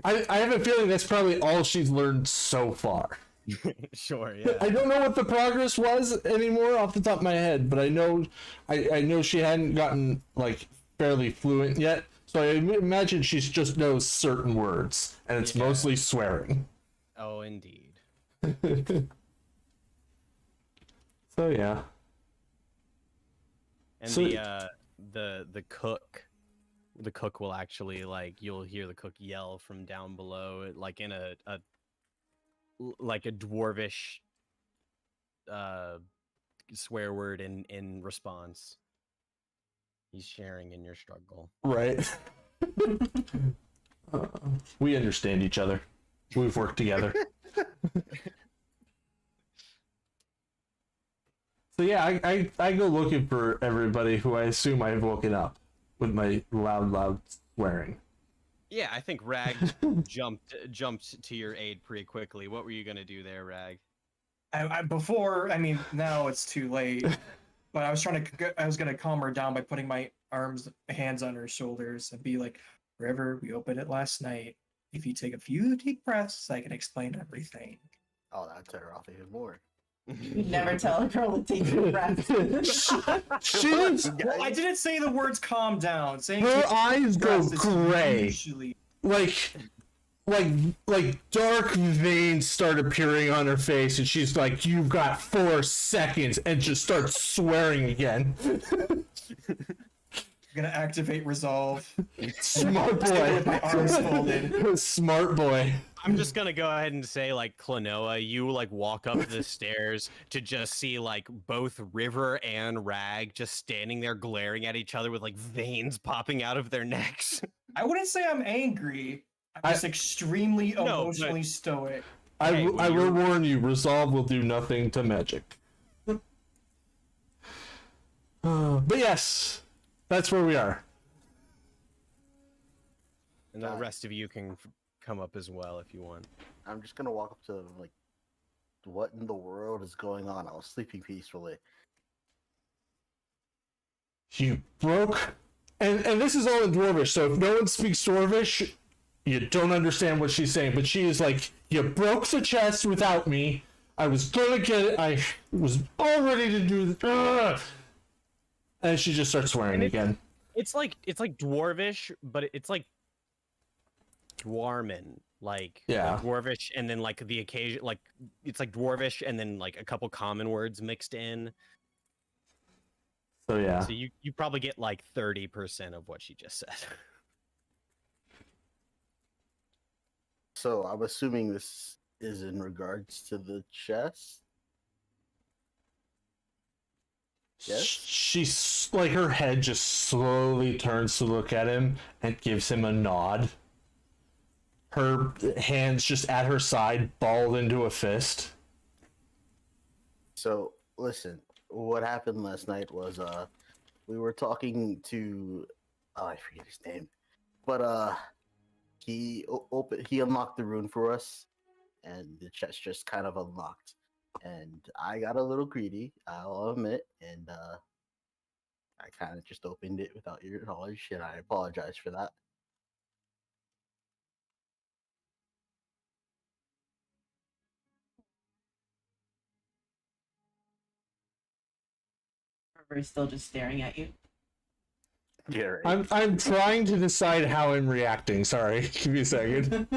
I have a feeling that's probably all she's learned so far. Sure, yeah. I don't know what the progress was anymore off the top of my head, but I know she hadn't gotten fairly fluent yet. So I imagine she just knows certain words, and it's mostly swearing. Oh, indeed. So yeah. And So- the cook will actually you'll hear the cook yell from down below in a Dwarvish swear word in response. He's sharing in your struggle. Right. We understand each other. We've worked together. So yeah, I go looking for everybody who I assume I've woken up with my loud swearing. Yeah, I think Rag jumped to your aid pretty quickly. What were you gonna do there, Rag? Now it's too late. But I was gonna calm her down by putting my hands on her shoulders and be like, "River, we opened it last night. If you take a few deep breaths, I can explain everything." Oh, that'd tear her off even more. You never tell a girl to take a breath. She's Well, I didn't say the words "calm down." Saying her take eyes go breaths is gray. usually- like dark veins start appearing on her face, and she's like, "You've got 4 seconds," and just starts swearing again. Gonna activate resolve. Smart With my arms boy. folded. Smart boy. I'm just gonna go ahead and say, Klonoa, you walk up the stairs to just see both River and Rag just standing there glaring at each other with veins popping out of their necks. I wouldn't say I'm angry. I'm just extremely No, but- emotionally stoic. Hey, I will warn you, resolve will do nothing to magic. But yes, That's where we are. And the rest of you can come up as well if you want. I'm just gonna walk up to him, like, what in the world is going on? I was sleeping peacefully. You broke, and this is all in Dwarvish, so if no one speaks Dwarvish, you don't understand what she's saying, but she is like, you broke the chest without me, I was gonna get it, I was all ready to do the, and she just starts swearing again. It's like Dwarvish, but it's like Dwarman, like Yeah. Dwarvish, and then like the occasion, like it's like Dwarvish, and then like a couple common words mixed in. So yeah. So you probably get like 30% of what she just said. So I'm assuming this is in regards to the chest. Yes? She's like, her head just slowly turns to look at him and gives him a nod. Her hands just at her side, balled into a fist. So listen, what happened last night was we were talking to I forget his name, but he unlocked the rune for us, and the chest just kind of unlocked, and I got a little greedy, I'll admit, and I kind of just opened it without your knowledge, and I apologize for that. River's still just staring at you. Yeah, right. I'm trying to decide how I'm reacting. Sorry, give me a second.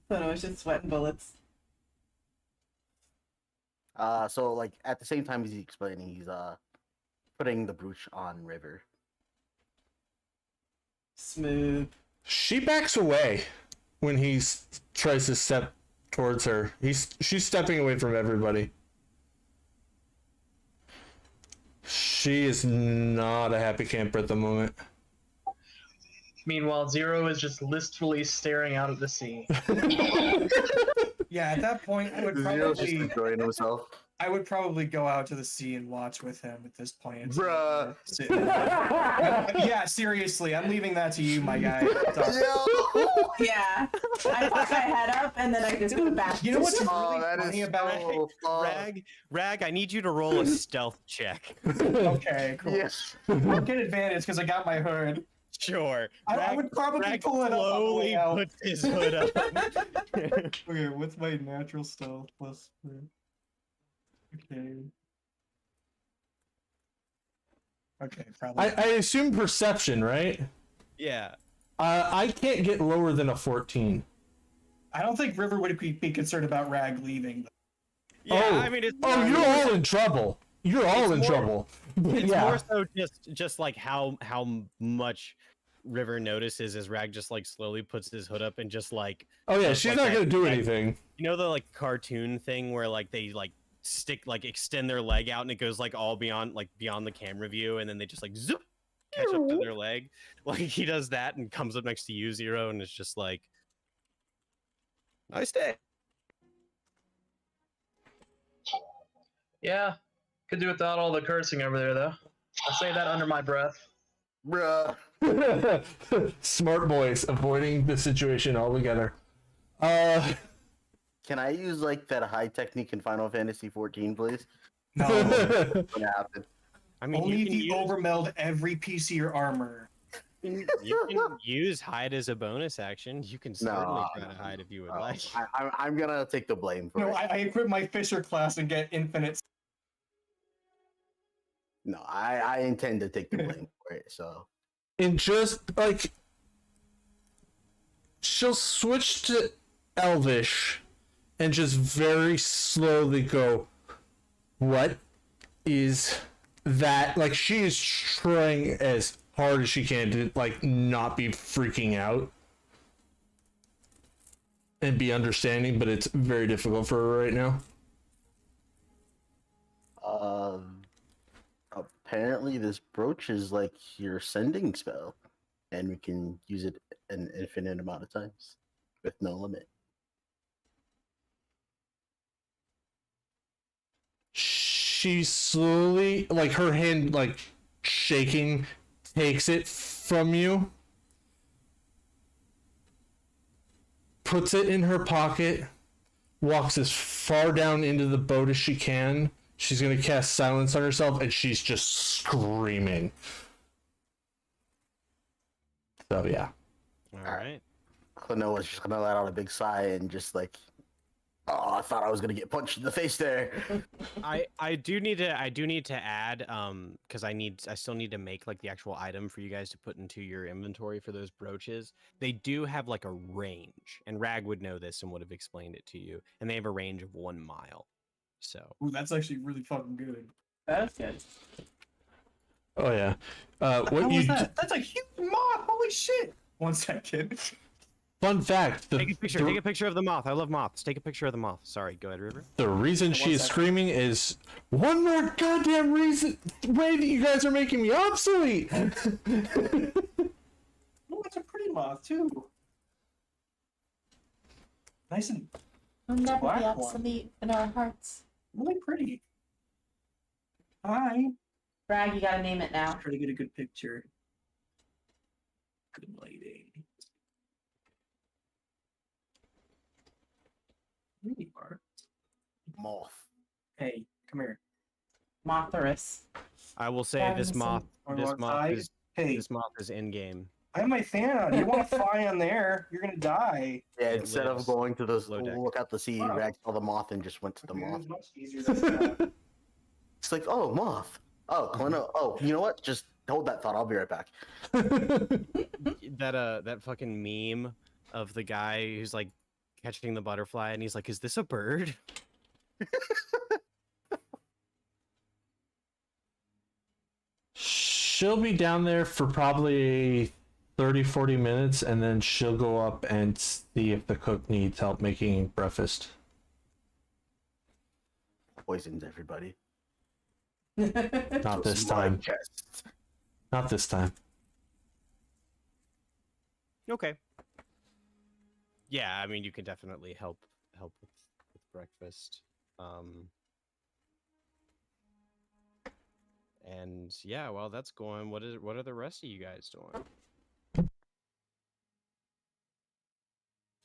Photo was just sweating bullets. So like at the same time he's explaining, he's putting the brooch on River. Smooth. She backs away when he tries to step towards her. She's stepping away from everybody. She is not a happy camper at the moment. Meanwhile, Zero is just listfully staring out at the sea. Yeah, at that point, I would Zero's just probably enjoying himself. go out to the sea and watch with him at this point. Bruh. Yeah, seriously, I'm leaving that to you, my guy. Sorry. Yeah. I put my head up and then I just go back. You know what's really Oh, that funny is about so fun. Rag, I need you to roll a stealth check. Okay, cool. Yes. I'll get advantage because I got my hood. Sure. I would probably Rag pull it up on the way slowly out. puts his hood up. Okay, what's my natural stealth plus? Okay. Okay, probably. I assume perception, right? Yeah. I can't get lower than a 14. I don't think River would be concerned about Rag leaving. Yeah, Oh. I mean, it's Oh, you're all in trouble. You're all in more- trouble. It's Yeah. more so just like how much River notices as Rag just like slowly puts his hood up and just like, Oh yeah, just she's like not that- gonna do that- anything. you know, the like cartoon thing where like they like extend their leg out and it goes like all beyond the camera view, and then they just like zoop catch up to their leg. Like he does that and comes up next to you, Zero, and it's just like, nice day. Yeah, could do without all the cursing over there, though. I say that under my breath. Bruh. Smart boys avoiding the situation altogether. Can I use like that high technique in Final Fantasy 14, please? No, What's gonna happen? I mean, only you if can, you overmeld every piece of your armor. you can use hide as a bonus action. You can certainly try to hide if you would like. I'm gonna take the blame for No, it. I equip my Fisher class and get infinite. No, I intend to take the blame for it. So And just like she'll switch to Elvish and just very slowly go, what is that? Like she is trying as hard as she can to like not be freaking out and be understanding, but it's very difficult for her right now. apparently this brooch is like your sending spell, and we can use it an infinite amount of times with no limit. She slowly, like her hand like shaking, takes it from you, puts it in her pocket, walks as far down into the boat as she can. She's going to cast silence on herself, and she's just screaming. So, yeah. All right. Klonoa's just gonna let out a big sigh and just like, oh, I thought I was gonna get punched in the face there. I do need to add because I still need to make like the actual item for you guys to put into your inventory for those brooches. They do have like a range, and Rag would know this and would have explained it to you. And they have a range of 1 mile. So Ooh, that's actually really fucking good. That's good. Oh, yeah. How What was you that? That's a huge moth. Holy shit. 1 second. Fun fact: take a picture. Take a picture of the moth. I love moths. Take a picture of the moth. Sorry, go ahead, River. the reason she is 1 second. screaming is one more goddamn reason way that you guys are making me obsolete. Oh, it's a pretty moth too. Nice and We'll never black be one. obsolete in our hearts. really pretty. Hi. Brag, you gotta name it now. Try to get a good picture. Good lighting. There you are. Moth. Hey, come here. Mothorus. I will say That this is moth. Or This more moth eye. is Hey, this moth is in game. I have my fan on. You want to fly on there? You're gonna die. Yeah, It instead of lives going to those below deck. look out the sea, Wow. Rag saw the moth and just went to the It moth. was much easier than that. It's like, oh, moth. Oh, Klonoa. Oh, you know what? Just hold that thought. I'll be right back. That fucking meme of the guy who's like catching the butterfly and he's like, "Is this a bird?" She'll be down there for probably 30-40 minutes, and then she'll go up and see if the cook needs help making breakfast. Poisons everybody. Not this It's my time. chest. Not this time. Okay. Yeah, I mean, you can definitely help with breakfast. And yeah, while that's going, what are the rest of you guys doing?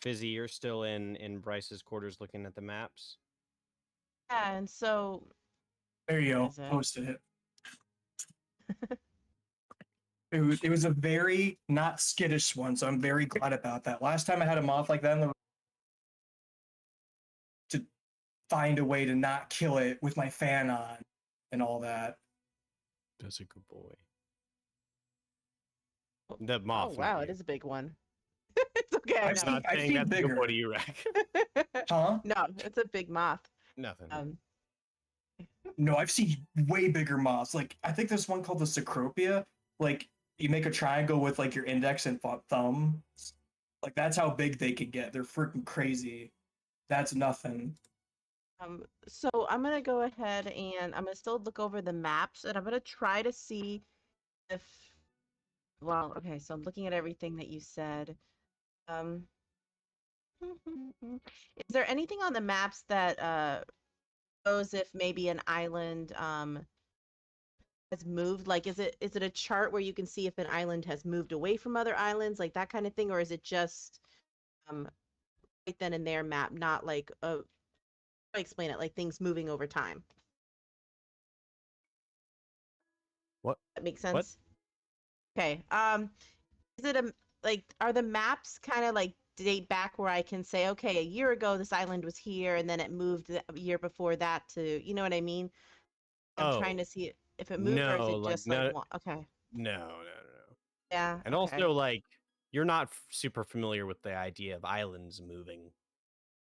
Fizzy, you're still in Bryce's quarters looking at the maps. Yeah, and so There you go. Is it? Posted it. It was a very not skittish one, so I'm very glad about that. Last time I had a moth like that, to find a way to not kill it with my fan on and all that. That's a good boy. The moth. oh wow, it is a big one. It's okay. I've no. seen- Not I've saying seen that's a bigger. good boy to you, Rack. Huh? No, it's a big moth. Nothing. No, I've seen way bigger moths. Like I think there's one called the Cecropia. Like you make a triangle with like your index and thumb. Like that's how big they can get. They're freaking crazy. That's nothing. So I'm gonna go ahead and I'm gonna still look over the maps, and I'm gonna try to see if, well, okay, so I'm looking at everything that you said. Is there anything on the maps that shows if maybe an island has moved? Like, is it a chart where you can see if an island has moved away from other islands, like that kind of thing, or is it just right then and there map, not like a, how do I explain it, like things moving over time? What? That makes What? sense. Okay. Is it like, are the maps kind of like date back where I can say, okay, a year ago this island was here, and then it moved a year before that to, you know what I mean? I'm trying Oh, to see if it moved, or is no, it like, just no- like one? Okay. no. Yeah. And okay. also, like, you're not super familiar with the idea of islands moving.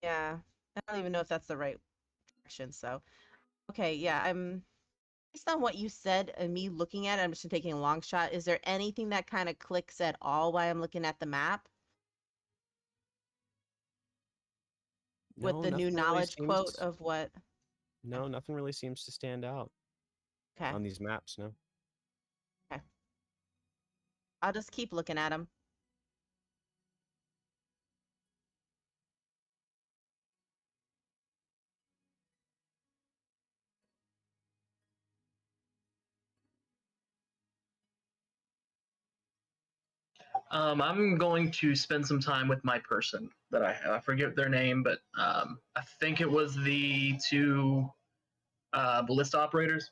Yeah. I don't even know if that's the right direction. So, okay. Yeah. Based on what you said and me looking at it, I'm just taking a long shot. Is there anything that kind of clicks at all while I'm looking at the map with No, the new nothing really knowledge quote seems- of what? No, nothing really seems to stand out Okay. on these maps. No. I'll just keep looking at them. I'm going to spend some time with my person that I have. I forget their name, but I think it was the two ballista operators.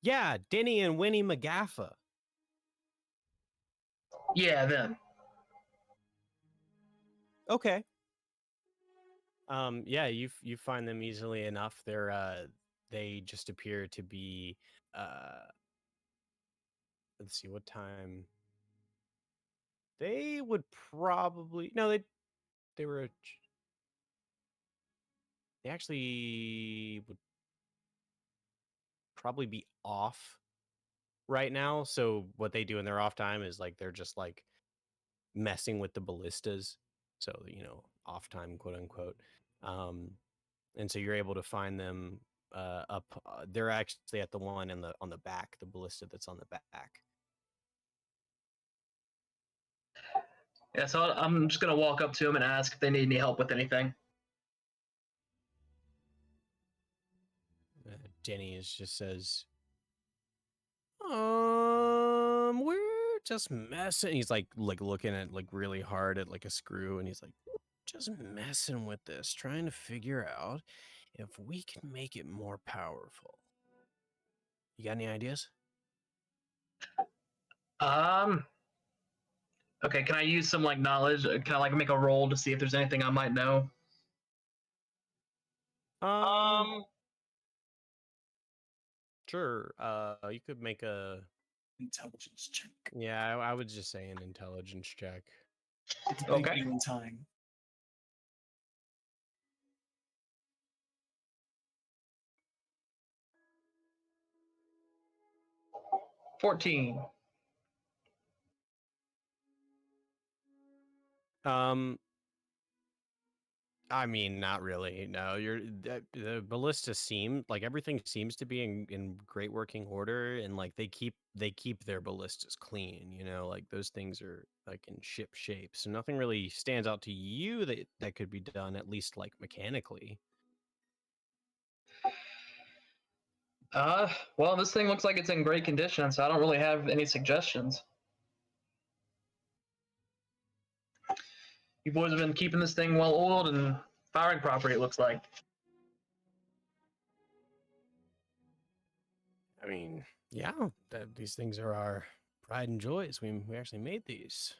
Yeah, Denny and Winnie McGaffa. Yeah, them. Okay. Yeah, you find them easily enough. They just appear to be let's see what time. They would probably no, they were they actually would probably be off right now. So what they do in their off time is like they're just like messing with the ballistas. So, off time, quote unquote. And so you're able to find them up. They're actually at the one on the back, the ballista that's on the back. Yeah, so I'm just gonna walk up to them and ask if they need any help with anything. Denny just says, we're just messing. He's like looking at like really hard at like a screw, and he's like, just messing with this, trying to figure out if we can make it more powerful. You got any ideas? Okay, can I use some like knowledge? Can I like make a roll to see if there's anything I might know? Sure. You could make a Intelligence check. yeah. I would just say an intelligence check. It's Okay. in time. $14. I mean, not really. No, the ballista seem like everything seems to be in great working order, and like they keep their ballistas clean. Like those things are like in ship shape, so nothing really stands out to you that could be done, at least like mechanically. Well, this thing looks like it's in great condition, so I don't really have any suggestions. You boys have been keeping this thing well oiled and firing properly, it looks like. I mean, yeah, these things are our pride and joys. We actually made these.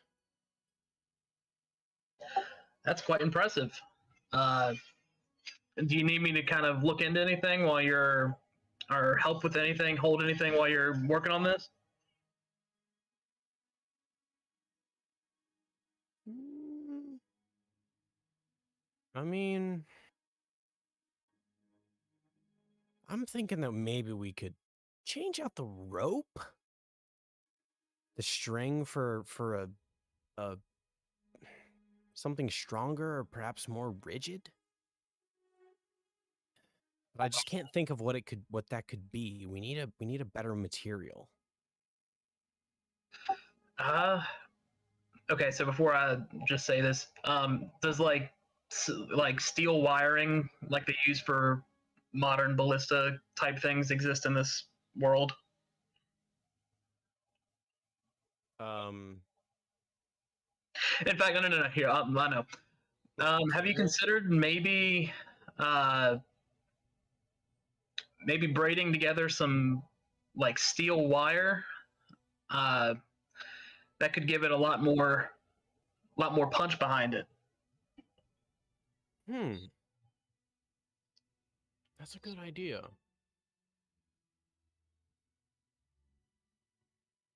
That's quite impressive. Do you need me to kind of look into anything or help with anything, hold anything while you're working on this? I mean, I'm thinking that maybe we could change out the rope, the string for a something stronger or perhaps more rigid. But I just can't think of what that could be. We need a better material. Okay, so before I just say this, does like steel wiring like they use for modern ballista type things exist in this world? In fact, no. Here, I know. Have you considered maybe braiding together some like steel wire? That could give it a lot more punch behind it. That's a good idea.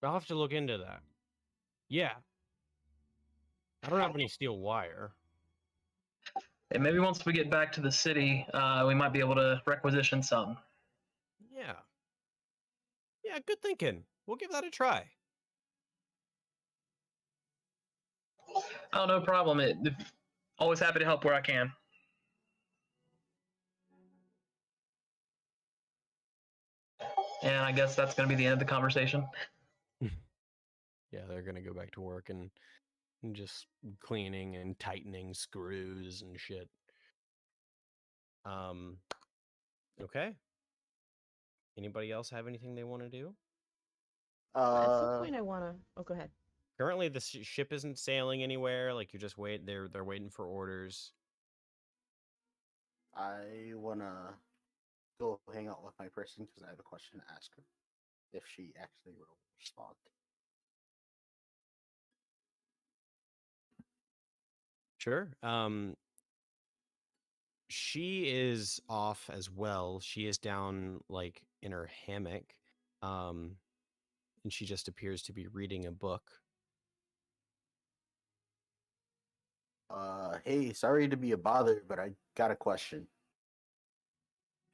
I'll have to look into that. Yeah. I don't have any steel wire. And maybe once we get back to the city, we might be able to requisition some. Yeah. Yeah, good thinking. We'll give that a try. Oh, no problem. Always happy to help where I can. And I guess that's going to be the end of the conversation. Yeah, they're going to go back to work and just cleaning and tightening screws and shit. Okay. Anybody else have anything they want to do? At some Uh, point, I wanna. Oh, go ahead. Currently, the ship isn't sailing anywhere. Like you're just wait. They're waiting for orders. I wanna go hang out with my person because I have a question to ask her if she actually will respond. Sure. She is off as well. She is down like in her hammock. And she just appears to be reading a book. Hey, sorry to be a bother, but I got a question.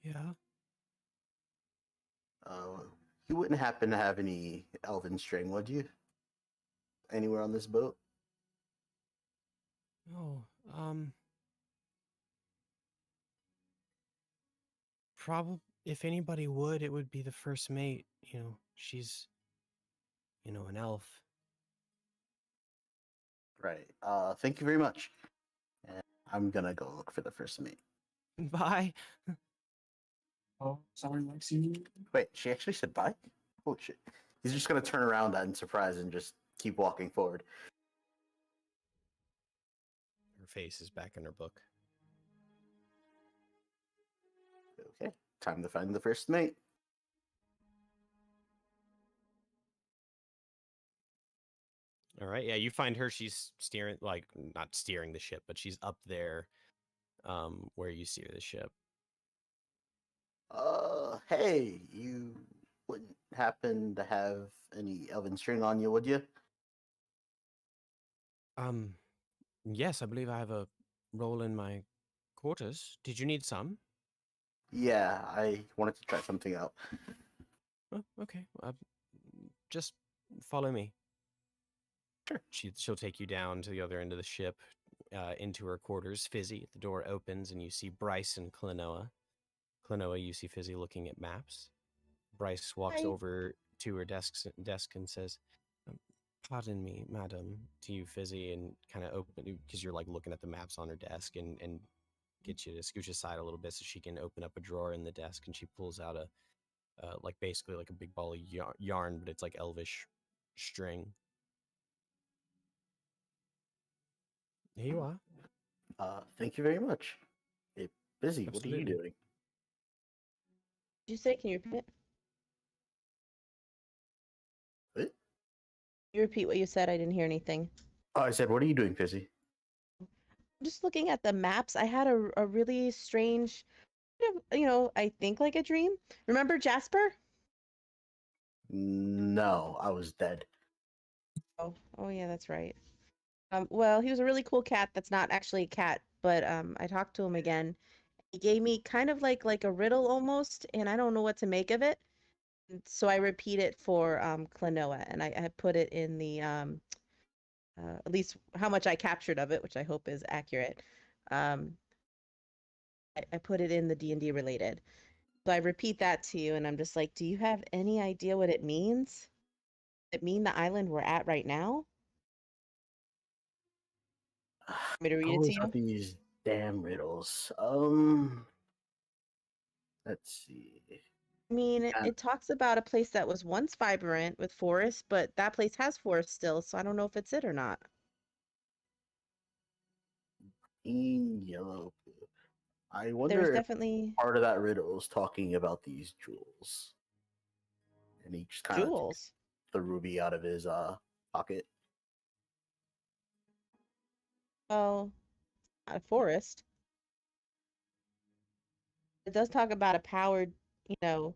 Yeah. You wouldn't happen to have any elven string, would you? Anywhere on this boat? Oh, probably if anybody would, it would be the first mate. You know, she's, an elf. Right. Thank you very much. And I'm gonna go look for the first mate. Bye. Oh, sorry, Lexi. Wait, she actually said bye? Holy shit. He's just gonna turn around in surprise and just keep walking forward. Her face is back in her book. Okay, time to find the first mate. All right. Yeah, you find her. She's steering, like not steering the ship, but she's up there, where you steer the ship. Hey, you wouldn't happen to have any elven string on you, would you? Yes, I believe I have a roll in my quarters. Did you need some? Yeah, I wanted to try something out. Oh, okay. Just follow me. Sure. She'll take you down to the other end of the ship, into her quarters. Fizzy, the door opens and you see Bryce and Klonoa. Klonoa, you see Fizzy looking at maps. Bryce walks Hi. over to her desk and says, "Pardon me, madam," to you, Fizzy, and kind of open because you're like looking at the maps on her desk and get you to scooch aside a little bit so she can open up a drawer in the desk, and she pulls out a like basically like a big ball of yarn, but it's like elvish string. Here you are. Thank you very much. Hey, Busy, what are you Absolutely. doing? Did you say? Can you repeat? What? You repeat what you said. I didn't hear anything. Oh, I said, what are you doing, Busy? Just looking at the maps, I had a really strange, I think like a dream. Remember Jasper? No, I was dead. Oh yeah, that's right. Well, he was a really cool cat. That's not actually a cat, but I talked to him again. He gave me kind of like a riddle almost, and I don't know what to make of it. And so I repeat it for Klonoa, and I put it in the at least how much I captured of it, which I hope is accurate. Um, I put it in the D&D related. So I repeat that to you, and I'm just like, do you have any idea what it means? Does it mean the island we're at right now? Want me to read it to Always you? with these damn riddles. Let's see. I mean, Yeah. it talks about a place that was once vibrant with forests, but that place has forests still, so I don't know if it's it or not. Green, yellow, blue. I There's wonder if definitely part of that riddle is talking about these jewels. And he just kind of jewels. the ruby out of his pocket. Well, not a forest. It does talk about a powered, that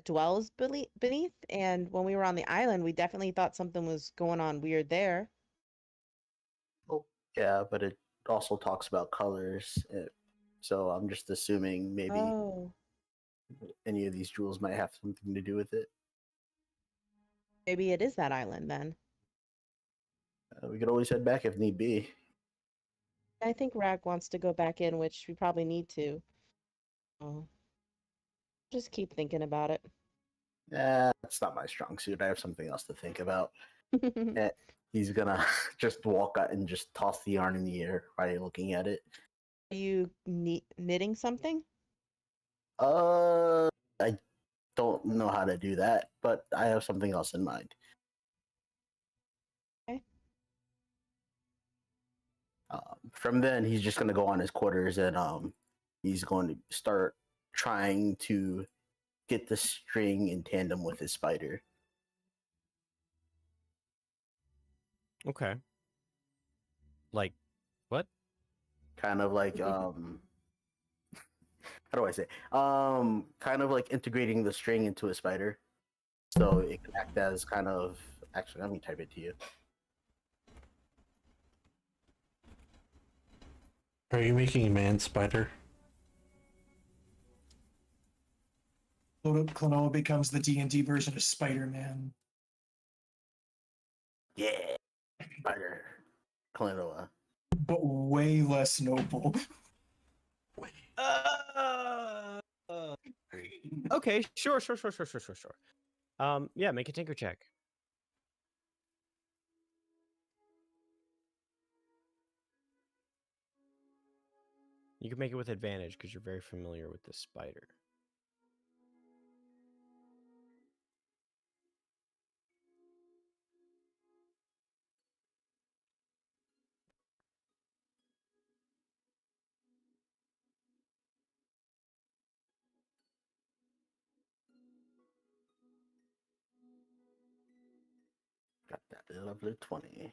dwells beneath. And when we were on the island, we definitely thought something was going on weird there. Oh, yeah, but it also talks about colors. So I'm just assuming maybe Oh, any of these jewels might have something to do with it. maybe it is that island then. We could always head back if need be. I think Rag wants to go back in, which we probably need to. Oh, just keep thinking about it. That's not my strong suit. I have something else to think about. He's gonna just walk out and just toss the yarn in the air while looking at it. Are you knitting something? I don't don't know how to do that, but I have something else in mind. Okay. From then, he's just going to go on his quarters and he's going to start trying to get the string in tandem with his spider. Okay. Like, what? Kind of like how do I say? Kind of like integrating the string into a spider, so it can act as kind of. Actually, let me type it to you. Are you making a man spider? Klonoa becomes the D&D version of Spider-Man. Yeah, spider, Klonoa. But way less noble. Okay, sure. Yeah, make a tinker check. You can make it with advantage because you're very familiar with this spider. Got that lovely 20.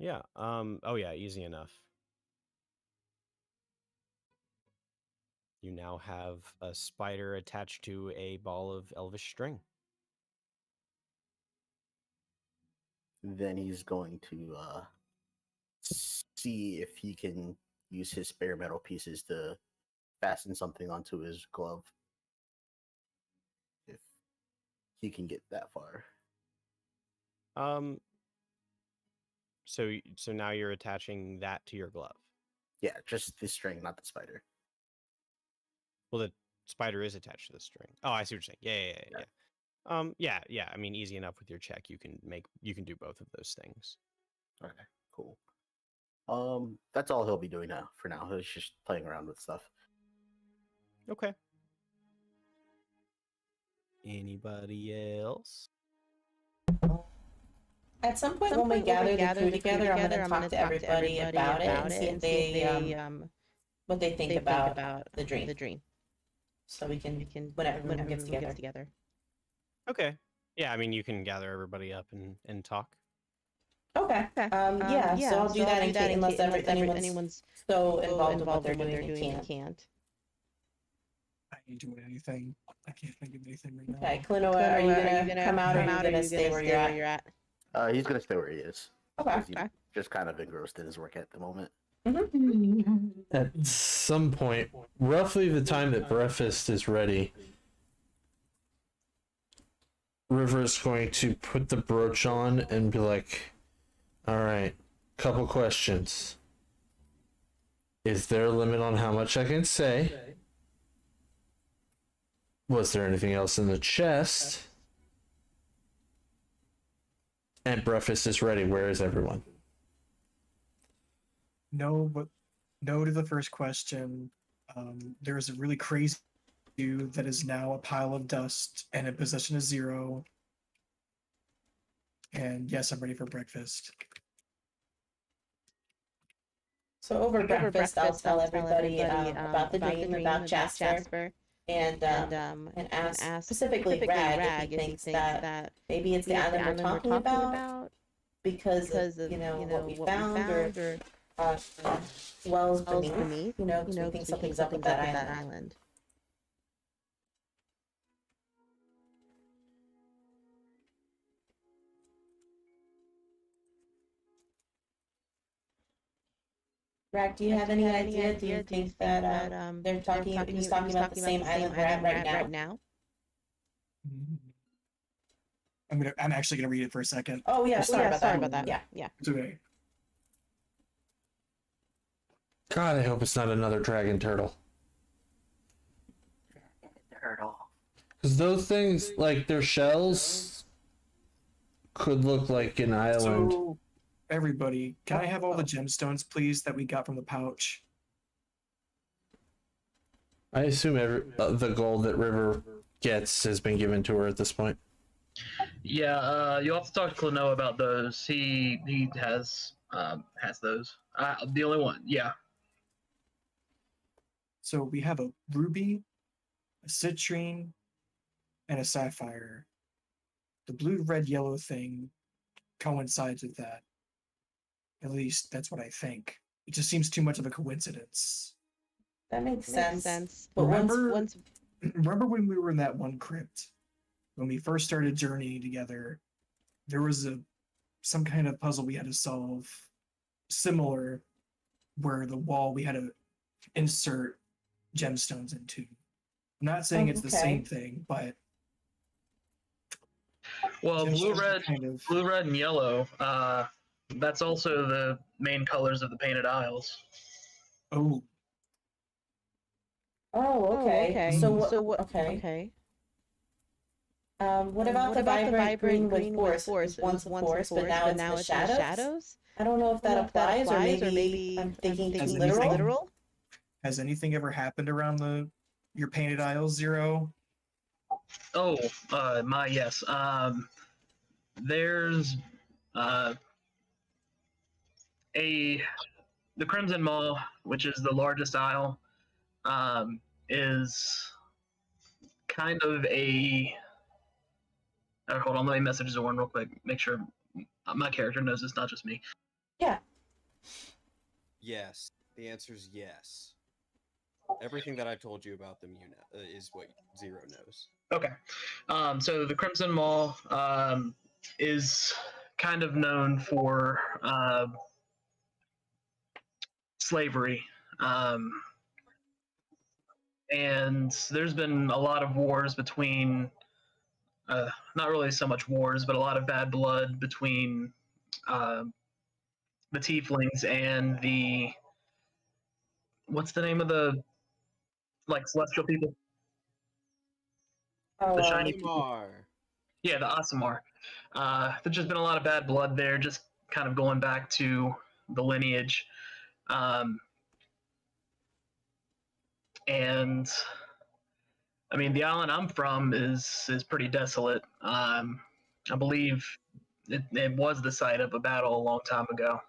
Yeah. Oh yeah, easy enough. You now have a spider attached to a ball of elvish string. Then he's going to see if he can use his spare metal pieces to fasten something onto his glove. If he can get that far. So now you're attaching that to your glove. Yeah, just the string, not the spider. Well, the spider is attached to the string. Oh, I see what you're saying. Yeah. Yeah. I mean, easy enough with your check. You can do both of those things. Okay, cool. That's all he'll be doing now. For now, he's just playing around with stuff. Okay. Anybody else? At some point when we gather the crew together, I'm going to talk to everybody about it and see if they what they think about the dream. So we can when everyone gets together. Okay. Yeah, I mean, you can gather everybody up and talk. Okay. Yeah. So I'll do that in case, unless anyone's so involved in what they're doing and can't. I ain't doing anything. I can't think of anything right now. Okay, Klonoa, are you gonna come out or are you gonna stay where you're at? He's gonna stay where he is. Okay. He's just kind of engrossed in his work at the moment. At some point, roughly the time that breakfast is ready, River's going to put the brooch on and be like, all right, couple questions. Is there a limit on how much I can say? Was there anything else in the chest? And breakfast is ready. Where is everyone? No, but no to the first question. There's a really crazy dude that is now a pile of dust and in possession of 0. And yes, I'm ready for breakfast. So over breakfast, I'll tell everybody about the dream, about Jasper, and ask specifically Rag if he thinks that maybe it's the island we're talking about because of, what we found or wells beneath, because we think something's up with that island. Rag, do you have any idea? Do you think that he's talking about the same island we're at right now? I'm actually gonna read it for a second. Oh yeah, sorry about that. Yeah. It's okay. God, I hope it's not another dragon turtle. Turtle. Because those things, like their shells, could look like an island. So, everybody, can I have all the gemstones, please, that we got from the pouch? I assume the gold that River gets has been given to her at this point. Yeah, you'll have to talk to Klano about those. He has those. The only one, yeah. So we have a ruby, a citrine, and a sapphire. The blue, red, yellow thing coincides with that. At least that's what I think. It just seems too much of a coincidence. That makes sense. But Remember, once remember when we were in that one crypt? When we first started journeying together, there was some kind of puzzle we had to solve, similar, where the wall we had to insert gemstones into. I'm not saying it's the same thing, but Well, blue, gemstones are red, kind of blue, red, and yellow. That's also the main colors of the Painted Isles. oh, Oh, okay. okay. So So what? what? Okay. Okay. What about the vibrant green with force? It was once a force, but now it's the shadows. I don't know if that applies, or maybe I'm thinking Has literal. Has anything ever happened around your Painted Isles, Zero? Oh, yes. There's the Crimson Maw, which is the largest isle, is kind of a. Hold on, let me message Zorn real quick. Make sure my character knows it's not just me. Yeah. Yes. The answer is yes. Everything that I've told you about them, is what Zero knows. Okay. So the Crimson Maw is kind of known for slavery. And there's been a lot of wars between, not really so much wars, but a lot of bad blood between the Tieflings and the, what's the name of the, celestial people? The shiny people. Yeah, the Aasimar. There's just been a lot of bad blood there, just kind of going back to the lineage. And I mean, the island I'm from is pretty desolate. I believe it was the site of a battle a long time ago.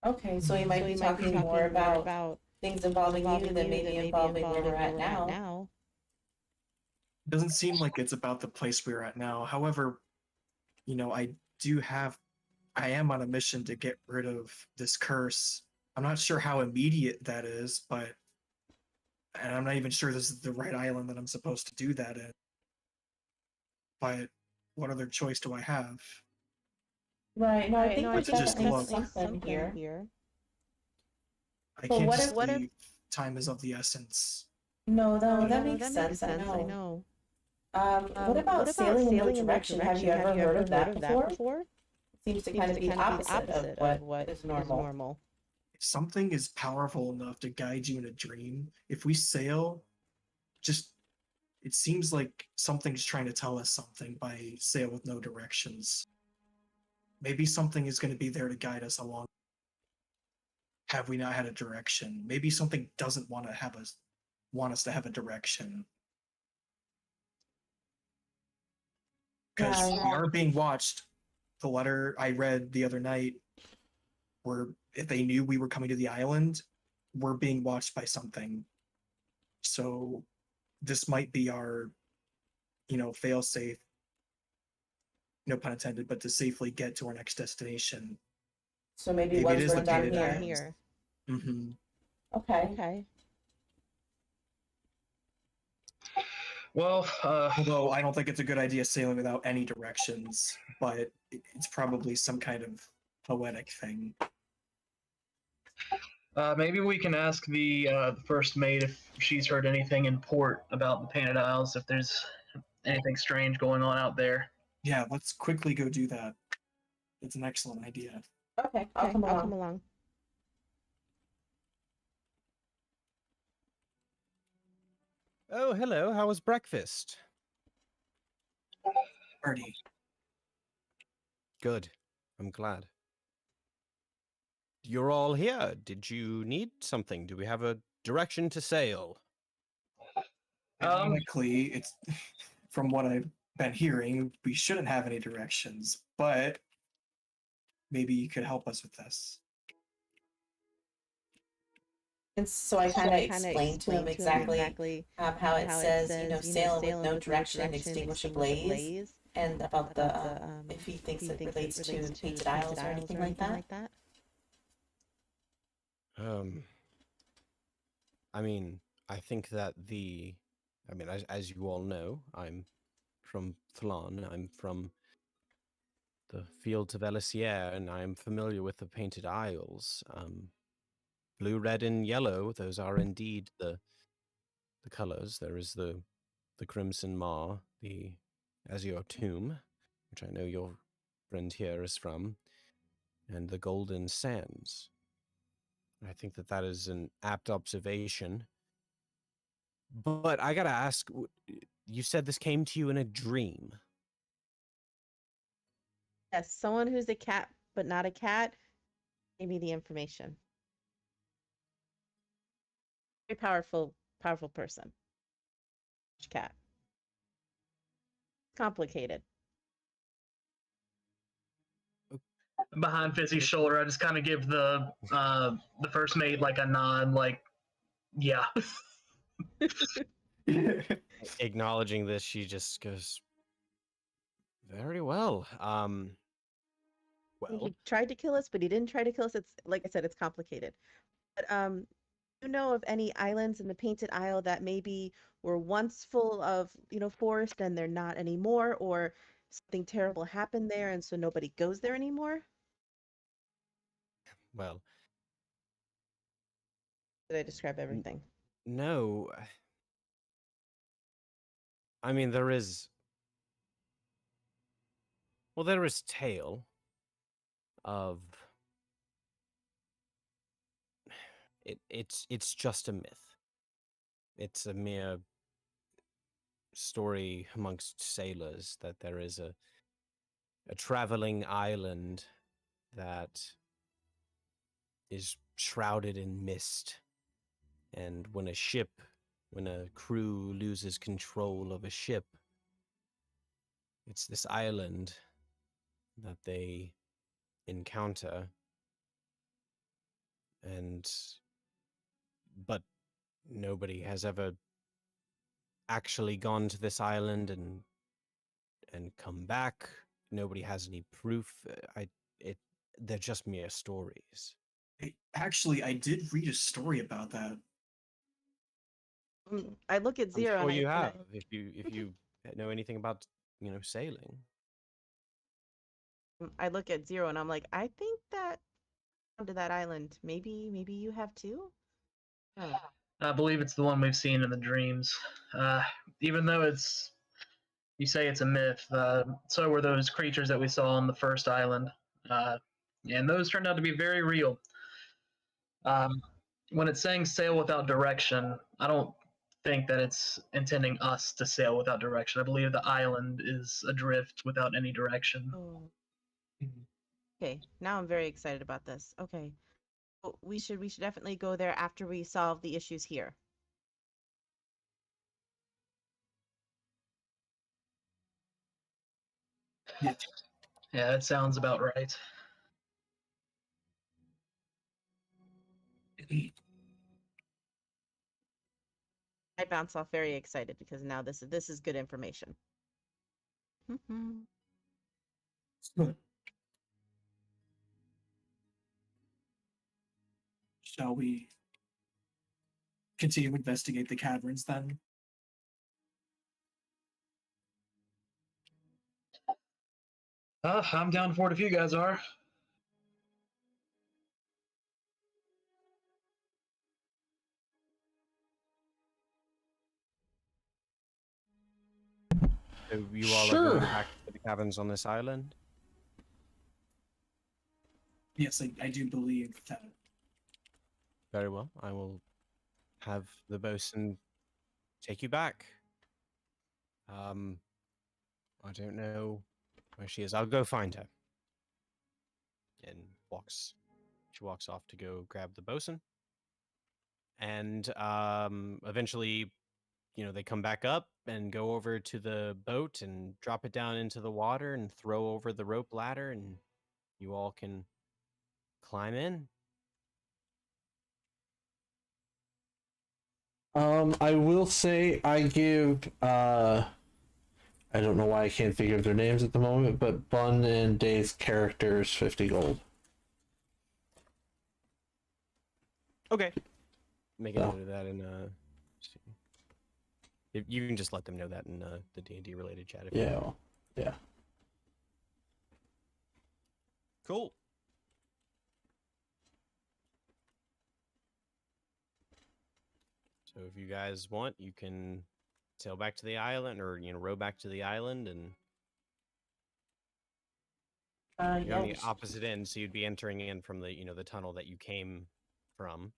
Okay, so you might be talking more about things involving you than maybe involving where we're at now. It doesn't seem like it's about the place we're at now. However, I am on a mission to get rid of this curse. I'm not sure how immediate that is, and I'm not even sure this is the right island that I'm supposed to do that in. But what other choice do I have? Right. No, I think there's definitely something here. I can't just leave. Time is of the essence. No, that makes sense. I know. What about sailing in no direction? Have you ever heard of that before? Seems to kind of be the opposite of what is normal. If something is powerful enough to guide you in a dream, if we sail, it seems like something's trying to tell us something by sail with no directions. Maybe something is going to be there to guide us along. Have we not had a direction? Maybe something doesn't want us to have a direction. Because we are being watched. The letter I read the other night, where if they knew we were coming to the island, we're being watched by something. So this might be our, fail safe. No pun intended, but to safely get to our next destination. So maybe once it is we're the done Painted here. Mm-hmm. Okay. Well, although I don't think it's a good idea sailing without any directions, but it's probably some kind of poetic thing. Maybe we can ask the first mate if she's heard anything in port about the Painted Isles, if there's anything strange going on out there. Yeah, let's quickly go do that. It's an excellent idea. Okay, I'll come along. Oh, hello. How was breakfast? Party. Good. I'm glad. you're all here. Did you need something? Do we have a direction to sail? Technically, it's from what I've been hearing, we shouldn't have any directions, but maybe you could help us with this. And so I kind of explained to him exactly how it says, sail with no direction, extinguish a blaze, and about the if he thinks it relates to Painted Isles or anything like that. I mean, I think that as you all know, I'm from Thlan. I'm from the fields of Elisier, and I'm familiar with the Painted Isles. Blue, red, and yellow, those are indeed the colors. There is the Crimson Maw, the Azure Tomb, which I know your friend here is from, and the Golden Sands. I think that is an apt observation. But I gotta ask, you said this came to you in a dream. Yes, someone who's a cat but not a cat gave me the information. Very powerful person. Cat. Complicated. Behind Fizzy's shoulder, I just kind of give the first mate like a nod, like, yeah. Acknowledging this, she just goes, very well. Well, he tried to kill us, but he didn't try to kill us. It's like I said, it's complicated. But you know of any islands in the Painted Isle that maybe were once full of, forest and they're not anymore, or something terrible happened there and so nobody goes there anymore? well, Did I describe everything? no. I mean, there is tale of it's just a myth. It's a mere story amongst sailors that there is a traveling island that is shrouded in mist, and when a crew loses control of a ship, it's this island that they encounter, but nobody has ever actually gone to this island and come back. Nobody has any proof. They're just mere stories. Actually, I did read a story about that. I look at Zero. I'm sure you have. If you know anything about sailing. I look at Zero and I'm like, I think that to that island. Maybe you have too. I believe it's the one we've seen in the dreams. Even though you say it's a myth, so were those creatures that we saw on the first island. And those turned out to be very real. When it's saying sail without direction, I don't think that it's intending us to sail without direction. I believe the island is adrift without any direction. Oh. Okay, now I'm very excited about this. Okay. Well, we should definitely go there after we solve the issues here. Yeah, that sounds about right. I bounce off very excited because now this is good information. Shall we continue to investigate the caverns then? I'm down for it if you guys are. So you all Sure. are going back to the caverns on this island? Yes, I do believe that. Very well. I will have the bosun take you back. I don't know where she is. I'll go find her. And she walks off to go grab the bosun. And eventually, they come back up and go over to the boat and drop it down into the water and throw over the rope ladder, and you all can climb in. I will say I give I don't know why I can't think of their names at the moment, but Bun and Dave's characters 50 gold. Okay. Make a note of that in if you can just let them know that in the D&D related chat. If you want. Yeah. Cool. So if you guys want, you can sail back to the island, or row back to the island, and you're on the opposite end, so you'd be entering in from the the tunnel that you came from.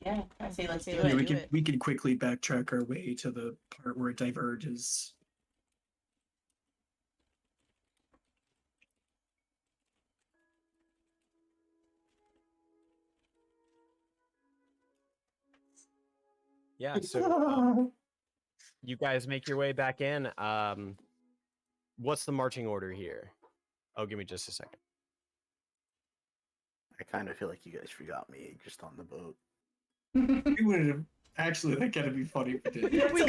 Yeah, I say let's do Yeah, it. we could quickly backtrack our way to the part where it diverges. Yeah, so you guys make your way back in. What's the marching order here? Oh, give me just a second. I kind of feel like you guys forgot me just on the boat. We would have actually. That gotta be funny if we did. Yeah, We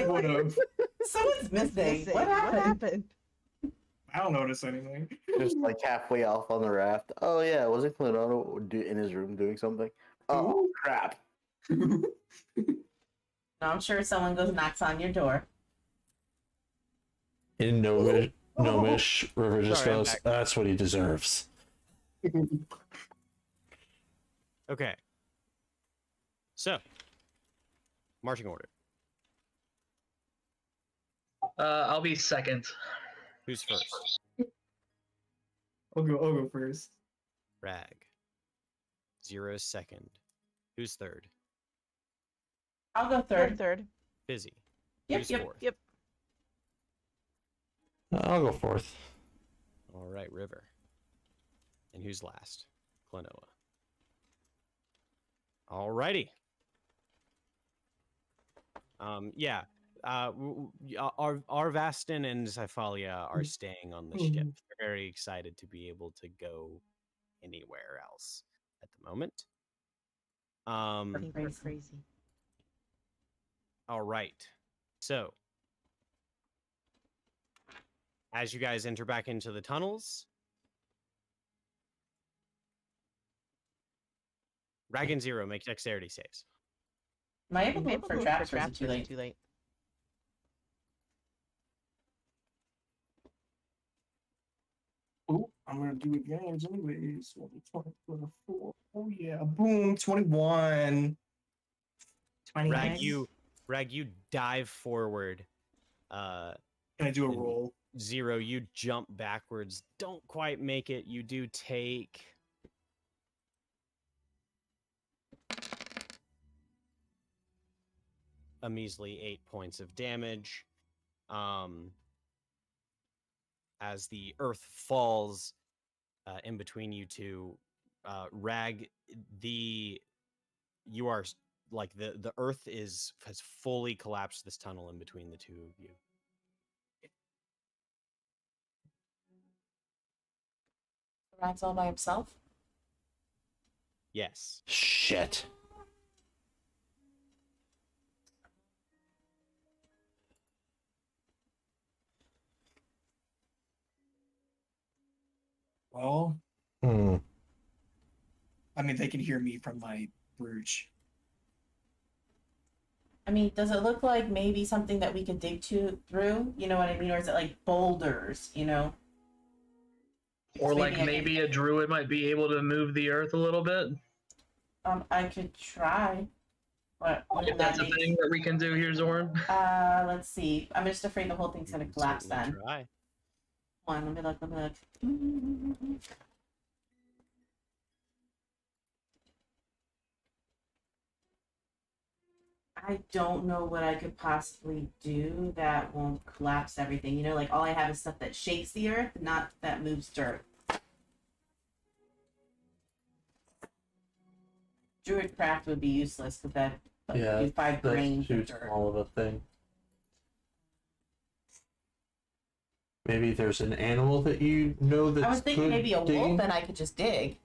would have. Someone's missing. What happened? I don't notice anything. Just like halfway off on the raft. Oh yeah, wasn't Clodono in his room doing something? Oh crap! No, I'm sure someone goes and knocks on your door. In Gnomish, River just Sorry, I'm goes, back. that's what he deserves. Okay. So, marching order. I'll be second. Who's first? I'll go first. Rag. Zero's second. Who's third? I'll go third. Fizzy. Yep, Who's yep, fourth? Yep. I'll go fourth. All right, River. And who's last? Klonoa. All righty. Yeah. Arvastin and Zyphalia are staying on the ship. They're very excited to be able to go anywhere else at the moment. Crazy. All right. So, as you guys enter back into the tunnels, Rag and Zero make dexterity saves. Am I able to look for traps or is it too late? Too late. Oh, I'm gonna do advantage anyways. 24. Oh yeah, boom, 21. 29. Rag, you dive forward. Can I do a roll? Zero, you jump backwards. Don't quite make it. You do take a measly 8 points of damage. As the earth falls in between you two, Rag, you are like the earth has fully collapsed this tunnel in between the two of you. Rag's all by himself? Yes. Shit. Well, Hmm. I mean, they can hear me from my brooch. I mean, does it look like maybe something that we could dig through? You know what I mean? Or is it like boulders, you know? Or Maybe like I can- maybe a druid might be able to move the earth a little bit. I could try. What If would that's that a be? thing that we can do here, Zoran. Let's see. I'm just afraid the whole thing's gonna collapse then. Try. Hold on, let me look. I don't know what I could possibly do that won't collapse everything. You know, like all I have is stuff that shakes the earth, not that moves dirt. Druid craft would be useless because that Yeah, do 5 that's grain. too small of a thing. Maybe there's an animal that you know that's I was thinking good maybe a digging? wolf and I could just dig.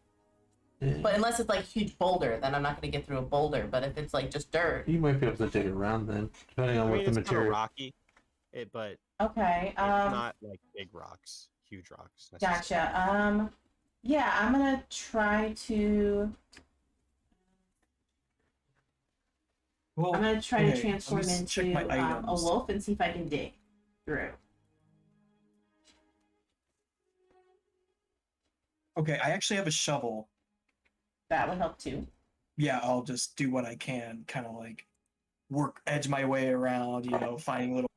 Yeah. But unless it's like a huge boulder, then I'm not going to get through a boulder. But if it's like just dirt. You might be able to dig around then, depending on I what mean, the it's kind of material. rocky, but Okay. it's not like big rocks, huge rocks. necessarily. Gotcha. Yeah, I'm going to try to. Well, I'm going to try okay, to transform let me check my into a items. wolf and see if I can dig through. Okay, I actually have a shovel. That would help too. Yeah, I'll just do what I can, kind of like edge my way around, finding little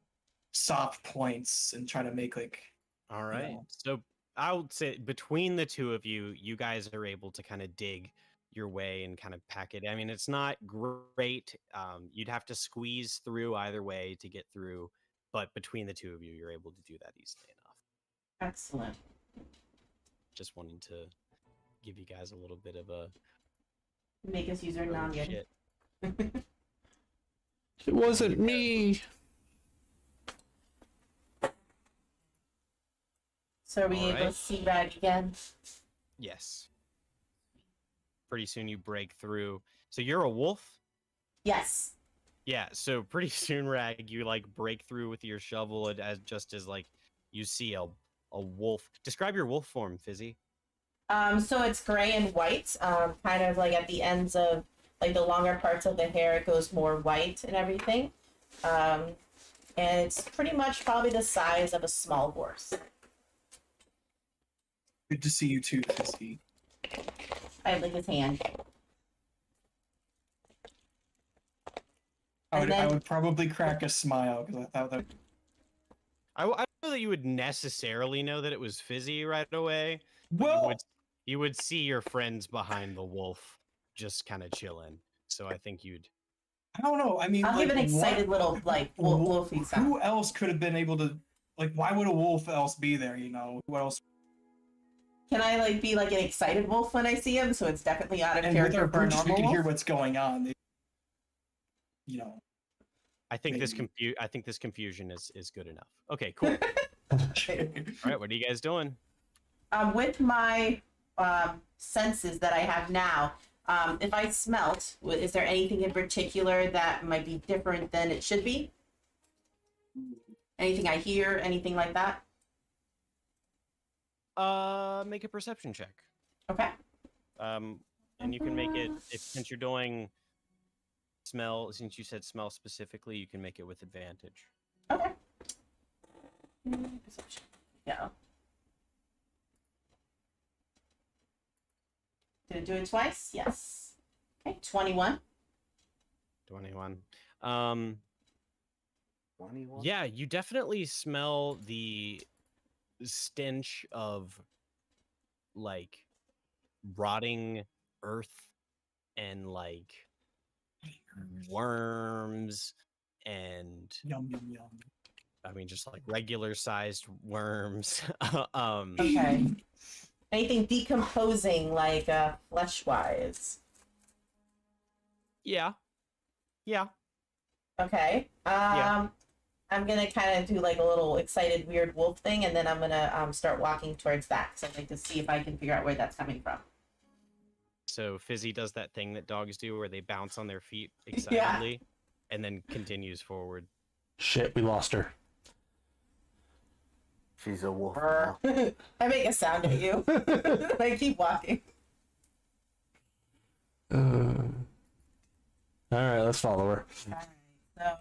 soft points and trying to make like. All right. know. So I would say between the two of you, you guys are able to kind of dig your way and kind of pack it. I mean, it's not great. You'd have to squeeze through either way to get through, but between the two of you, you're able to do that easily enough. Excellent. Just wanting to give you guys a little bit of a Make us use our oh, noggin. shit. It wasn't me. So are we able to Alright. see Rag again? Yes. Pretty soon you break through. So you're a wolf? Yes. Yeah, so pretty soon, Rag, you like break through with your shovel as like you see a wolf. Describe your wolf form, Fizzy. So it's gray and white. Kind of like at the ends of like the longer parts of the hair, it goes more white and everything. And it's pretty much probably the size of a small horse. Good to see you too, Fizzy. I lick his hand. I And would, I then- would probably crack a smile because I thought that. I don't know that you would necessarily know that it was Fizzy right away. but Well, you would see your friends behind the wolf just kind of chilling. So I think you'd. I don't know. I mean, I'll give like, an excited what- little like wh- wolfy sound. Who else could have been able to? Like, why would a wolf else be there? Who else? Can I like be like an excited wolf when I see him? So it's definitely out of And with character our for a brutes, we normal can wolf. hear what's going on. I think this Maybe. I think this confusion is good enough. Okay, cool. All right, what are you guys doing? With my senses that I have now, if I smelt, is there anything in particular that might be different than it should be? Anything I hear, anything like that? Make a perception check. Okay. And you can make it since you're doing smell. Since you said smell specifically, you can make it with advantage. Okay. Perception. Yeah. Did it do it twice? Yes. Okay, 21. 21. 21? Yeah, you definitely smell the stench of like rotting earth and like worms and Yum yum yum. I mean just like regular sized worms. Okay. Anything decomposing, like flesh-wise? Yeah. Yeah. Okay. Yeah. I'm gonna kind of do like a little excited, weird wolf thing, and then I'm gonna start walking towards that. So I'd like to see if I can figure out where that's coming from. So Fizzy does that thing that dogs do where they bounce on their feet excitedly and then continues forward. Shit, we lost her. She's a wolf Brr. now. I make a sound at you. I keep walking. All right, let's follow her. Alright, so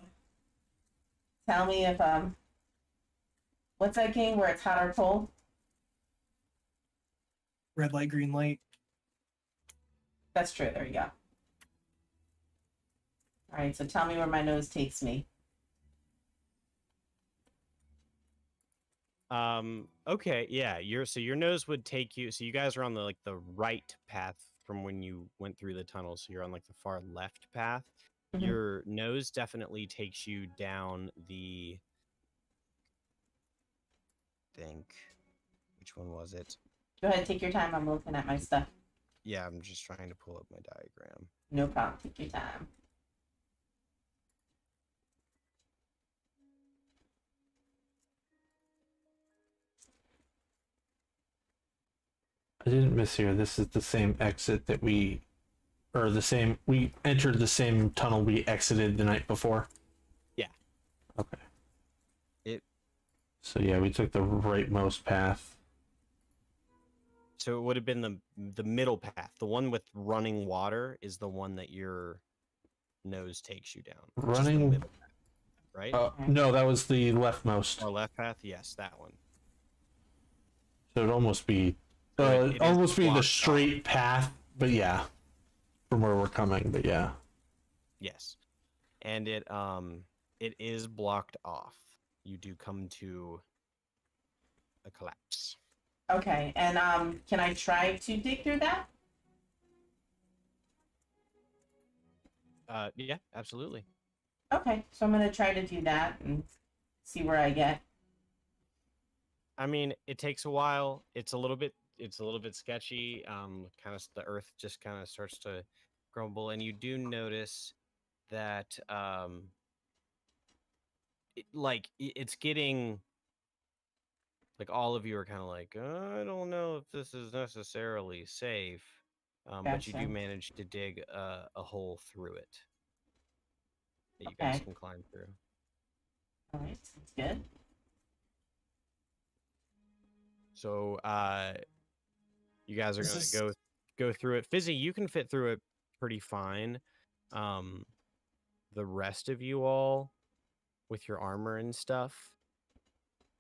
tell me if what's that game where it's hot or cold? Red light, green light. That's true, there you go. Alright, so tell me where my nose takes me. Okay, yeah, your nose would take you, so you guys are on the right path from when you went through the tunnel, so you're on like the far left path. Mhm. Your nose definitely takes you down the which one was it? Go ahead, take your time, I'm looking at my stuff. Yeah, I'm just trying to pull up my diagram. No problem. Take your time. I didn't miss here. This is the same exit that we entered the same tunnel we exited the night before. Yeah. Okay. It. So yeah, we took the rightmost path. So it would have been the middle path. The one with running water is the one that your nose takes you down. which is the Running. middle path, right? No, that was the leftmost. Or left path? Yes, that one. So it'd almost be, So it is almost be the blocked straight path. But yeah, from where we're coming. But yeah. Yes, and it is blocked off. You do come to a collapse. Okay, and can I try to dig through that? Yeah, absolutely. Okay, so I'm gonna try to do that and see where I get. I mean, it takes a while. It's a little bit sketchy. Kind of the earth just kind of starts to grumble, and you do notice that it's getting like all of you are kind of like, I don't know if this is necessarily safe, but you do Gotcha. manage to dig a hole through it that you guys Okay. can climb through. All right, sounds good. So you guys are This gonna is- go through it. Fizzy, you can fit through it pretty fine. The rest of you all with your armor and stuff,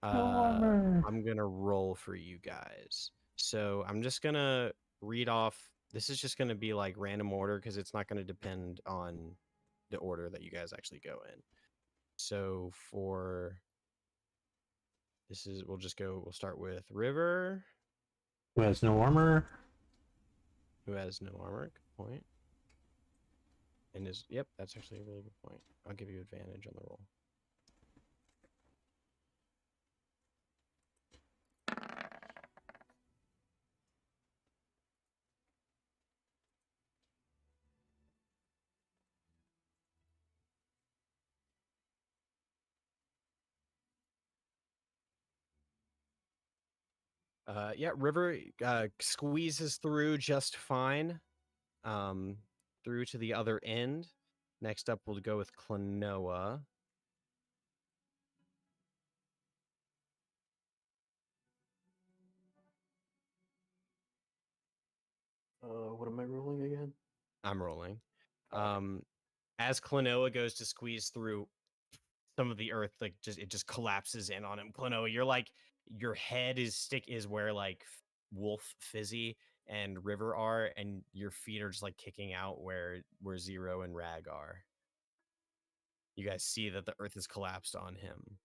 I'm gonna roll for you guys. So I'm just gonna read off. This is just gonna be like random order because it's not gonna depend on the order that you guys actually go in. So for we'll start with River, Who has no armor? who has no armor. Good point. And yep, that's actually a really good point. I'll give you advantage on the roll. Yeah, River squeezes through just fine, through to the other end. Next up, we'll go with Klonoa. What am I rolling again? I'm rolling. As Klonoa goes to squeeze through, some of the earth it just collapses in on him. Klonoa, you're like your head is where like Wolf, Fizzy, and River are, and your feet are just like kicking out where Zero and Rag are. You guys see that the earth has collapsed on him.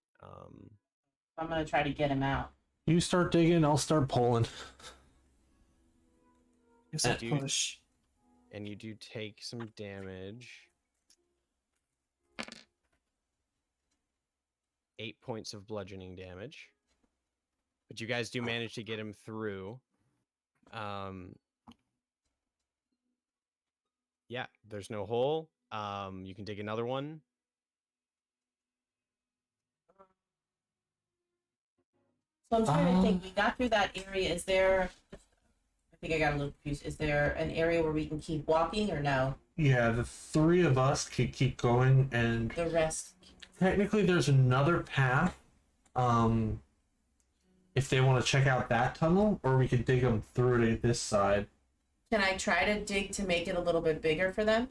I'm gonna try to get him out. You start digging, I'll start pulling. Guess I Dude. push. And you do take some damage. 8 points of bludgeoning damage. But you guys do manage to get him through. Yeah, there's no hole. You can dig another one. So I'm trying to think. We got through that area. Is there? I think I got a little confused. Is there an area where we can keep walking, or no? Yeah, the three of us could keep going, and The rest. technically there's another path. If they want to check out that tunnel, or we could dig them through to this side. Can I try to dig to make it a little bit bigger for them?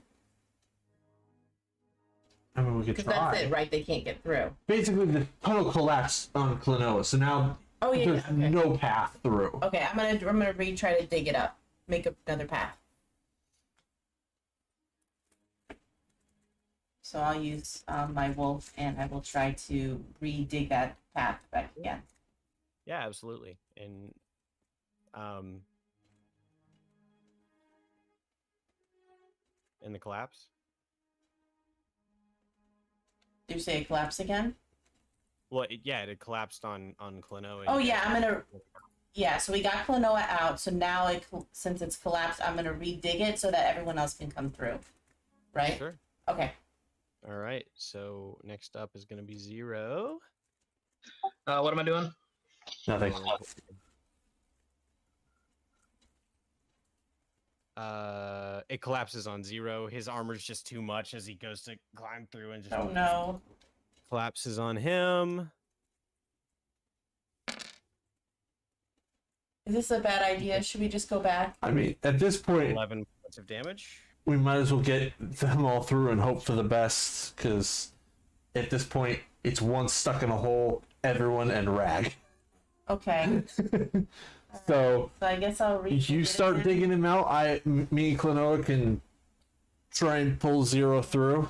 I mean, we could Because try. that's it, right? They can't get through. Basically, the tunnel collapsed on Klonoa, so now Oh yeah. there's Okay. no path through. Okay, I'm gonna retry to dig it up, make another path. So I'll use my wolf, and I will try to re-dig that path back again. Yeah, absolutely. And in the collapse. Do you say it collapse again? Well, it collapsed on Klonoa. Oh yeah, I'm gonna. Yeah, so we got Klonoa out. So now, since it's collapsed, I'm gonna re-dig it so that everyone else can come through. Right? Sure. Okay. All right. So next up is going to be Zero. What am I doing? Nothing. It collapses on Zero. His armor's just too much as he goes to climb through and just Oh no. collapses on him. Is this a bad idea? Should we just go back? I mean, at this point, 11 points of damage. we might as well get them all through and hope for the best, because at this point, it's one stuck in a hole, everyone, and Rag. Okay. So I guess I'll read. you start digging him out. Me and Klonoa can try and pull Zero through.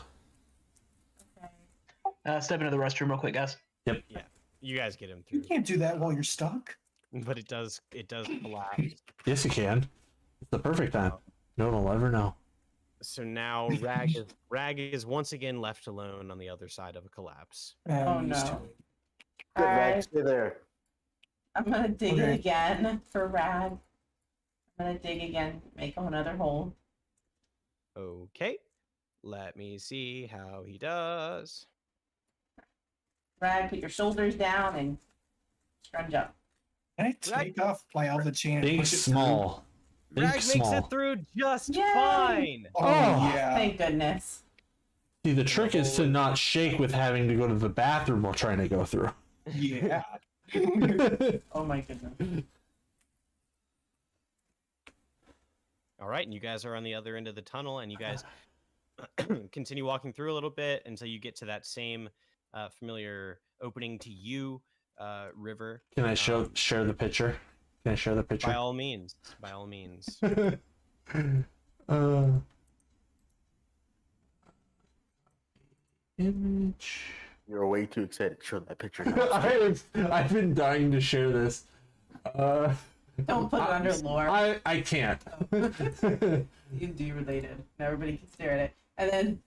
Step into the restroom real quick, guys. Yep. Yeah, you guys get him You through, can't do that while you're stuck. but it does collapse. Yes, you can. It's the perfect time. No one will ever know. So now Rag is once again left alone on the other side of a collapse. Oh, Used to no. it. Good, Rag, Alright. stay there. I'm gonna dig it Okay. again for Rag. I'm gonna dig again, make another hole. Okay, let me see how he does. Rag, put your shoulders down and scrunch up. Can I take off my Alpha chain and Think push it through? small. Think Rag makes small. it through just Yay! fine. Oh, Oh. yeah. Thank goodness. See, the trick is to not shake with having to go to the bathroom while trying to go through. Yeah. Oh my goodness. All right, and you guys are on the other end of the tunnel, and you guys continue walking through a little bit until you get to that same familiar opening to you, river. Can I share the picture? Can I share the By picture? all means, by all means. Image. You're way too excited to show that picture. I've been dying to share this. Don't put it under lore. I can't. You do related. Everybody can stare at it. And then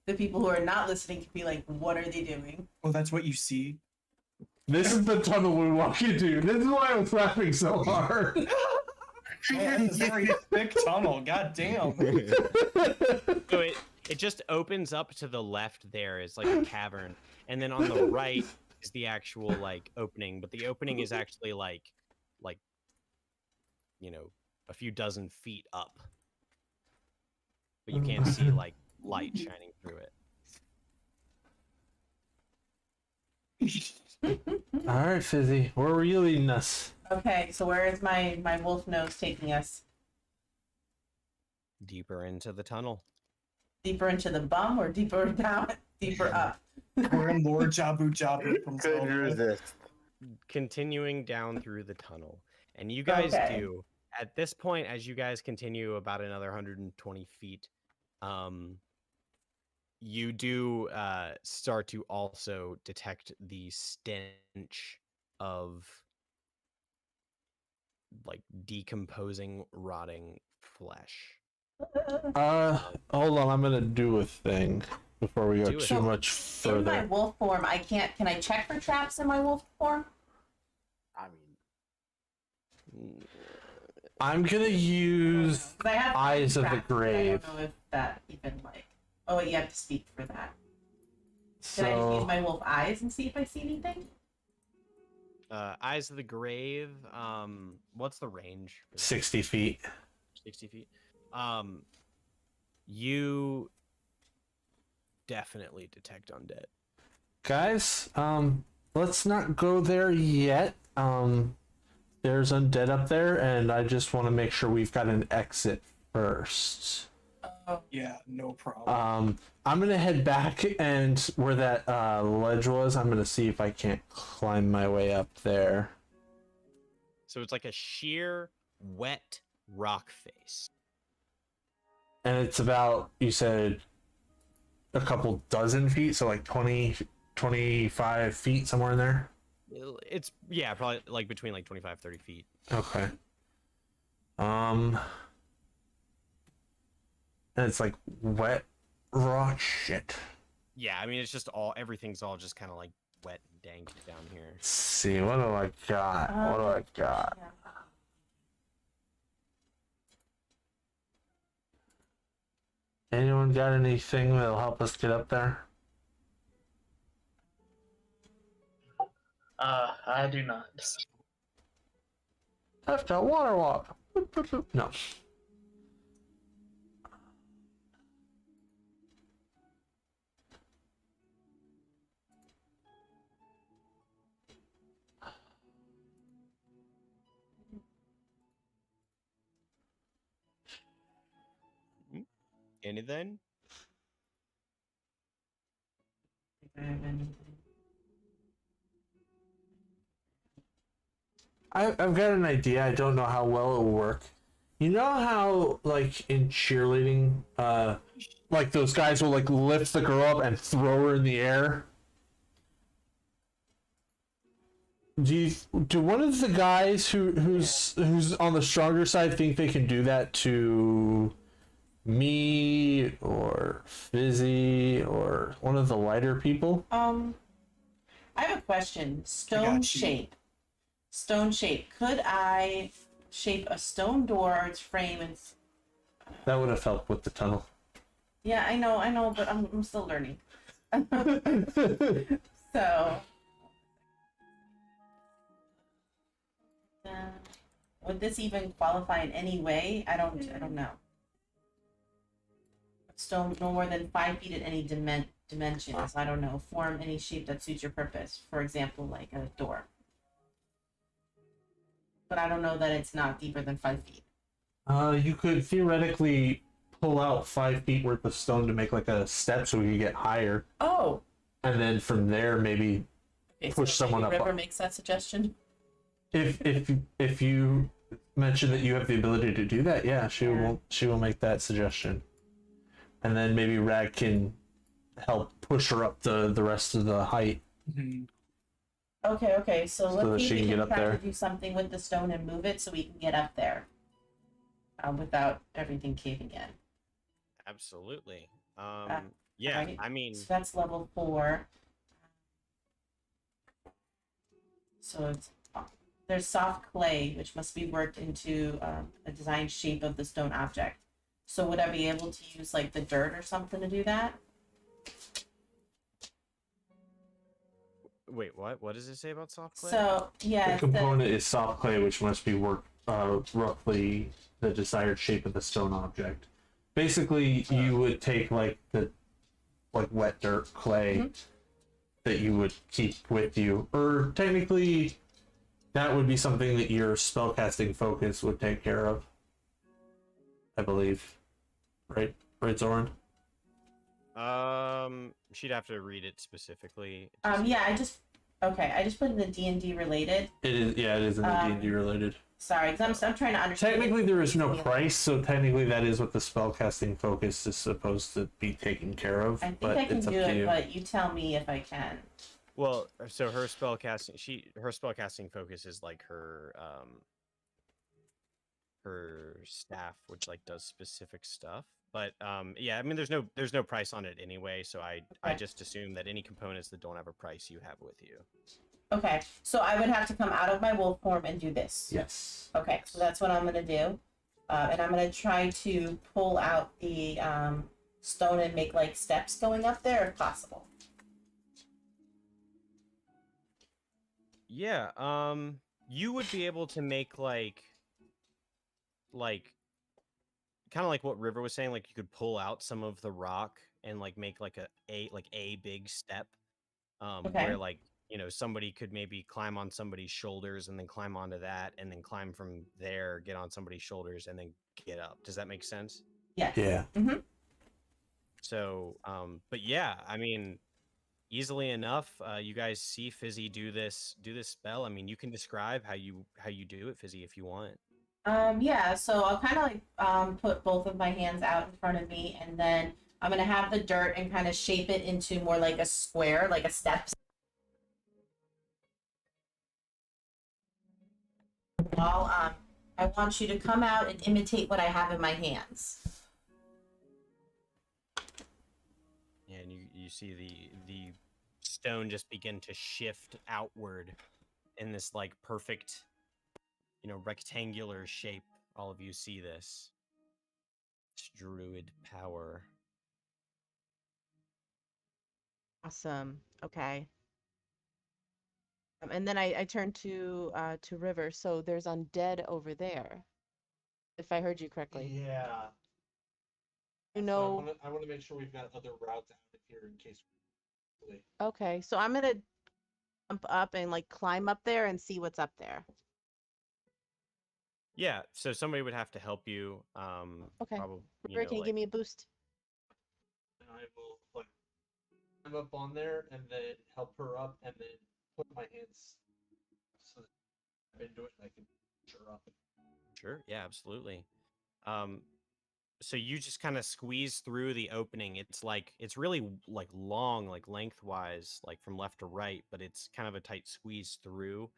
the people who are not listening can be like, what are they doing? Oh, that's what you see. This is the tunnel we walk into. This is why I was laughing so hard. Man, it's a very thick tunnel. God damn. So it just opens up to the left. There is like a cavern, and then on the right is the actual like opening. But the opening is actually like a few dozen feet up, but you can't see like light shining through it. All right, Fizzy, where were you leading us? Okay, so where is my wolf nose taking us? Deeper into the tunnel. Deeper into the bum or deeper down? Deeper up? We're in Lord Jabu Jabu from Couldn't Zelda. resist. Continuing down through the tunnel, and you guys Okay. do at this point, as you guys continue about another 120 feet, you do start to also detect the stench of like decomposing, rotting flesh. Hold on, I'm gonna do a thing before we go Do it. too much In my further. wolf form, I can't. Can I check for traps in my wolf form? I mean, I'm gonna use 'Cause I have Eyes of the traps, but I Grave. don't know if that even like. Oh, you have to speak for that. Can I just use So my wolf eyes and see if I see anything? Eyes of the Grave. What's the range? for that? 60 feet. 60 feet. You definitely detect undead. Guys, let's not go there yet. There's undead up there, and I just want to make sure we've got an exit first. Yeah, no problem. I'm gonna head back, and where that ledge was, I'm gonna see if I can't climb my way up there. So it's like a sheer, wet rock face. And it's about, you said, a couple dozen feet, so like 20, 25 feet, somewhere in there. It's, yeah, probably like between like 25, 30 feet. Okay. And it's like wet rock shit. Yeah, I mean, it's just everything's all just kind of like wet and dank down here. Let's see, what do I got? What do I got? Yeah. Anyone got anything that'll help us get up there? I do not. I've got water walk. No. Anything? I've got an idea. I don't know how well it will work. You know how, like, in cheerleading, like, those guys will, like, lift the girl up and throw her in the air? Do one of the guys who's on the stronger side think they can do that to me or Fizzy or one of the lighter people? I have a question. Stone shape. Stone shape. Could I shape a stone door or its frame and? That would have helped with the tunnel. Yeah, I know, but I'm still learning. So. Would this even qualify in any way? I don't know. Stone no more than 5 feet at any dimensions. I don't know. Form any shape that suits your purpose. For example, like a door. But I don't know that it's not deeper than 5 feet. You could theoretically pull out 5 feet worth of stone to make like a step so we could get higher. Oh. And then from there maybe push someone up. River makes that suggestion. If you mention that you have the ability to do that, yeah, she will make that suggestion. And then maybe Rag can help push her up the rest of the height. Mm-hmm. Okay. So let's see if we can try there. to do something with the stone and move it so we can get up there. Without everything caving in. Absolutely. Yeah, right. I mean, So that's level 4. So there's soft clay, which must be worked into a designed shape of the stone object. So would I be able to use like the dirt or something to do that? wait, what? What does it say about soft clay? So yeah, The component is soft clay, which must be worked roughly the desired shape of the stone object. Basically, you would take like wet dirt clay that you would keep with you, or technically, that would be something that your spellcasting focus would take care of. I believe, right, Zoran? She'd have to read it specifically. Yeah, I just put in the D&D related. It is, yeah, it is in the D&D related. Sorry, because I'm trying to understand. Technically, there is no price, so technically that is what the spellcasting focus is supposed to be taken care of. I think but I can it's up do to it, you. but you tell me if I can. Well, so her spellcasting focus is like her staff, which like does specific stuff. But yeah, I mean, there's no price on it anyway, so I just assume that any components that don't have a price you have with you. Okay, so I would have to come out of my wolf form and do this. Yes. Okay, so that's what I'm gonna do, and I'm gonna try to pull out the stone and make like steps going up there if possible. Yeah, you would be able to make like kind of like what River was saying, like you could pull out some of the rock and like make like a big step, where like, you know, somebody could maybe climb on somebody's shoulders and then climb onto that and then climb from there, get on somebody's shoulders and then get up. Does that make sense? Yes. Yeah. Mm-hmm. So, but yeah, I mean, easily enough, you guys see Fizzy do this spell. I mean, you can describe how you do it, Fizzy, if you want. Yeah, so I'll kind of like put both of my hands out in front of me, and then I'm gonna have the dirt and kind of shape it into more like a square, like a step. Well, I want you to come out and imitate what I have in my hands. Yeah, and you see the stone just begin to shift outward in this like perfect, rectangular shape. All of you see this. It's druid power. Awesome. Okay. And then I turned to River. So there's undead over there, if I heard you correctly. Yeah. You So know. I want to make sure we've got other routes out of here in case. Okay, so I'm gonna jump up and like climb up there and see what's up there. Yeah, so somebody would have to help you. Okay. Probably, River, can you give me a boost? I will like climb up on there and then help her up and then put my hands so that I've been doing it. I can push her up. Sure. Yeah, absolutely. So you just kind of squeeze through the opening. It's really like long, like lengthwise, like from left to right, but it's kind of a tight squeeze through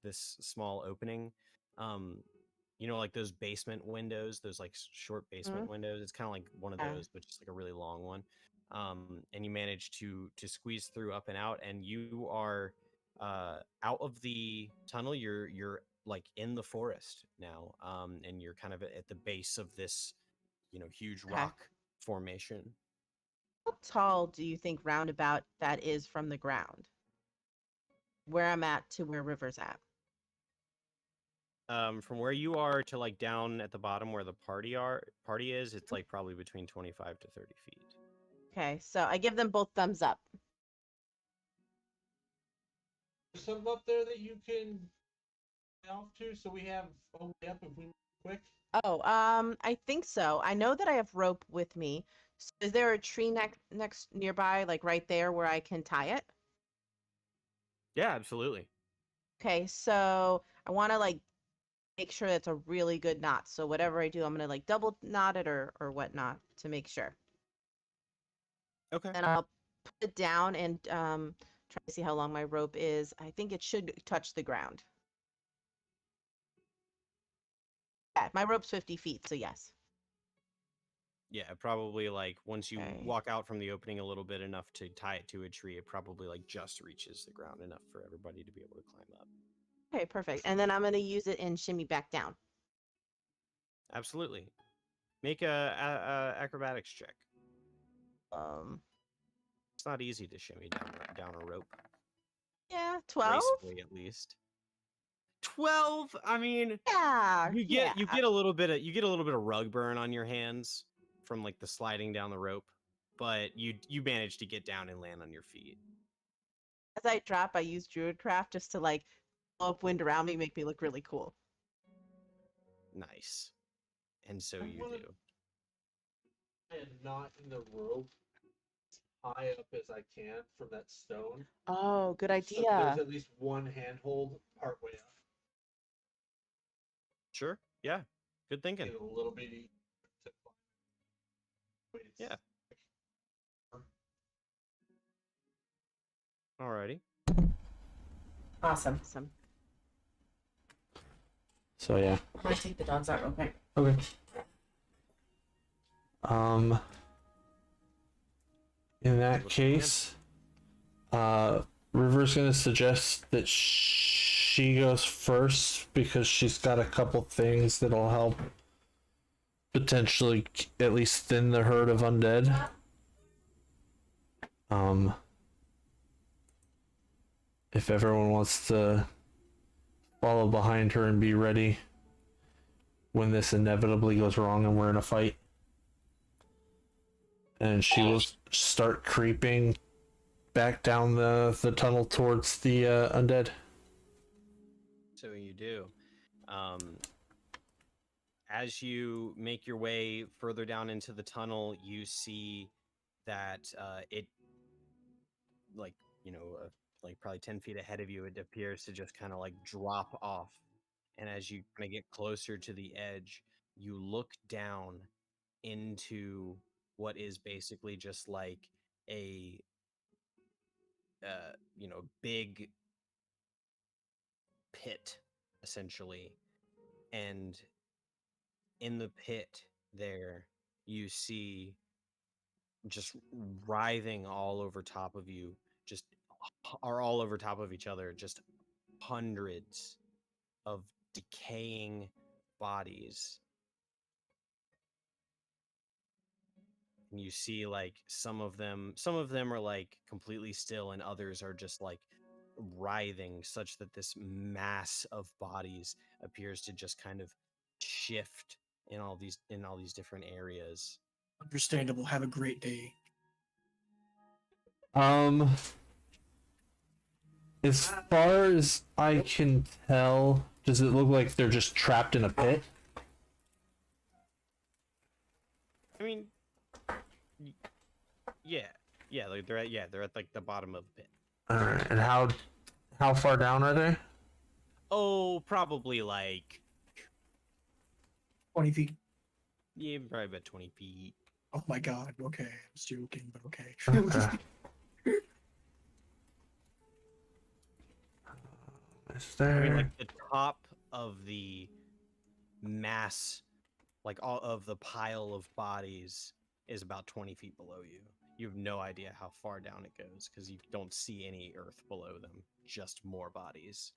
this small opening. Like those basement windows, those like short basement windows. It's kind of like one of those, but just like a really long one. And you manage to squeeze through up and out, and you are out of the tunnel. You're like in the forest now, and you're kind of at the base of this huge rock formation. How tall do you think roundabout that is from the ground, where I'm at to where River's at? From where you are to like down at the bottom where the party is, it's like probably between 25 to 30 feet. Okay, so I give them both thumbs up. There's something up there that you can off to, so we have a way up if we move quick. Oh, I think so. I know that I have rope with me. So is there a tree next nearby, like right there, where I can tie it? Yeah, absolutely. Okay, so I want to like make sure that's a really good knot. So whatever I do, I'm gonna like double knot it or whatnot to make sure. Okay. And I'll put it down and try to see how long my rope is. I think it should touch the ground. Yeah, my rope's 50 feet, so yes. Yeah, probably like once you Okay. walk out from the opening a little bit enough to tie it to a tree, it probably like just reaches the ground enough for everybody to be able to climb up. Okay, perfect. And then I'm gonna use it and shimmy back down. Absolutely. Make a acrobatics check. It's not easy to shimmy down a rope. Yeah, 12. Gracefully, at least. 12. I mean, Yeah, you get a little bit of rug burn on your hands from like the sliding down the rope, but you manage to get down and land on your feet. As I drop, I use Druidcraft just to like blow up wind around me, make me look really cool. Nice. And so you do. And not in the rope as high up as I can from that stone. Oh, good So idea. there's at least one handhold partway up. Sure. Yeah. Good thinking. Get a little bitty. Yeah. Alrighty. Awesome. So yeah. I'm gonna take the dogs out real quick. Okay. In that case, River's gonna suggest that she goes first because she's got a couple things that'll help potentially at least thin the herd of undead. If everyone wants to follow behind her and be ready when this inevitably goes wrong and we're in a fight. And she will start creeping back down the tunnel towards the undead. So you do. As you make your way further down into the tunnel, you see that it, like, like probably 10 feet ahead of you, it appears to just kind of like drop off. And as you kind of get closer to the edge, you look down into what is basically just like a big pit, essentially. And in the pit there, you see just writhing all over top of you just are all over top of each other, just hundreds of decaying bodies. And you see like some of them are like completely still, and others are just like writhing, such that this mass of bodies appears to just kind of shift in all these different areas. Understandable. Have a great day. As far as I can tell, does it look like they're just trapped in a pit? I mean, yeah, like they're at like the bottom of the pit. All right, and how far down are they? Oh, probably like 20 feet. yeah, probably about 20 feet. Oh my god. Okay. I was joking, but okay. Okay. Is there... I mean, like the top of the mass, like all of the pile of bodies, is about 20 feet below you. You have no idea how far down it goes because you don't see any earth below them, just more bodies.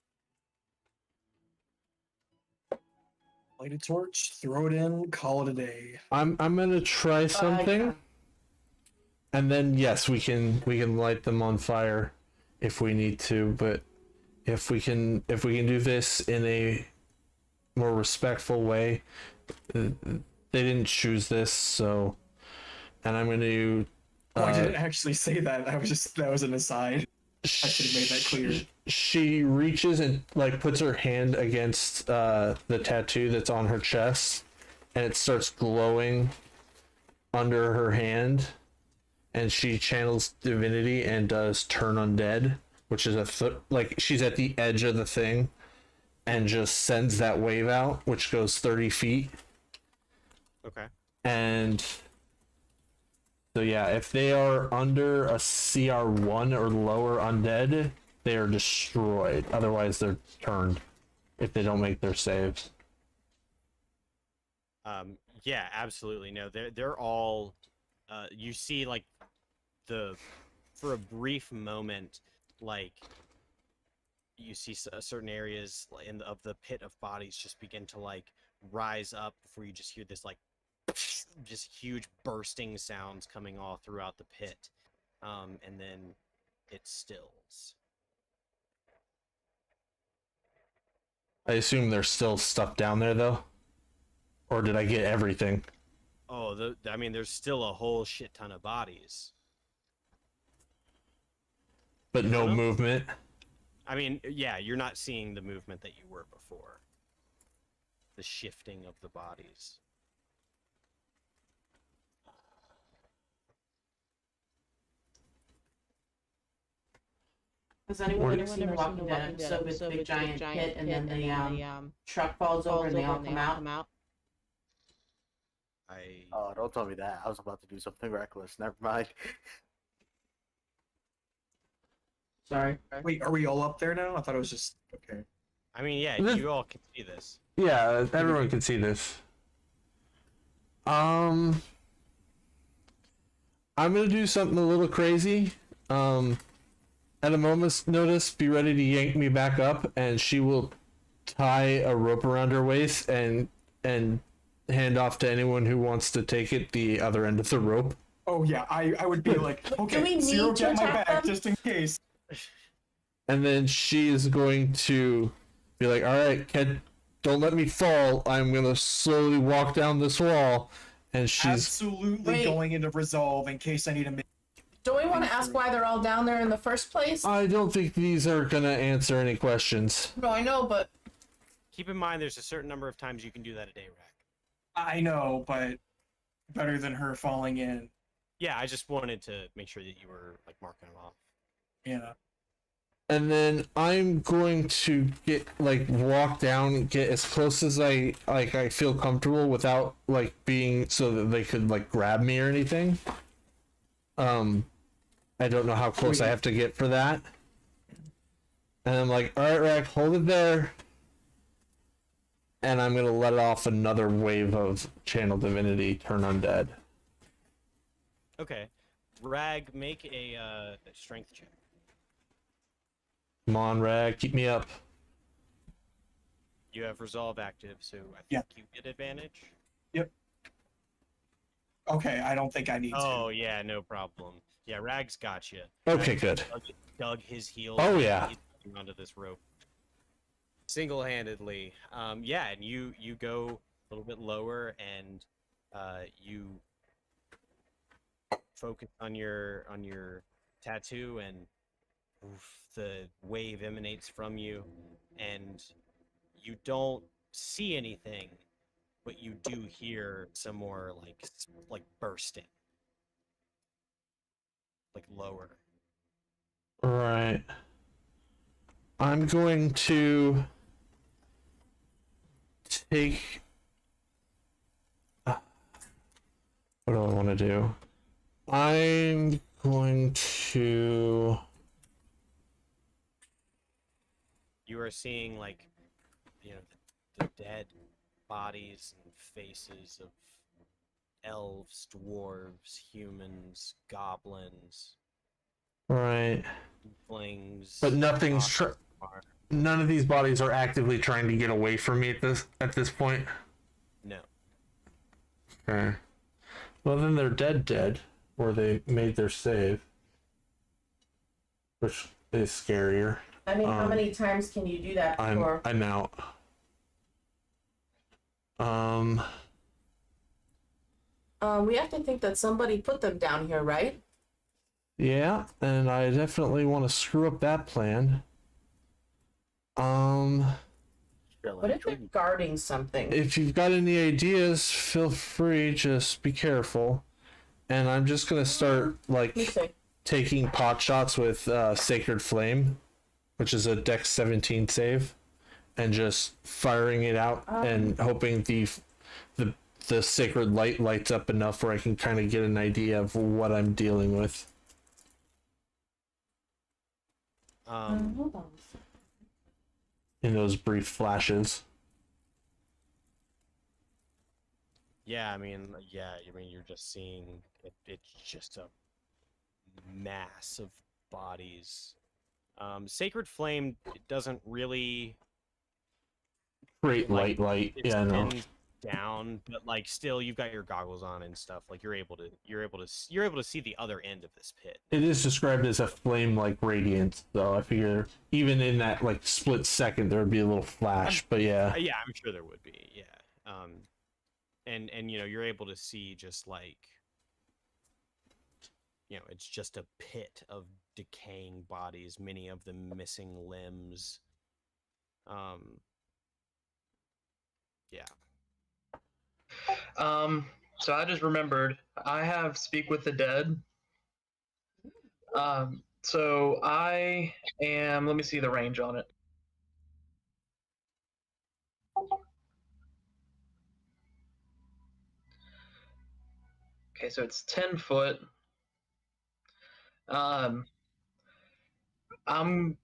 Light a torch, throw it in, call it a day. I'm gonna try something, and then yes, we can light them on fire if we need to. But if we can do this in a more respectful way, they didn't choose this, so. And I'm gonna. Oh, I didn't actually say that. That was an aside. I should have made that clear. She reaches and like puts her hand against the tattoo that's on her chest, and it starts glowing under her hand, and she channels divinity and does turn undead, which is like she's at the edge of the thing, and just sends that wave out, which goes 30 feet. Okay. And so yeah, if they are under a CR1 or lower undead, they are destroyed. Otherwise, they're turned if they don't make their saves. Yeah, absolutely. No, they're all. You see, like for a brief moment, like you see certain areas of the pit of bodies just begin to like rise up before you just hear this like just huge bursting sounds coming all throughout the pit, and then it stills. I assume there's still stuff down there though, or did I get everything? Oh, I mean, there's still a whole shit ton of bodies, But no movement. I mean, yeah, you're not seeing the movement that you were before. The shifting of the bodies. Has anyone ever seen The Walking Dead episode with the big giant pit and then the truck falls over and they all come out? Oh, don't tell me that. I was about to do something reckless. Never mind. Sorry. Wait, are we all up there now? I thought it was just okay. I mean, yeah, you all can see this. Yeah, everyone can see this. I'm gonna do something a little crazy. At a moment's notice, be ready to yank me back up, and she will tie a rope around her waist and hand off to anyone who wants to take it the other end of the rope. Oh yeah, I would be like, okay, Zero, get my back just in case. And then she is going to be like, all right, Ked, don't let me fall. I'm going to slowly walk down this wall. And she's absolutely going into resolve in case I need to make. Do we want to ask why they're all down there in the first place? I don't think these are going to answer any questions. No, I know, but Keep in mind, there's a certain number of times you can do that a day, Rack. I know, but better than her falling in. Yeah, I just wanted to make sure that you were like marking them off. Yeah. And then I'm going to walk down and get as close as I feel comfortable without being so that they could grab me or anything. I don't know how close I have to get for that. And I'm like, all right, Rack, hold it there. And I'm gonna let off another wave of Channel Divinity, Turn Undead. Okay, Rag, make a strength check. Come on, Rag, keep me up. You have resolve active, so I think Yeah. you get advantage. Okay, I don't think I need to. Oh yeah, no problem. Yeah, Rag's got you. Okay, good. Dug his heels. Oh, yeah. He's onto this rope single-handedly. Yeah, and you go a little bit lower, and you focus on your tattoo, and oof, the wave emanates from you, and you don't see anything, but you do hear some more like bursting, like lower. Right. I'm going to take. What do I want to do? I'm going to. You are seeing the dead bodies and faces of elves, dwarves, humans, goblins, Right. flings. But nothing's. are- None of these bodies are actively trying to get away from me at this point. No. Okay. Well, then they're dead, or they made their save, which is scarier. I mean, how many times can you do that before? I'm out. We have to think that somebody put them down here, right? Yeah, and I definitely want to screw up that plan. What if they're guarding something? If you've got any ideas, feel free. Just be careful. And I'm just gonna start Let me see. taking pot shots with Sacred Flame, which is a Dex 17 save, and just firing it out and hoping the Sacred Light lights up enough where I can kind of get an idea of what I'm dealing with. Hold on. In those brief flashes. Yeah, I mean, you're just seeing it's just a mass of bodies. Sacred Flame doesn't really Great like, light. Yeah, I know. extend down, but still, you've got your goggles on and stuff. You're able to see the other end of this pit. It is described as a flame-like radiance, so I figure even in that split second there would be a little flash. But yeah, Yeah, I'm sure there would be. Yeah. And you're able to see just it's just a pit of decaying bodies, many of them missing limbs. Yeah. So I just remembered I have Speak with the Dead. So I am. Let me see the range on it. Okay, so it's 10 foot. I'm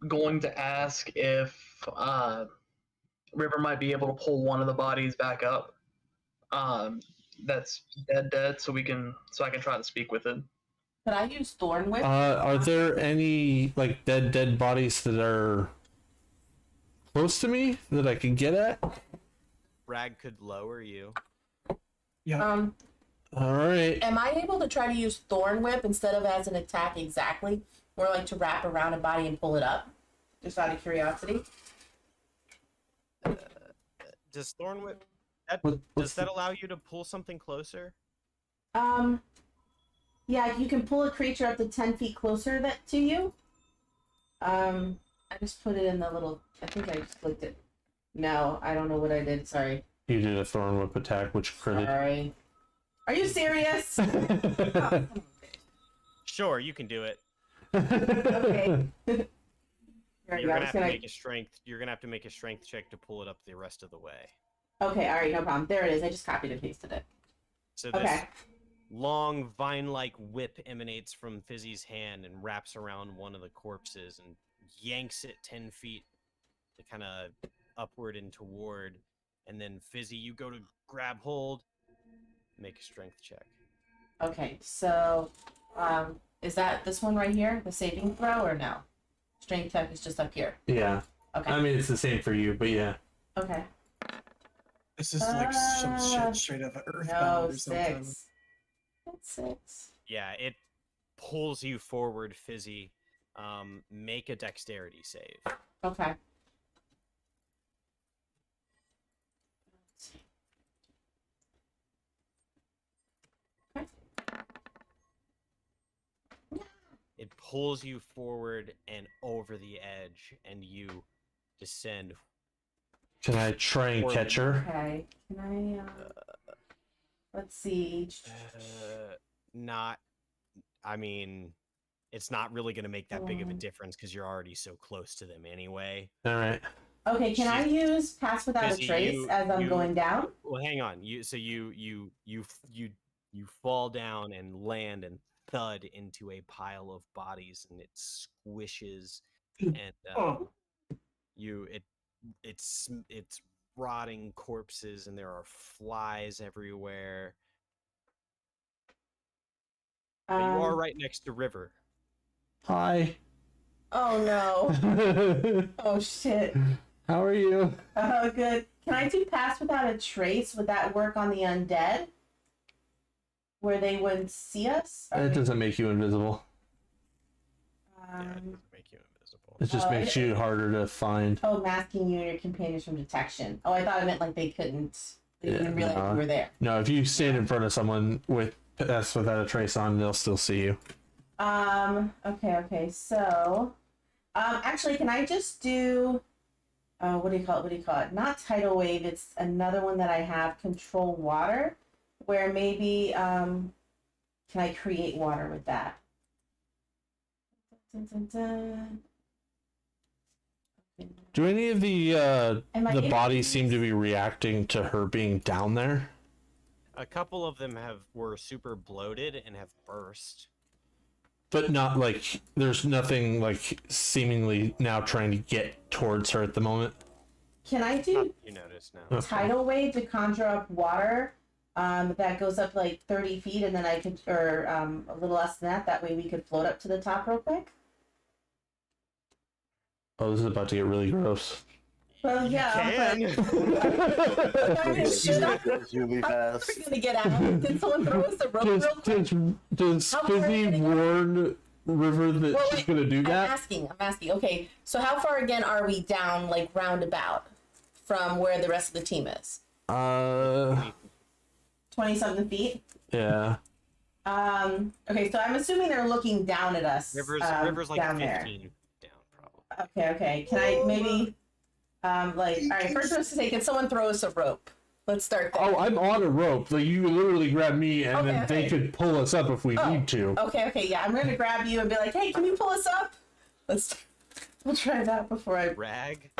going to ask if River might be able to pull one of the bodies back up. That's dead, so I can try to speak with it. Could I use Thorn Whip? are there any dead bodies that are close to me that I can get at? Rag could lower you. Yeah. All right. Am I able to try to use Thorn Whip instead of as an attack exactly? More like to wrap around a body and pull it up? Just out of curiosity. Does Thorn Whip What's does that allow you to pull something closer? Yeah, you can pull a creature up to 10 feet closer to you. I just put it in the little, I think I just clicked it. No, I don't know what I did, sorry. You did a Thorn Whip attack, which critted. Sorry. Are you serious? Sure, you can do it. Okay. You're gonna have to make a strength. You're gonna have to make a strength check to pull it up the rest of the way. Okay, alright, no problem. There it is. I just copied and pasted it. So this long vine-like whip emanates from Fizzy's hand and wraps around one of the corpses and yanks it 10 feet, kind of upward and toward. And then Fizzy, you go to grab hold. Make a strength check. Okay, so is that this one right here, the saving throw, or no? Strength check is just up here. Yeah. Okay. I mean, it's the same for you, but yeah. Okay. This is like some shit straight out of Earthbound or something. 6. That's 6. Yeah, it pulls you forward, Fizzy. Make a dexterity save. Okay. It pulls you forward and over the edge, and you descend. Can I try and catch her? Okay. Can I? Let's see. Not. I mean, it's not really going to make that big of a difference because you're already so close to them anyway. All right. Okay. Can I use pass without a Fizzy, trace as I'm going down? Well, hang on. You fall down and land and thud into a pile of bodies, and it squishes, and it's rotting corpses, and there are flies everywhere. But you are right next to River. Hi. Oh no. Oh shit. How are you? Oh good. Can I do pass without a trace? Would that work on the undead? Where they wouldn't see us? It doesn't make you invisible. Yeah, it doesn't make you invisible. It just makes you harder to find. Oh, masking you and your companions from detection. Oh, I thought it meant like they couldn't. They didn't realize you were there. No, if you stand in front of someone with pass without a trace on, they'll still see you. Okay. So, actually, can I just do? What do you call it? Not tidal wave. It's another one that I have. Control water. Where maybe can I create water with that? Dun, dun, dun. Do any of the able bodies to seem to be reacting to her being down there? A couple of them were super bloated and have burst. But not like there's nothing like seemingly now trying to get towards her at the moment. Can I do You notice now. tidal wave to conjure up water? That goes up like 30 feet, and then I could, or a little less than that. That way we could float up to the top real quick. Oh, this is about to get really gross. Well, yeah. You Should I? Really fast. We're gonna get out. Did someone throw us a rope real quick? Does How far are Fizzy we gonna go? warn River that Well, she's wait, gonna do I'm that? asking. Okay, so how far again are we down, like roundabout, from where the rest of the team is? 20-something feet. Yeah. Okay, so I'm assuming they're looking down at us. River's like down 15 there. down, probably. Okay. Can I maybe, all right, first I was to say, can someone throw us a rope? Let's start there. Oh, I'm on a rope. Like you literally grab me, and then they could pull us up if we need to. Okay, yeah, I'm gonna grab you and be like, hey, can you pull us up? We'll try that before I Rag,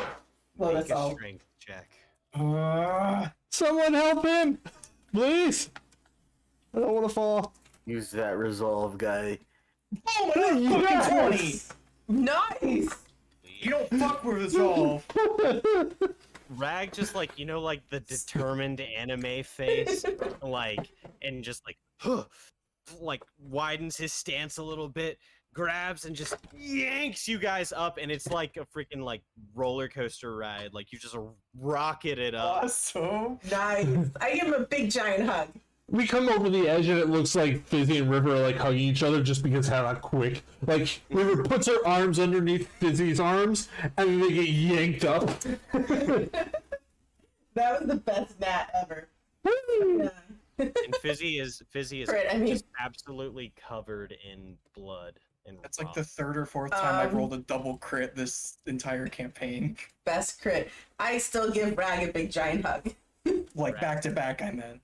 blow make this a all. strength check. Someone help him, please. I don't want to fall. Use that resolve, guy. Oh, fucking 20! Nice! You don't fuck with resolve. Rag just like like the determined anime face, like, and just like widens his stance a little bit, grabs and just yanks you guys up, and it's like a freaking like roller coaster ride. Like you just rocket it up. Awesome. Nice. I give him a big giant hug. We come over the edge, and it looks like Fizzy and River are like hugging each other just because how quick. Like River puts her arms underneath Fizzy's arms, and then they get yanked up. That was the best Nat ever. Yeah. And Fizzy is Right, I mean- just absolutely covered in blood. And That's like the third or fourth time I've rolled a double crit this entire campaign. Best crit. I still give Rag a big giant hug. Like back to back, I meant.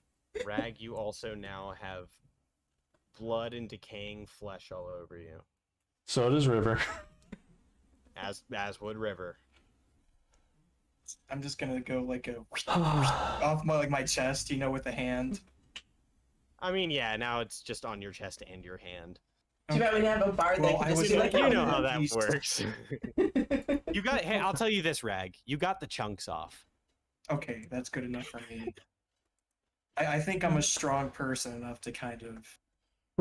Rag, you also now have blood and decaying flesh all over you. So does River. As would River. I'm just gonna go like a off my chest, with the hand. I mean, yeah, now it's just on your chest and your hand. Do you want me to have a bar Well, that I can just was be like, like, You know how that East. works. Hey, I'll tell you this, Rag. You got the chunks off. Okay, that's good enough for me. I think I'm a strong person enough to kind of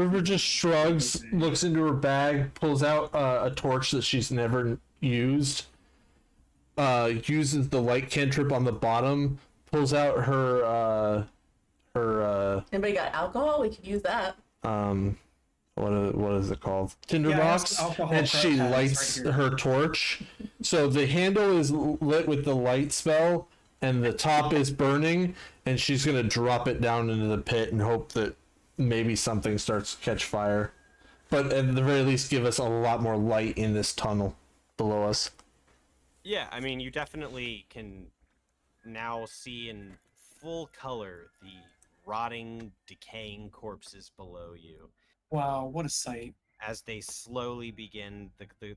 River just shrugs, looks into her bag, pulls out a torch that she's never used, uses the light cantrip on the bottom, pulls out her Anybody got alcohol? We could use that. what is it called? Yeah, Tinderbox, alcohol and she has lights right here. her torch. So the handle is lit with the light spell, and the top is burning, and she's gonna drop it down into the pit and hope that maybe something starts to catch fire. But at the very least, give us a lot more light in this tunnel below us. Yeah, I mean, you definitely can now see in full color the rotting, decaying corpses below you Wow, what a sight. as they slowly begin, the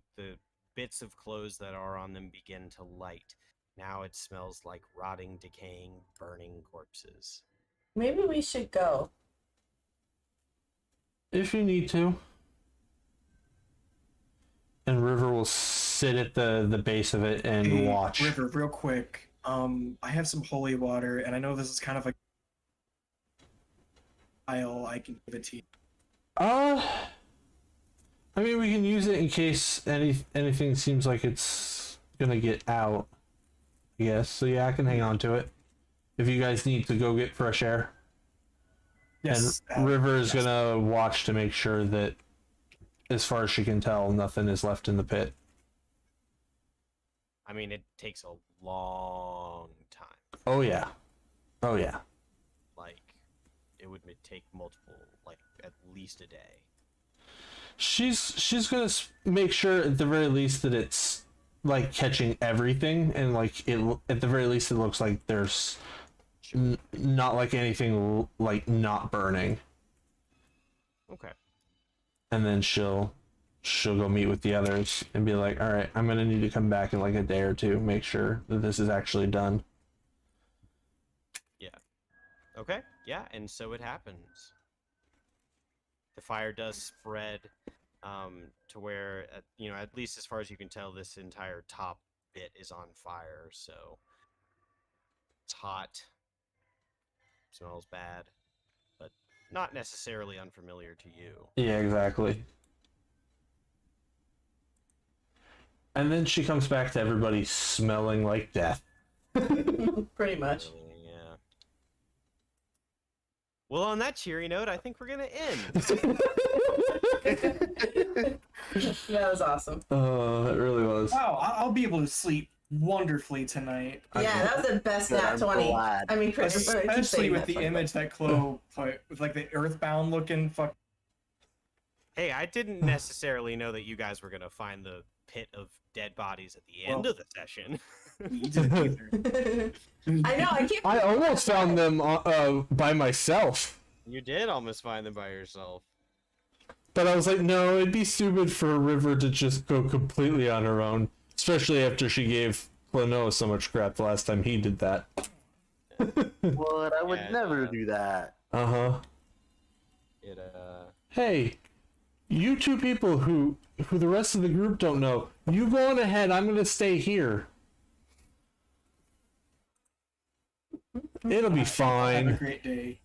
bits of clothes that are on them begin to light. Now it smells like rotting, decaying, burning corpses. Maybe we should go. If you need to. And River will sit at the base of it and Hey, watch. River, real quick. I have some holy water, and I know this is kind of a I can give it to you. I mean, we can use it in case anything seems like it's gonna get out. Yes, so yeah, I can hang on to it. If you guys need to go get fresh air. Yes. And River is yes. gonna watch to make sure that, as far as she can tell, nothing is left in the pit. I mean, it takes a long time. Oh yeah. Oh yeah. Like, it would take multiple, like, at least a day. She's gonna make sure at the very least that it's like catching everything, and like it at the very least it looks like there's not like anything like not burning. Okay. And then she'll go meet with the others and be like, all right, I'm gonna need to come back in like a day or two, make sure that this is actually done. Okay, yeah, and so it happens. The fire does spread to where, at least as far as you can tell, this entire top bit is on fire, so it's hot, smells bad, but not necessarily unfamiliar to you. Yeah, exactly. And then she comes back to everybody smelling like death. Pretty much. Really, yeah. Well, on that cheery note, I think we're gonna end. That was awesome. Oh, it really was. Wow, I'll be able to sleep wonderfully tonight. Yeah, that was the best Good, nat I'm 20. glad. I mean, Especially with the image that Chloe put, with like the earthbound looking fuck. Hey, I didn't necessarily know that you guys were gonna find the pit of dead bodies at the end Well, of the session. You didn't either. I know, I can't. I almost found them by myself. You did almost find them by yourself. But I was like, no, it'd be stupid for River to just go completely on her own. Especially after she gave Klonoa so much crap the last time he did that. What? I would Yeah, never do that. Uh-huh. It Hey, you two people who the rest of the group don't know, you go on ahead, I'm gonna stay here. It'll be Have a fine. great day.